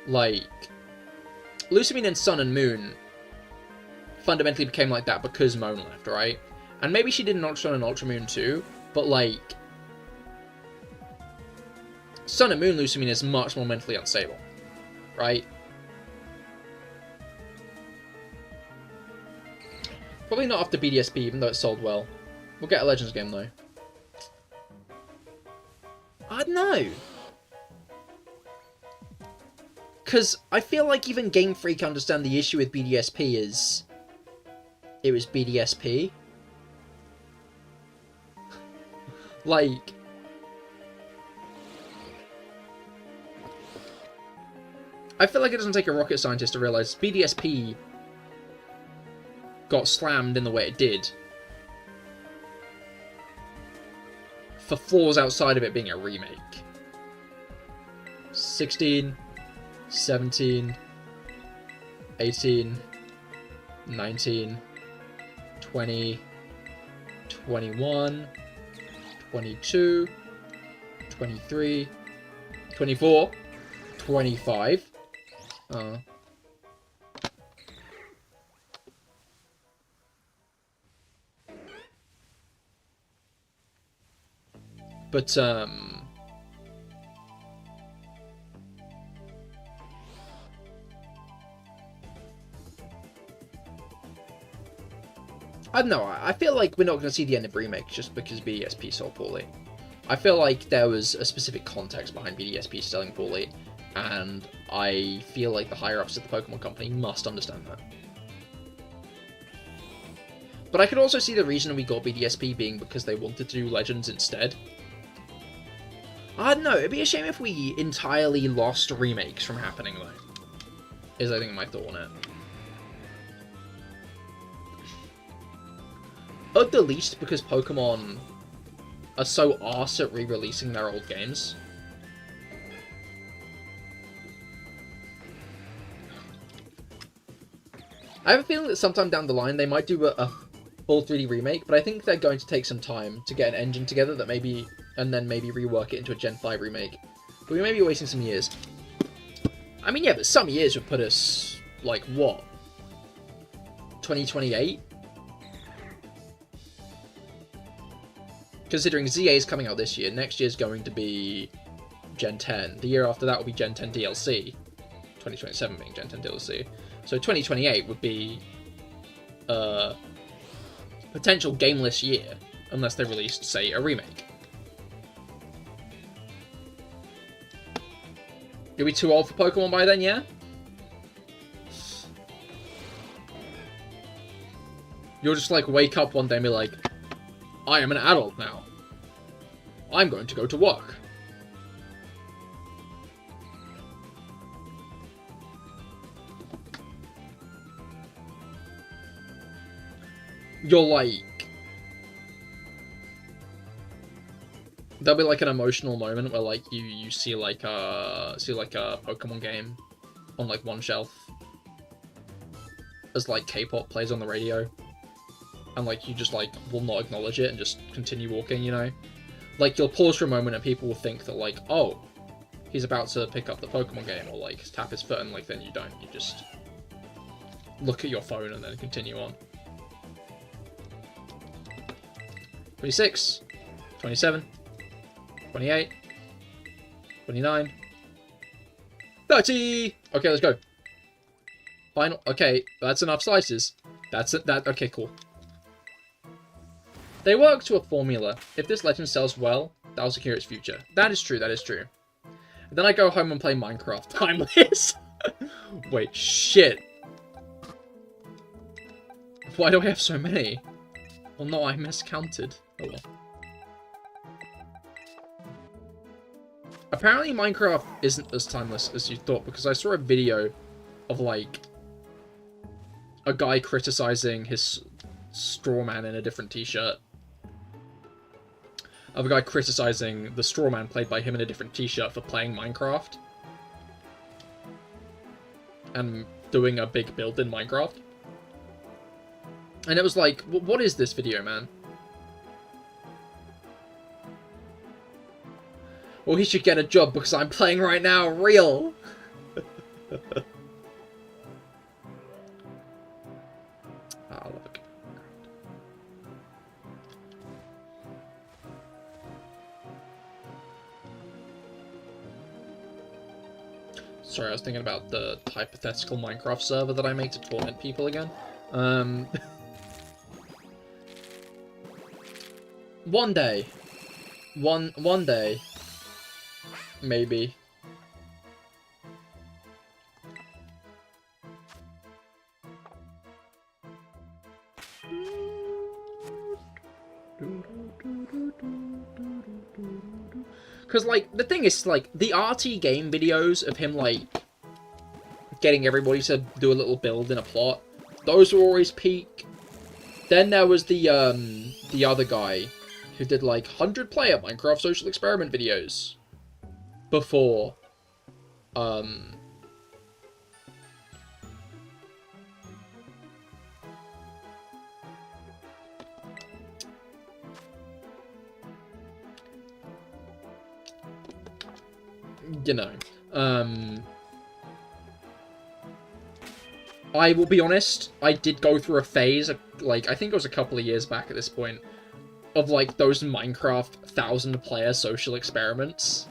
Like, Lusamine in Sun and Moon fundamentally became like that because Moan left, right? And maybe she did in Ultra Sun and Ultra Moon too, but like, Sun and Moon Lusamine is much more mentally unstable, right? Probably not after BDSP, even though it sold well. We'll get a Legends game though. I don't know. Because I feel like even Game Freak understand the issue with BDSP is... it was BDSP. Like... I feel like it doesn't take a rocket scientist to realize BDSP got slammed in the way it did for flaws outside of it being a remake. 16, 17, 18, 19, 20, 21, 22, 23, 24, 25. But, I don't know, I feel like we're not going to see the end of remakes just because BDSP sold poorly. I feel like there was a specific context behind BDSP selling poorly, and I feel like the higher-ups at the Pokemon Company must understand that. But I could also see the reason we got BDSP being because they wanted to do Legends instead. I don't know, it'd be a shame if we entirely lost remakes from happening, though. Is, I think, my thought on it. At the least, because Pokemon are so arse at re-releasing their old games. I have a feeling that sometime down the line they might do a full 3D remake, but I think they're going to take some time to get an engine together that maybe... and then maybe rework it into a Gen 5 remake. But we may be wasting some years. I mean, yeah, but some years would put us, like, what? 2028? Considering ZA is coming out this year, next year's going to be Gen 10. The year after that will be Gen 10 DLC. 2027 being Gen 10 DLC. So 2028 would be a potential gameless year, unless they released, say, a remake. You'll be too old for Pokemon by then, yeah? You'll just, like, wake up one day and be like, I am an adult now. I'm going to go to work. You're like... there'll be like an emotional moment where like you see like a Pokemon game on like one shelf as like K-pop plays on the radio, and like you just like will not acknowledge it and just continue walking, you know? Like you'll pause for a moment and people will think that like, oh, he's about to pick up the Pokemon game or like tap his foot, and like then you don't, you just look at your phone and then continue on. 26, 27, 28, 29, 30! Okay, let's go. Final. Okay, that's enough slices. That's it. Okay, cool. They work to a formula. If this legend sells well, that'll secure its future. That is true, that is true. And then I go home and play Minecraft Timeless. Wait, shit. Why do I have so many? Well, no, I miscounted. Oh well. Apparently Minecraft isn't as timeless as you thought, because I saw a video of, like, a guy criticizing his straw man in a different t-shirt. Of a guy criticizing the straw man played by him in a different t-shirt for playing Minecraft. And doing a big build in Minecraft. And it was like, what is this video, man? Well, he should get a job because I'm playing right now, real! I love it. Sorry, I was thinking about the hypothetical Minecraft server that I make to torment people again. One day. One day. Maybe. Because, like, the thing is, like, the RTGame videos of him, like, getting everybody to do a little build in a plot, those were always peak. Then there was the other guy who did, like, 100-player Minecraft social experiment videos before, you know, I will be honest, I did go through a phase, like, I think it was a couple of years back at this point, of, like, those Minecraft 1,000-player social experiments.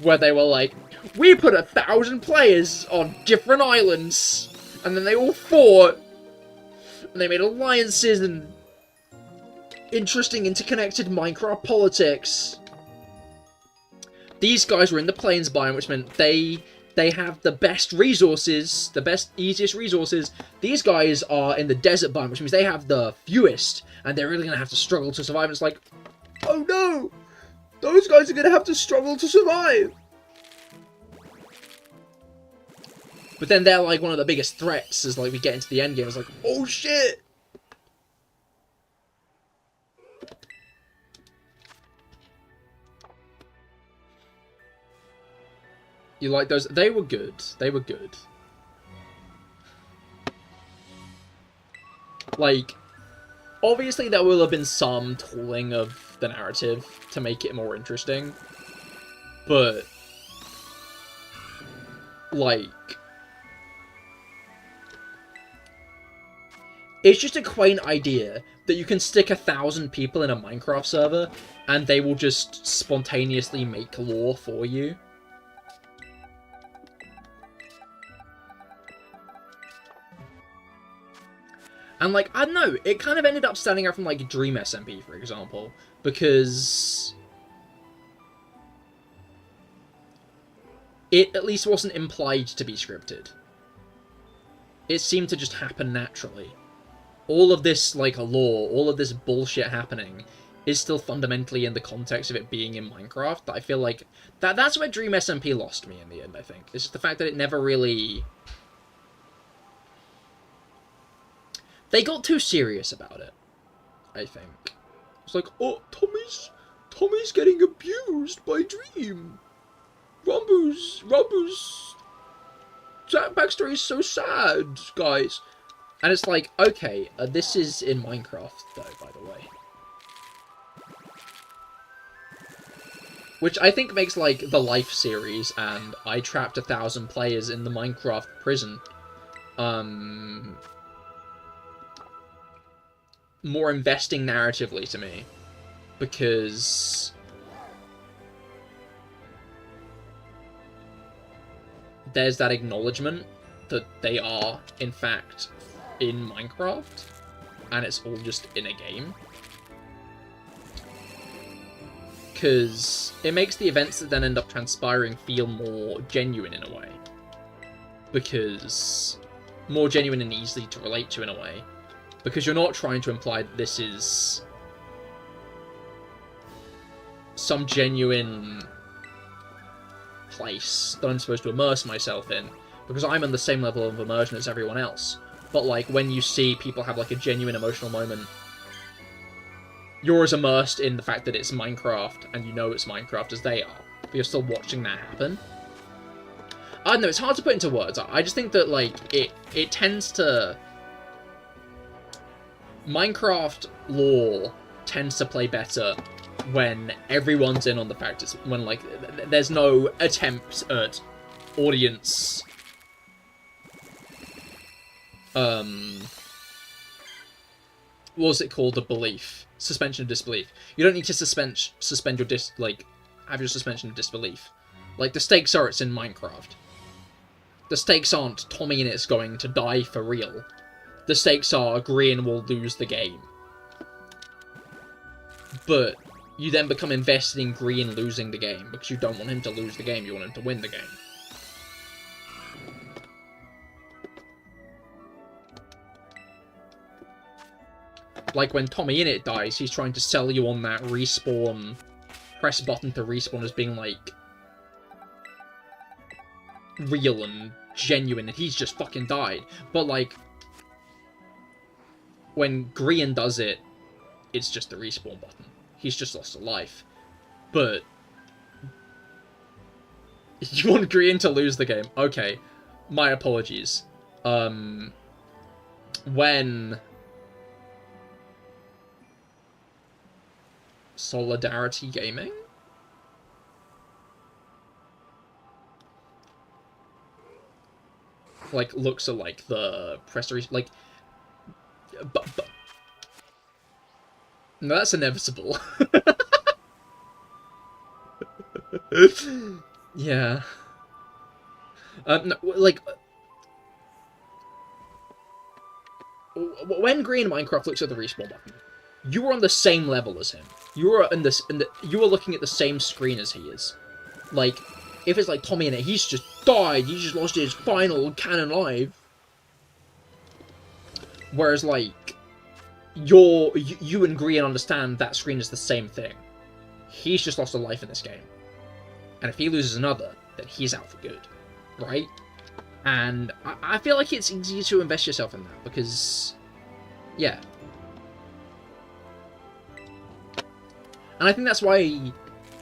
Where they were like, we put 1,000 players on different islands, and then they all fought, and they made alliances and interesting interconnected Minecraft politics. These guys were in the plains biome, which meant they have the best resources, the best, easiest resources. These guys are in the desert biome, which means they have the fewest, and they're really going to have to struggle to survive. And it's like, oh no! Those guys are going to have to struggle to survive! But then they're like one of the biggest threats as like we get into the end game. It's like, oh shit! You like those? They were good. They were good. Like, obviously there will have been some tooling of the narrative to make it more interesting. But, like, it's just a quaint idea that you can stick 1,000 people in a Minecraft server and they will just spontaneously make lore for you. And, like, I don't know, it kind of ended up standing out from, like, Dream SMP, for example, because it at least wasn't implied to be scripted. It seemed to just happen naturally. All of this, like, lore, all of this bullshit happening is still fundamentally in the context of it being in Minecraft. I feel like that's where Dream SMP lost me in the end, I think. It's just the fact that it never really... They got too serious about it, I think. It's like, oh, Tommy's getting abused by Dream. Rumbu's backstory is so sad, guys. And it's like, okay, this is in Minecraft, though, by the way. Which I think makes, like, the Life series and I Trapped 1,000 Players in the Minecraft Prison, more investing narratively to me because there's that acknowledgement that they are, in fact, in Minecraft, and it's all just in a game. Because it makes the events that then end up transpiring feel more genuine in a way. Because more genuine and easy to relate to in a way. Because you're not trying to imply that this is some genuine place that I'm supposed to immerse myself in. Because I'm on the same level of immersion as everyone else. But, like, when you see people have, like, a genuine emotional moment, you're as immersed in the fact that it's Minecraft, and you know it's Minecraft as they are. But you're still watching that happen. I don't know, it's hard to put into words. I just think that, like, it tends to... Minecraft lore tends to play better when everyone's in on the fact. It's when, like, there's no attempt at audience... what was it called? The belief. Suspension of disbelief. You don't need to suspend your have your suspension of disbelief. Like, the stakes are it's in Minecraft. The stakes aren't Tommy and it's going to die for real. The stakes are Green will lose the game. But you then become invested in Green losing the game because you don't want him to lose the game, you want him to win the game. Like when Tommy Innit dies, he's trying to sell you on that respawn, press button to respawn as being, like, real and genuine, and he's just fucking died. But, like, when Grian does it, it's just the respawn button. He's just lost a life. But you want Grian to lose the game. Okay, my apologies. When... Solidarity Gaming? Like, looks at, like, the presseries, like... But... No, that's inevitable. Yeah. No, like... When Green Minecraft looks at the respawn button, you were on the same level as him. You were you were looking at the same screen as he is. Like, if it's like Tommy in it, he's just died. He just lost his final canon life. Whereas, like, you and Green understand that screen is the same thing. He's just lost a life in this game, and if he loses another, then he's out for good, right? And I feel like it's easy to invest yourself in that because, yeah. And I think that's why,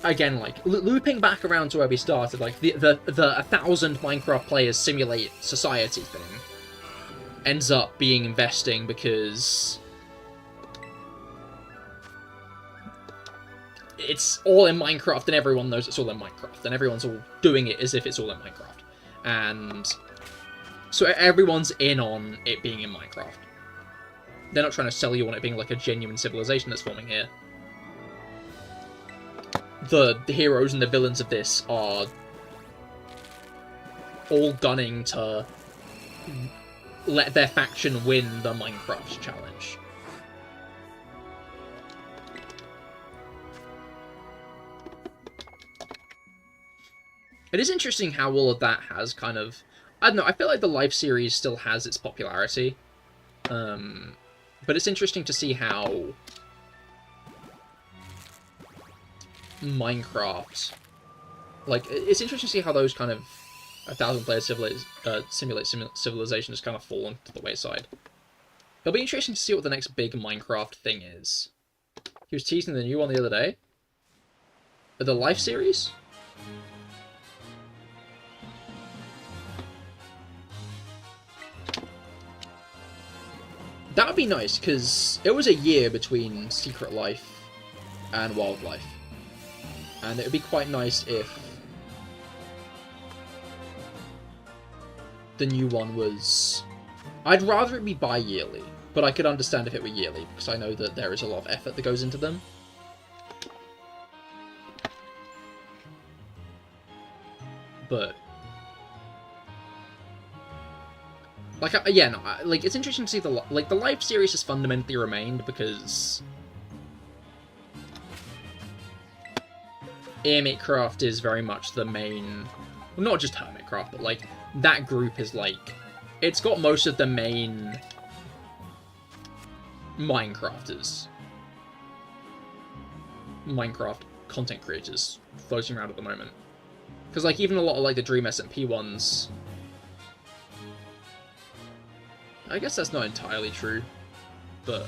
again, like, looping back around to where we started, like, the 1,000 Minecraft players simulate society thing ends up being investing because it's all in Minecraft and everyone knows it's all in Minecraft, and everyone's all doing it as if it's all in Minecraft. And so everyone's in on it being in Minecraft. They're not trying to sell you on it being like a genuine civilization that's forming here. The heroes and the villains of this are all gunning to let their faction win the Minecraft challenge. It is interesting how all of that has kind of... I don't know, I feel like the Life series still has its popularity. But it's interesting to see how Minecraft... Like, it's interesting to see how those kind of 1,000-player simulate civilization has kind of fallen to the wayside. It'll be interesting to see what the next big Minecraft thing is. He was teasing the new one the other day. The Life series? That would be nice, because it was a year between Secret Life and Wildlife. And it would be quite nice if the new one was... I'd rather it be bi-yearly, but I could understand if it were yearly, because I know that there is a lot of effort that goes into them. but like yeah, no, like it's interesting to see the live series has fundamentally remained because Hermitcraft is very much the main, well, not just Hermitcraft, but like that group is like, it's got most of the main Minecraft content creators floating around at the moment. Because like even a lot of like the Dream SMP ones, I guess that's not entirely true, but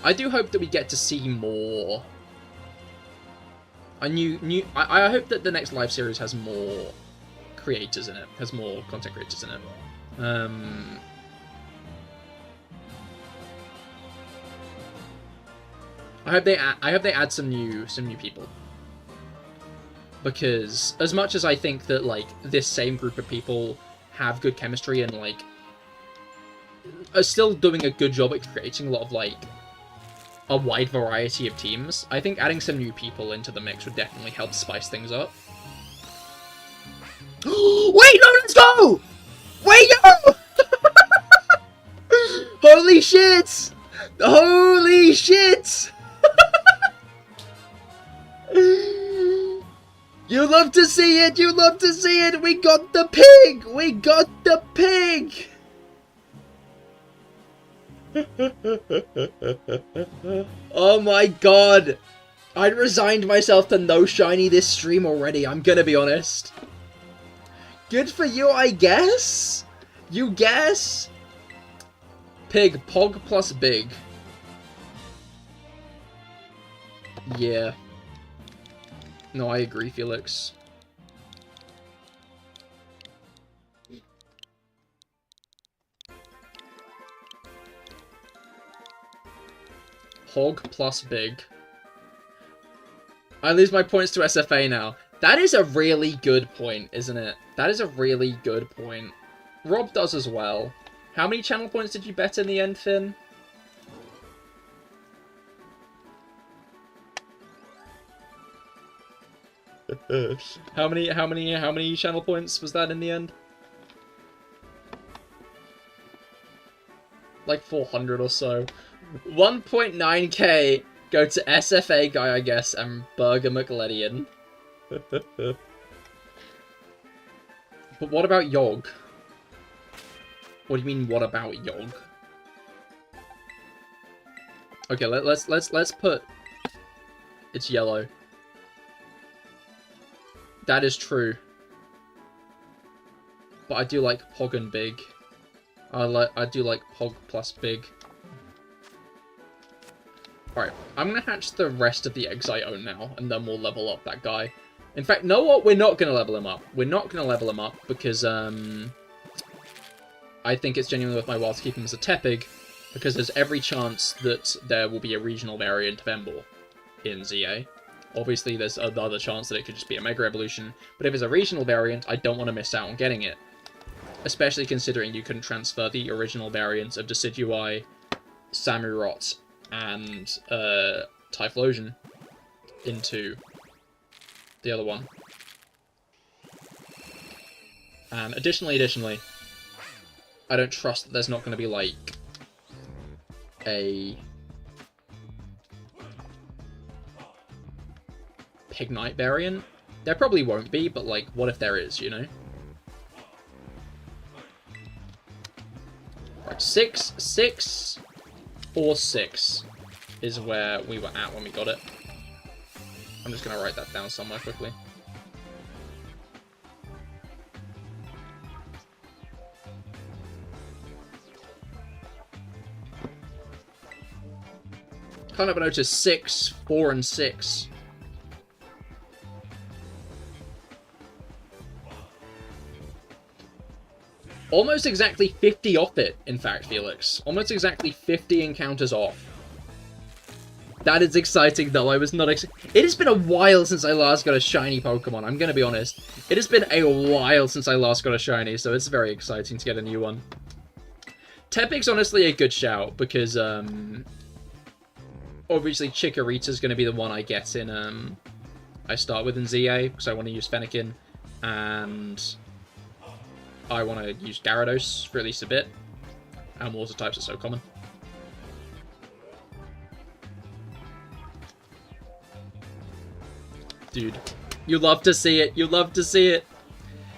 I do hope that we get to see more. I hope that the next live series has more creators in it, has more content creators in it. I hope they add some new people, because as much as I think that like this same group of people have good chemistry and like are still doing a good job at creating a lot of like a wide variety of teams, I think adding some new people into the mix would definitely help spice things up. Wait, no, let's go! Wait, yo! Holy shit! Holy shit! You love to see it! You love to see it! We got the pig! We got the pig! Oh my god! I'd resigned myself to no shiny this stream already, I'm gonna be honest. Good for you, I guess? You guess? Pig, Pog plus Big. Yeah. No, I agree, Felix. Hog plus Big. I lose my points to SFA now. That is a really good point, isn't it? That is a really good point. Rob does as well. How many channel points did you bet in the end, Finn? How many channel points was that in the end? Like 400 or so. 1.9k go to SFA guy, I guess, and Burger McLedian. But what about Yogg? What do you mean, what about Yogg? Okay, let's put it's yellow. That is true. But I do like Pog and Big. I do like Pog plus Big. Alright, I'm gonna hatch the rest of the eggs I own now, and then we'll level up that guy. In fact, know what? We're not gonna level him up. We're not gonna level him up because I think it's genuinely worth my while to keep him as a Tepig, because there's every chance that there will be a regional variant of Emboar in ZA. Obviously, there's another chance that it could just be a Mega Evolution, but if it's a regional variant, I don't want to miss out on getting it. Especially considering you can transfer the original variants of Decidueye, Samurott, and Typhlosion into the other one. And additionally, I don't trust that there's not going to be, like, a Pignite variant. There probably won't be, but, like, what if there is, you know? Right, 6 or 6 is where we were at when we got it. I'm just going to write that down somewhere quickly. Can't have noticed 6, 4, and 6. Almost exactly 50 off it, in fact, Felix. Almost exactly 50 encounters off. That is exciting, though. I was not It has been a while since I last got a shiny Pokemon, I'm gonna be honest. It has been a while since I last got a shiny, so it's very exciting to get a new one. Tepig's honestly a good shout, because, obviously Chikorita's gonna be the one I get in I start with in ZA, because I want to use Fennekin, and I want to use Gyarados for at least a bit, and water types are so common. Dude, you love to see it, you love to see it.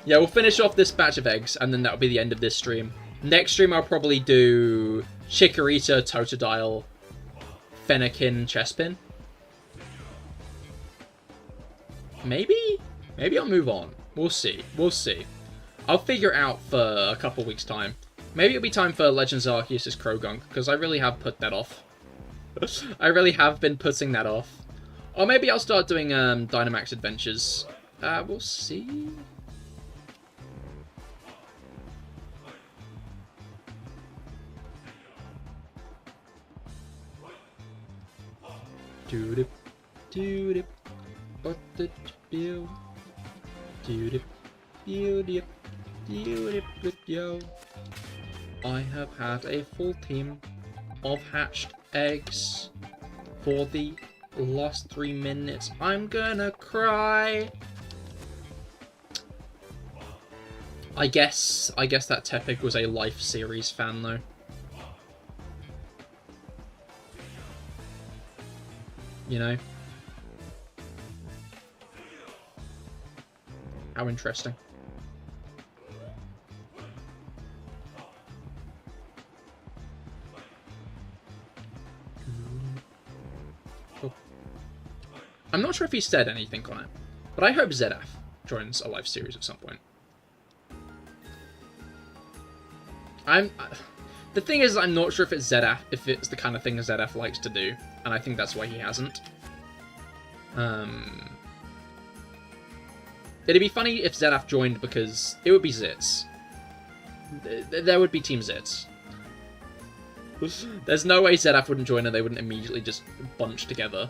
Yeah, we'll finish off this batch of eggs, and then that'll be the end of this stream. Next stream, I'll probably do Chikorita, Totodile, Fennekin, Chespin. Maybe? Maybe I'll move on. We'll see. We'll see. I'll figure it out for a couple weeks' time. Maybe it'll be time for Legends Arceus' Krogunk, because I really have put that off. I really have been putting that off. Or maybe I'll start doing Dynamax Adventures. We'll see. Doodip, doodip, what did you do? Doodip, doodip, doodip, yo. I have had a full team of hatched eggs for the last 3 minutes. I'm gonna cry. I guess that Tepig was a Life series fan though. You know? How interesting. Cool. I'm not sure if he said anything on it, but I hope ZF joins a Life series at some point. The thing is, I'm not sure if it's ZF, if it's the kind of thing ZF likes to do, and I think that's why he hasn't. It'd be funny if ZF joined because it would be Zitz. There would be Team Zitz. There's no way ZF wouldn't join and they wouldn't immediately just bunch together.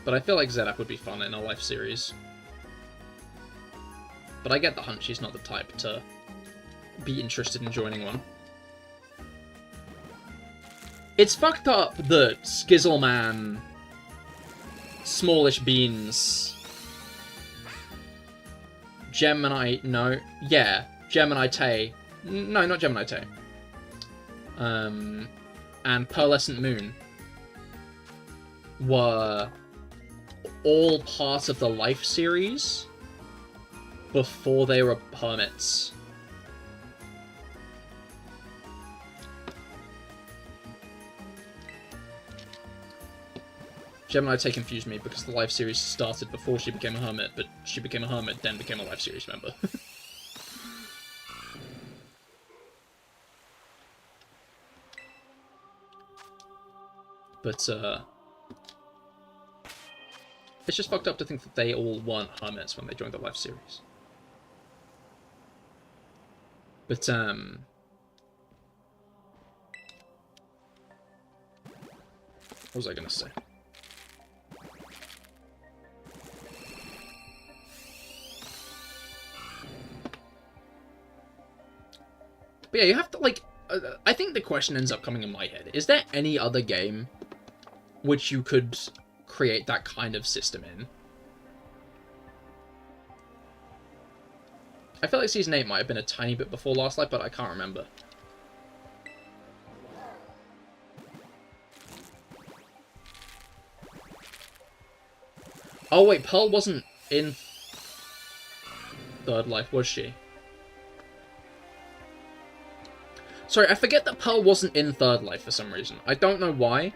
But I feel like ZF would be fun in a Life series. But I get the hunch she's not the type to be interested in joining one. It's fucked up that Skizzleman, Smallish Beans, Gemini, no, yeah, Gemini Tay, no, not Gemini Tay, and Pearlescent Moon were all part of the Life series before they were hermits. Gemini Tay confused me because the Life series started before she became a hermit, but she became a hermit, then became a Life series member. But, it's just fucked up to think that they all weren't hermits when they joined the Life series. But, what was I gonna say? But yeah, you have to, like, I think the question ends up coming in my head. Is there any other game which you could create that kind of system in? I feel like Season 8 might have been a tiny bit before Last Light, but I can't remember. Oh wait, Pearl wasn't in Third Life, was she? Sorry, I forget that Pearl wasn't in Third Life for some reason. I don't know why.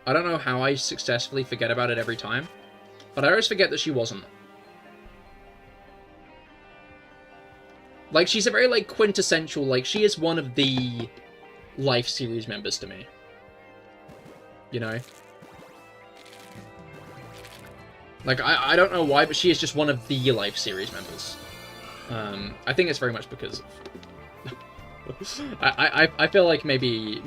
I don't know how I successfully forget about it every time. But I always forget that she wasn't. Like, she's a very, like, quintessential, like, she is one of the Life series members to me. You know? Like, I don't know why, but she is just one of the Life series members. I think it's very much because of... I feel like maybe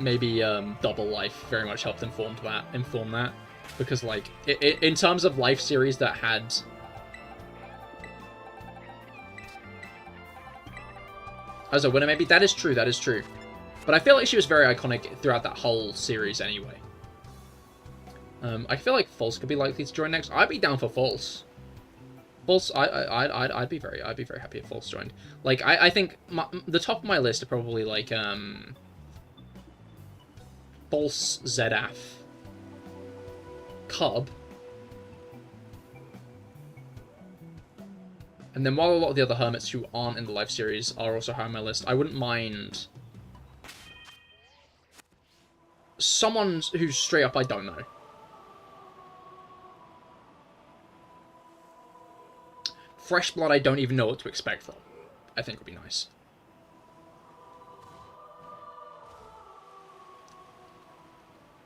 Double Life very much helped inform that, because like in terms of Life series that had as a winner, maybe that is true, But I feel like she was very iconic throughout that whole series anyway. I feel like False could be likely to join next. I'd be down for False. False, I'd be very happy if False joined. Like, I think the top of my list are probably like False, Zedaf, Cub, and then while a lot of the other hermits who aren't in the live series are also high on my list, I wouldn't mind someone who's straight up I don't know. Fresh blood I don't even know what to expect from. I think would be nice.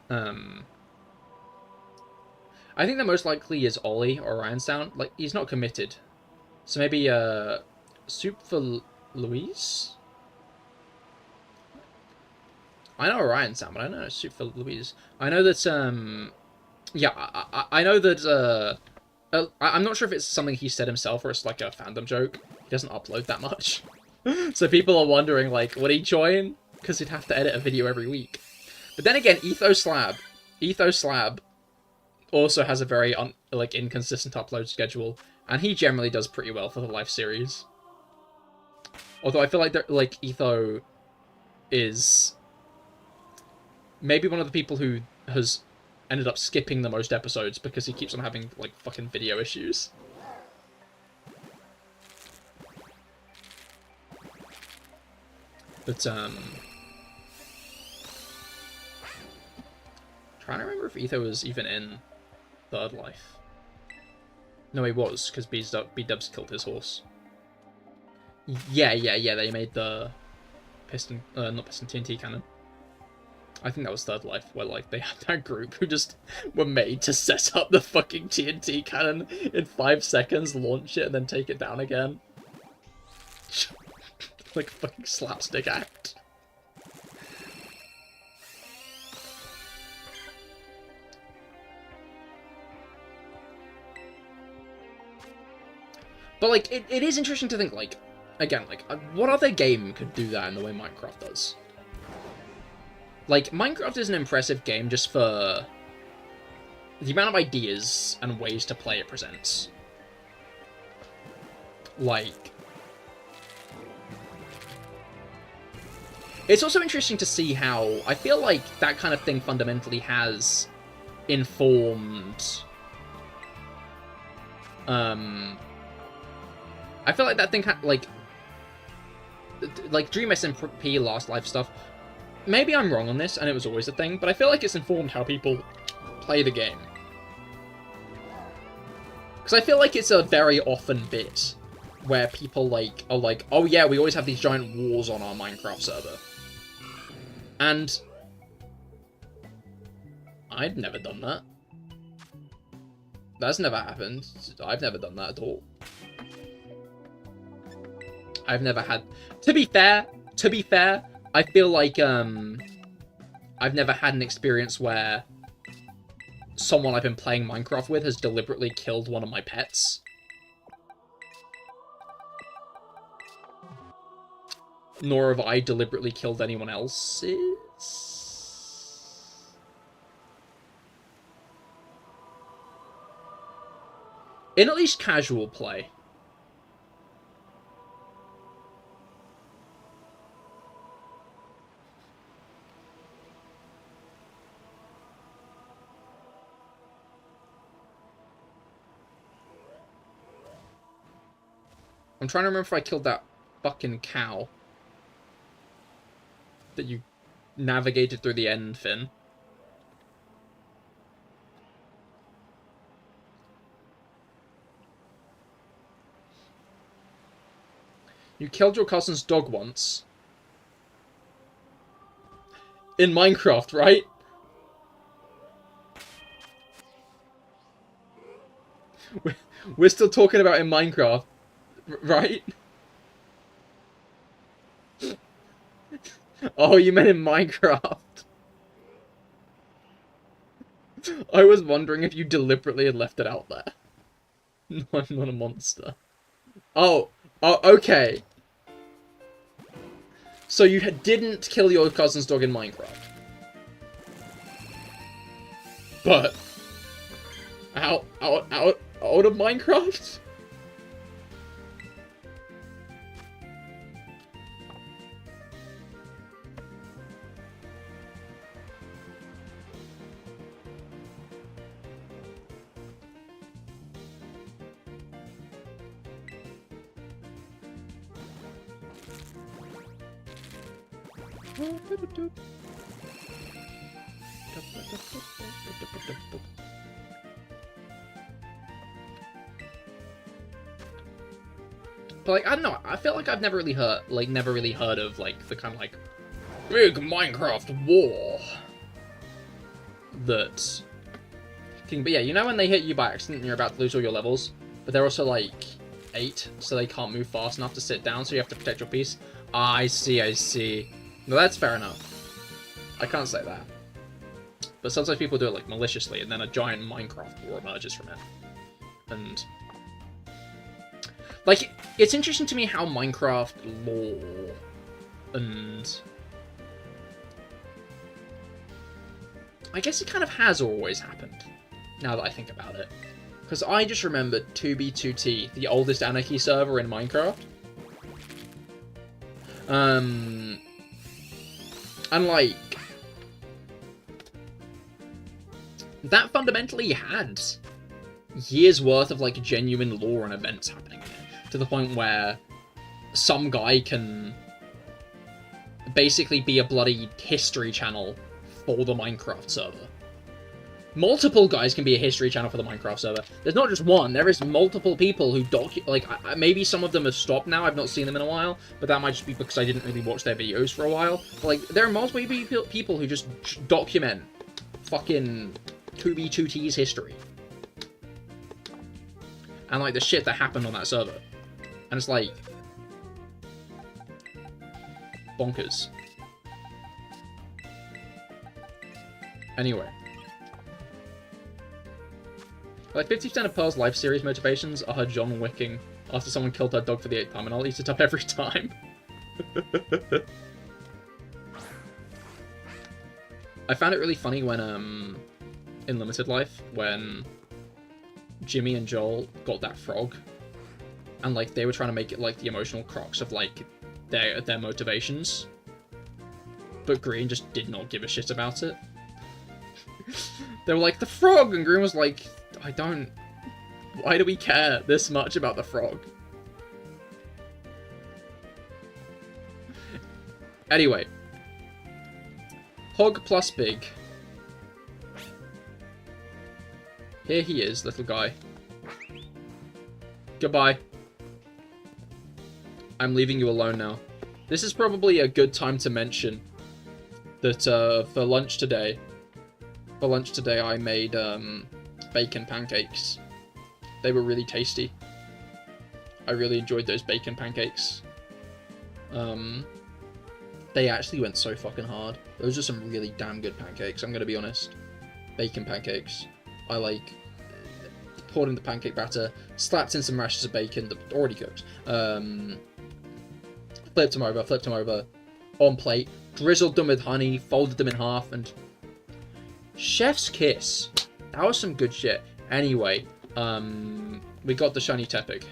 I think the most likely is Ollie or Ryan Sound. Like, he's not committed. So maybe, Soup for Louise? I know Orion Sound, but I don't know Soup for Louise. I know that, yeah, I know that, I'm not sure if it's something he said himself or it's like a fandom joke. He doesn't upload that much. So people are wondering, like, would he join? Because he'd have to edit a video every week. But then again, Ethoslab also has a very, inconsistent upload schedule. And he generally does pretty well for the live series. Although I feel like, Etho is maybe one of the people who has ended up skipping the most episodes because he keeps on having, like, fucking video issues. But, trying to remember if Etho was even in Third Life. No, he was, because B-Dubs killed his horse. Yeah, they made the Piston, not Piston, TNT cannon. I think that was Third Life, where, like, they had that group who just were made to set up the fucking TNT cannon in 5 seconds, launch it, and then take it down again. Like a fucking slapstick act. But, like, it is interesting to think, like, again, like, what other game could do that in the way Minecraft does? Like, Minecraft is an impressive game just for the amount of ideas and ways to play it presents. Like, it's also interesting to see how, I feel like that kind of thing fundamentally has informed, I feel like that thing like Dream SMP Last Life stuff, maybe I'm wrong on this, and it was always a thing, but I feel like it's informed how people play the game. Because I feel like it's a very often bit where people, like, are like, oh yeah, we always have these giant wars on our Minecraft server. And I'd never done that. That's never happened. I've never done that at all. I've never had... To be fair, I feel like, I've never had an experience where someone I've been playing Minecraft with has deliberately killed one of my pets. Nor have I deliberately killed anyone else's. In at least casual play. I'm trying to remember if I killed that fucking cow that you navigated through the end, Finn. You killed your cousin's dog once. In Minecraft, right? We're still talking about in Minecraft, right? Oh, you meant in Minecraft. I was wondering if you deliberately had left it out there. No, I'm not a monster. Oh, okay. So you didn't kill your cousin's dog in Minecraft. But out of Minecraft? But like, I don't know, I feel like I've never really heard of like the kind of like big Minecraft war that but yeah, you know when they hit you by accident and you're about to lose all your levels, but they're also like 8, so they can't move fast enough to sit down, so you have to protect your piece. Ah, I see. No, that's fair enough. I can't say that. But sometimes people do it like maliciously, and then a giant Minecraft war emerges from it. And like, it's interesting to me how Minecraft lore and I guess it kind of has always happened, now that I think about it. Because I just remembered 2B2T, the oldest Anarchy server in Minecraft. And like, that fundamentally had years worth of like genuine lore and events happening in it, to the point where some guy can basically be a bloody history channel for the Minecraft server. Multiple guys can be a history channel for the Minecraft server. There's not just one, there is multiple people who maybe some of them have stopped now, I've not seen them in a while, but that might just be because I didn't really watch their videos for a while. But like, there are multiple people who just document fucking 2B2T's history. And like the shit that happened on that server. And it's like bonkers. Anyway. Like 50% of Pearl's life series motivations are her John Wicking after someone killed her dog for the 8th time, and I'll eat it up every time. I found it really funny when, in Limited Life, when Jimmy and Joel got that frog, and like they were trying to make it like the emotional crux of like their motivations, but Green just did not give a shit about it. They were like, the frog, and Green was like, why do we care this much about the frog? Anyway, Hog plus Big. Here he is, little guy. Goodbye. I'm leaving you alone now. This is probably a good time to mention that for lunch today I made bacon pancakes. They were really tasty. I really enjoyed those bacon pancakes. They actually went so fucking hard. Those are some really damn good pancakes, I'm gonna be honest. Bacon pancakes. I like poured in the pancake batter, slapped in some rashers of bacon that already cooked. Flipped them over, on plate, drizzled them with honey, folded them in half, and chef's kiss. That was some good shit. Anyway, we got the shiny Tepig,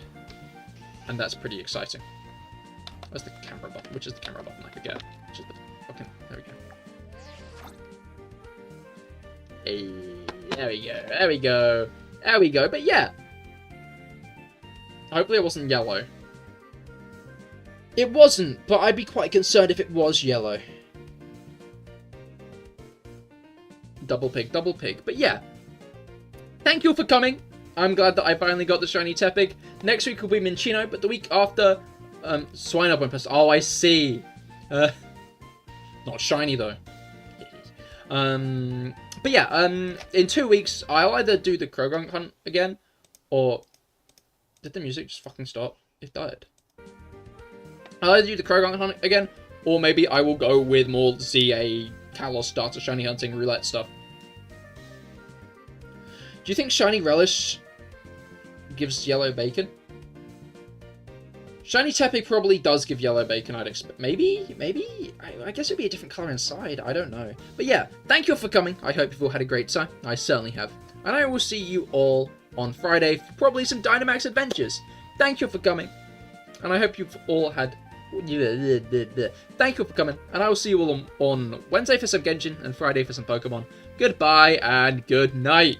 and that's pretty exciting. Where's the camera button? Which is the camera button? I forget. Which is the fucking... There we go. Hey, there we go. But yeah. Hopefully it wasn't yellow. It wasn't, but I'd be quite concerned if it was yellow. Double pig. But yeah. Thank you for coming. I'm glad that I finally got the shiny Tepig. Next week will be Minccino, but the week after, Swine Up and Oh, I see. Not shiny though. But yeah, in 2 weeks, I'll either do the Krogunk hunt again, or... Did the music just fucking stop? It died. I'll either do the Krogunk hunt again, or maybe I will go with more ZA, Kalos starter, shiny hunting, roulette stuff. Do you think shiny relish gives yellow bacon? Shiny Tepig probably does give yellow bacon, I'd expect. Maybe? I guess it'd be a different colour inside, I don't know. But yeah, thank you all for coming. I hope you've all had a great time. I certainly have. And I will see you all on Friday for probably some Dynamax adventures. Thank you for coming. And I hope you've all had... Thank you for coming. And I will see you all on Wednesday for some Genshin and Friday for some Pokemon. Goodbye and good night.